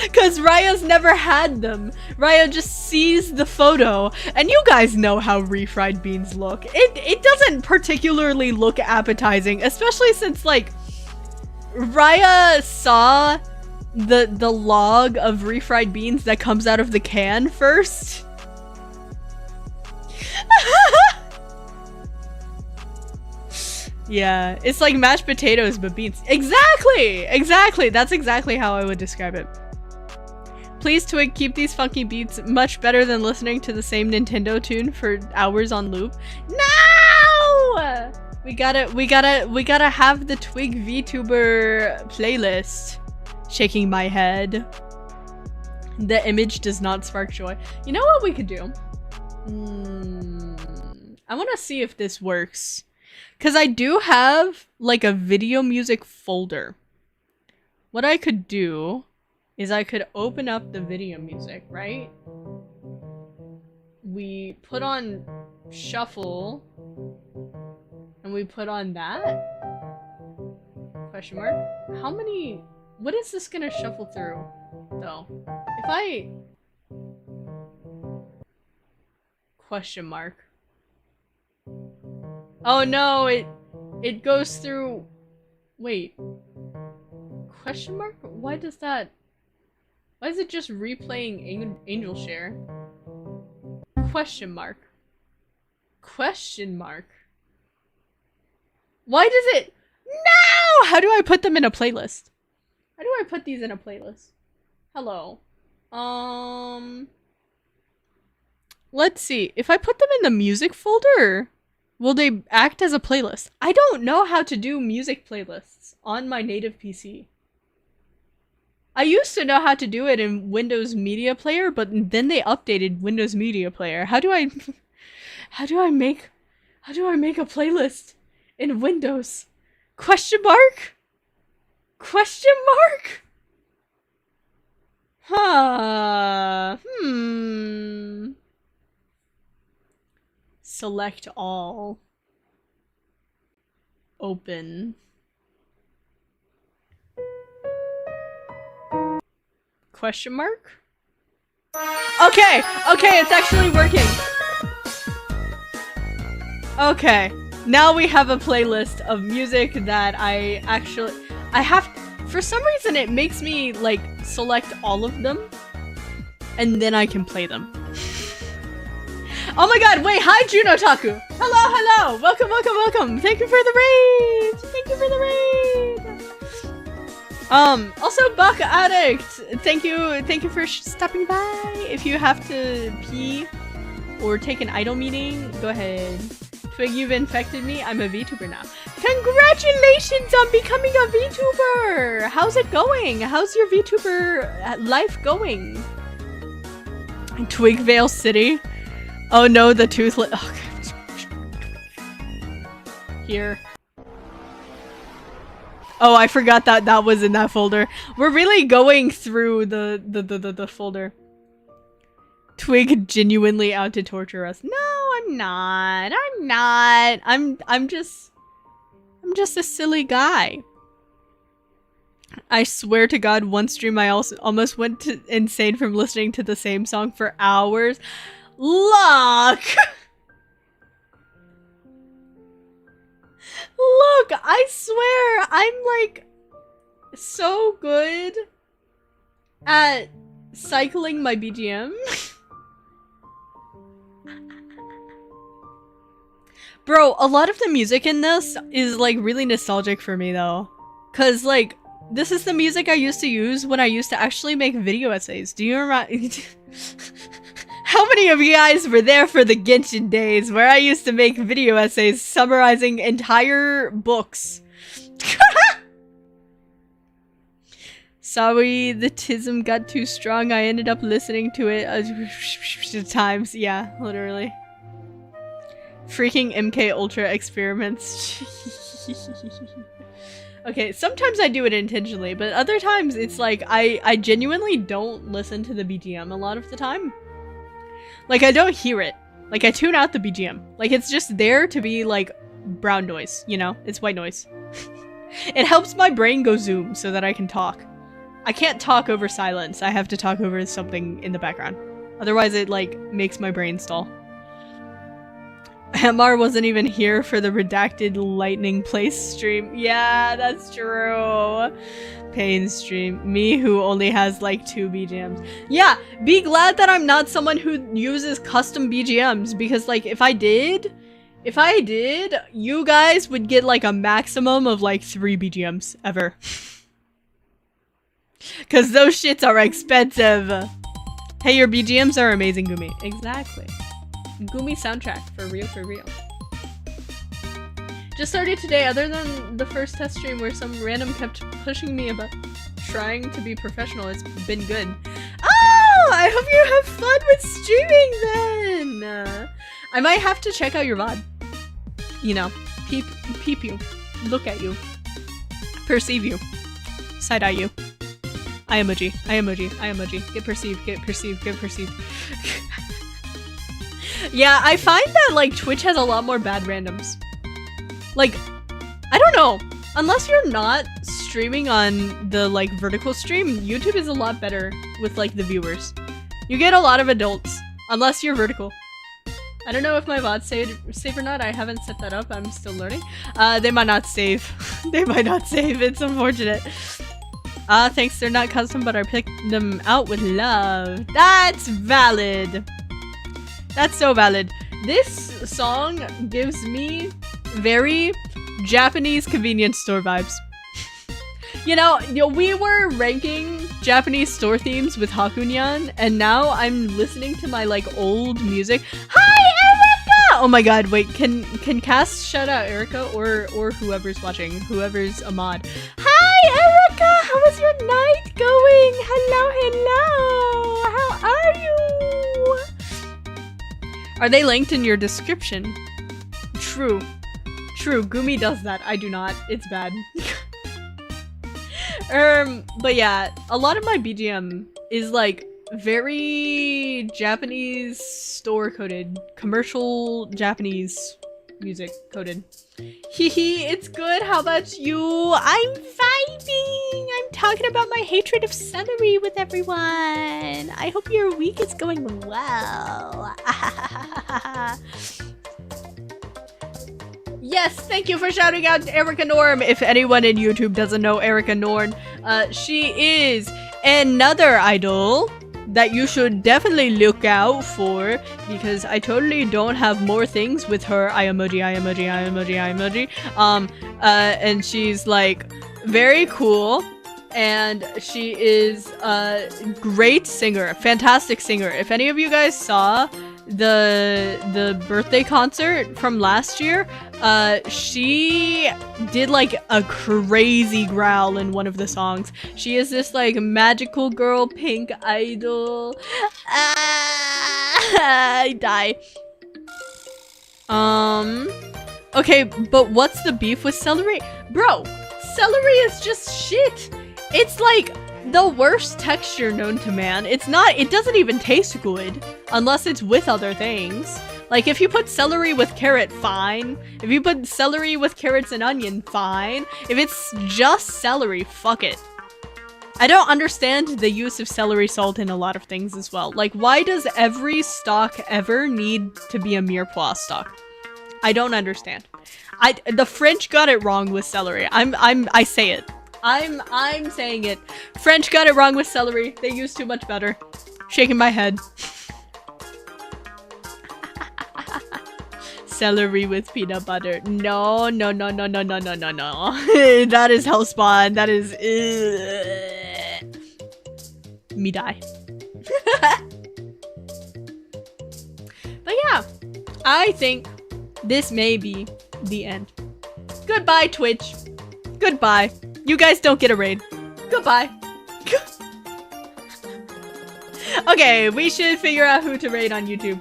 Because Raya's never had them. Raya just sees the photo, and you guys know how refried beans look. It doesn't particularly look appetizing, especially since, like, Raya saw the log of refried beans that comes out of the can first. Yeah, it's like mashed potatoes but beans. Exactly! Exactly! That's exactly how I would describe it. Please, Twig, keep these funky beats. Much better than listening to the same Nintendo tune for hours on loop. No! We gotta have the Twig VTuber playlist. Shaking my head. The image does not spark joy. You know what we could do? I want to see if this works. Because I do have, like, a video music folder. What I could do is I could open up the video music, right? We put on shuffle, and we put on that? Question mark? How many... What is this gonna shuffle through, though? If I... Question mark. Oh no, it goes through... Wait. Question mark? Why does that... Why is it just replaying Angel Share? Question mark. Question mark. Why does it... No! How do I put them in a playlist? How do I put these in a playlist? Hello. Let's see. If I put them in the music folder, will they act as a playlist? I don't know how to do music playlists on my native PC. I used to know how to do it in Windows Media Player, but then they updated Windows Media Player. How do I make a playlist in Windows? Question mark? Question mark? Select all. Open. Question mark? Okay, it's actually working. Okay, now we have a playlist of music that I have, for some reason it makes me, like, select all of them, and then I can play them. Oh my god, wait, hi Junotaku! Hello! Welcome! Thank you for the raid! Also Buck Addict! Thank you for stopping by. If you have to pee or take an idle meeting, go ahead. Twig, you've infected me. I'm a VTuber now. Congratulations on becoming a VTuber! How's it going? How's your VTuber life going? Twigvale City? Oh no, the toothless. Okay. Here. Oh, I forgot that was in that folder. We're really going through the folder. Twig genuinely out to torture us. No, I'm not. I'm just a silly guy. I swear to God, one stream I almost went insane from listening to the same song for hours. Look! Look, I swear, I'm like so good at cycling my BGM. Bro, a lot of the music in this is like really nostalgic for me though. Cause like, this is the music I used to use when I used to actually make video essays. Do you remember? How many of you guys were there for the Genshin days where I used to make video essays summarizing entire books? Sorry, the tism got too strong. I ended up listening to it times. Yeah, literally. Freaking MK Ultra experiments. Okay, sometimes I do it intentionally, but other times it's like I genuinely don't listen to the BGM a lot of the time. Like, I don't hear it. Like, I tune out the BGM. Like, it's just there to be, like, brown noise, you know? It's white noise. It helps my brain go zoom so that I can talk. I can't talk over silence. I have to talk over something in the background. Otherwise, it, like, makes my brain stall. Mr wasn't even here for the redacted lightning place stream. Yeah, that's true. Pain stream. Me who only has like 2 BGMs. Yeah, be glad that I'm not someone who uses custom BGMs, because like if I did, you guys would get like a maximum of like 3 BGMs ever. Cause those shits are expensive. Hey, your BGMs are amazing, Gumi. Exactly. Gumi soundtrack, for real, for real. Just started today, other than the first test stream where some random kept pushing me about trying to be professional. It's been good. Oh, I hope you have fun with streaming then! I might have to check out your VOD. You know, peep you, look at you, perceive you, side-eye you. I emoji, get perceived, get perceived, get perceived. Yeah, I find that, like, Twitch has a lot more bad randoms. Like, I don't know. Unless you're not streaming on the, like, vertical stream, YouTube is a lot better with, like, the viewers. You get a lot of adults, unless you're vertical. I don't know if my VODs save or not. I haven't set that up. I'm still learning. They might not save. They might not save. It's unfortunate. Thanks. They're not custom, but I picked them out with love. That's valid. That's so valid. This song gives me very Japanese convenience store vibes. You know, we were ranking Japanese store themes with Hakunyan, and now I'm listening to my, like, old music. Hi, Erica! Oh my god, wait, can Cass shout out Erica or whoever's watching, whoever's a mod? Hi, Erica! How is your night going? Hello, hello! How are you? Are they linked in your description? True. True, Gumi does that. I do not. It's bad. But yeah, a lot of my BGM is like very Japanese store coded, commercial Japanese music coded. Hehe, it's good. How about you? I'm vibing. I'm talking about my hatred of Celery with everyone. I hope your week is going well. Yes, thank you for shouting out Erica Norm. If anyone in YouTube doesn't know Erica Norm, she is another idol that you should definitely look out for, because I totally don't have more things with her. I emoji. And she's like very cool, and she is a great singer, fantastic singer. If any of you guys saw the birthday concert from last year, she did like a crazy growl in one of the songs. She is this like magical girl pink idol. I die. Okay, but what's the beef with Celery? Bro, Celery is just shit. It's like the worst texture known to man. It doesn't even taste good unless it's with other things. Like, if you put celery with carrot, fine. If you put celery with carrots and onion, fine. If it's just celery, fuck it. I don't understand the use of celery salt in a lot of things as well. Like, why does every stock ever need to be a mirepoix stock? I don't understand. The French got it wrong with celery. I say it. I'm saying it. French got it wrong with celery. They use too much butter. Shaking my head. Celery with peanut butter. No. That is hellspawn. That is... Me die. I think this may be the end. Goodbye, Twitch. Goodbye. You guys don't get a raid. Goodbye. Okay, we should figure out who to raid on YouTube.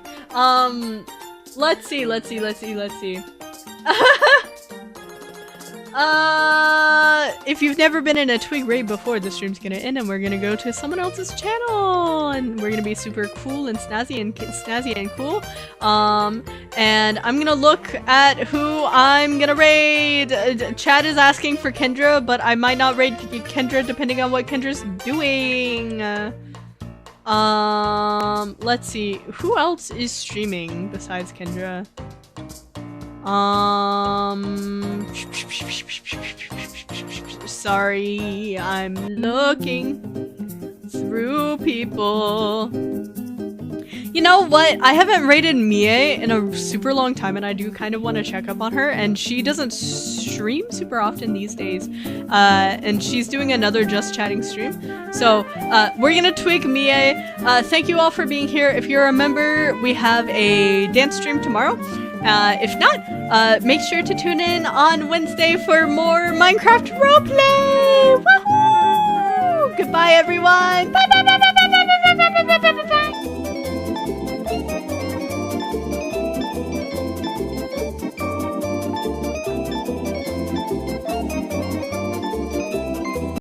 Let's see. If you've never been in a Twig raid before, the stream's gonna end and we're gonna go to someone else's channel and we're gonna be super cool and snazzy and cool. And I'm gonna look at who I'm gonna raid. Chad is asking for Kendra, but I might not raid Kendra depending on what Kendra's doing. Let's see. Who else is streaming besides Kendra? Sorry, I'm looking through people. You know what? I haven't rated Mie in a super long time and I do kind of want to check up on her, and she doesn't stream super often these days. And she's doing another Just Chatting stream. So we're gonna Twig Mie. Thank you all for being here. If you're a member, we have a dance stream tomorrow. If not, make sure to tune in on Wednesday for more Minecraft roleplay! Woohoo! Goodbye, everyone! Bye!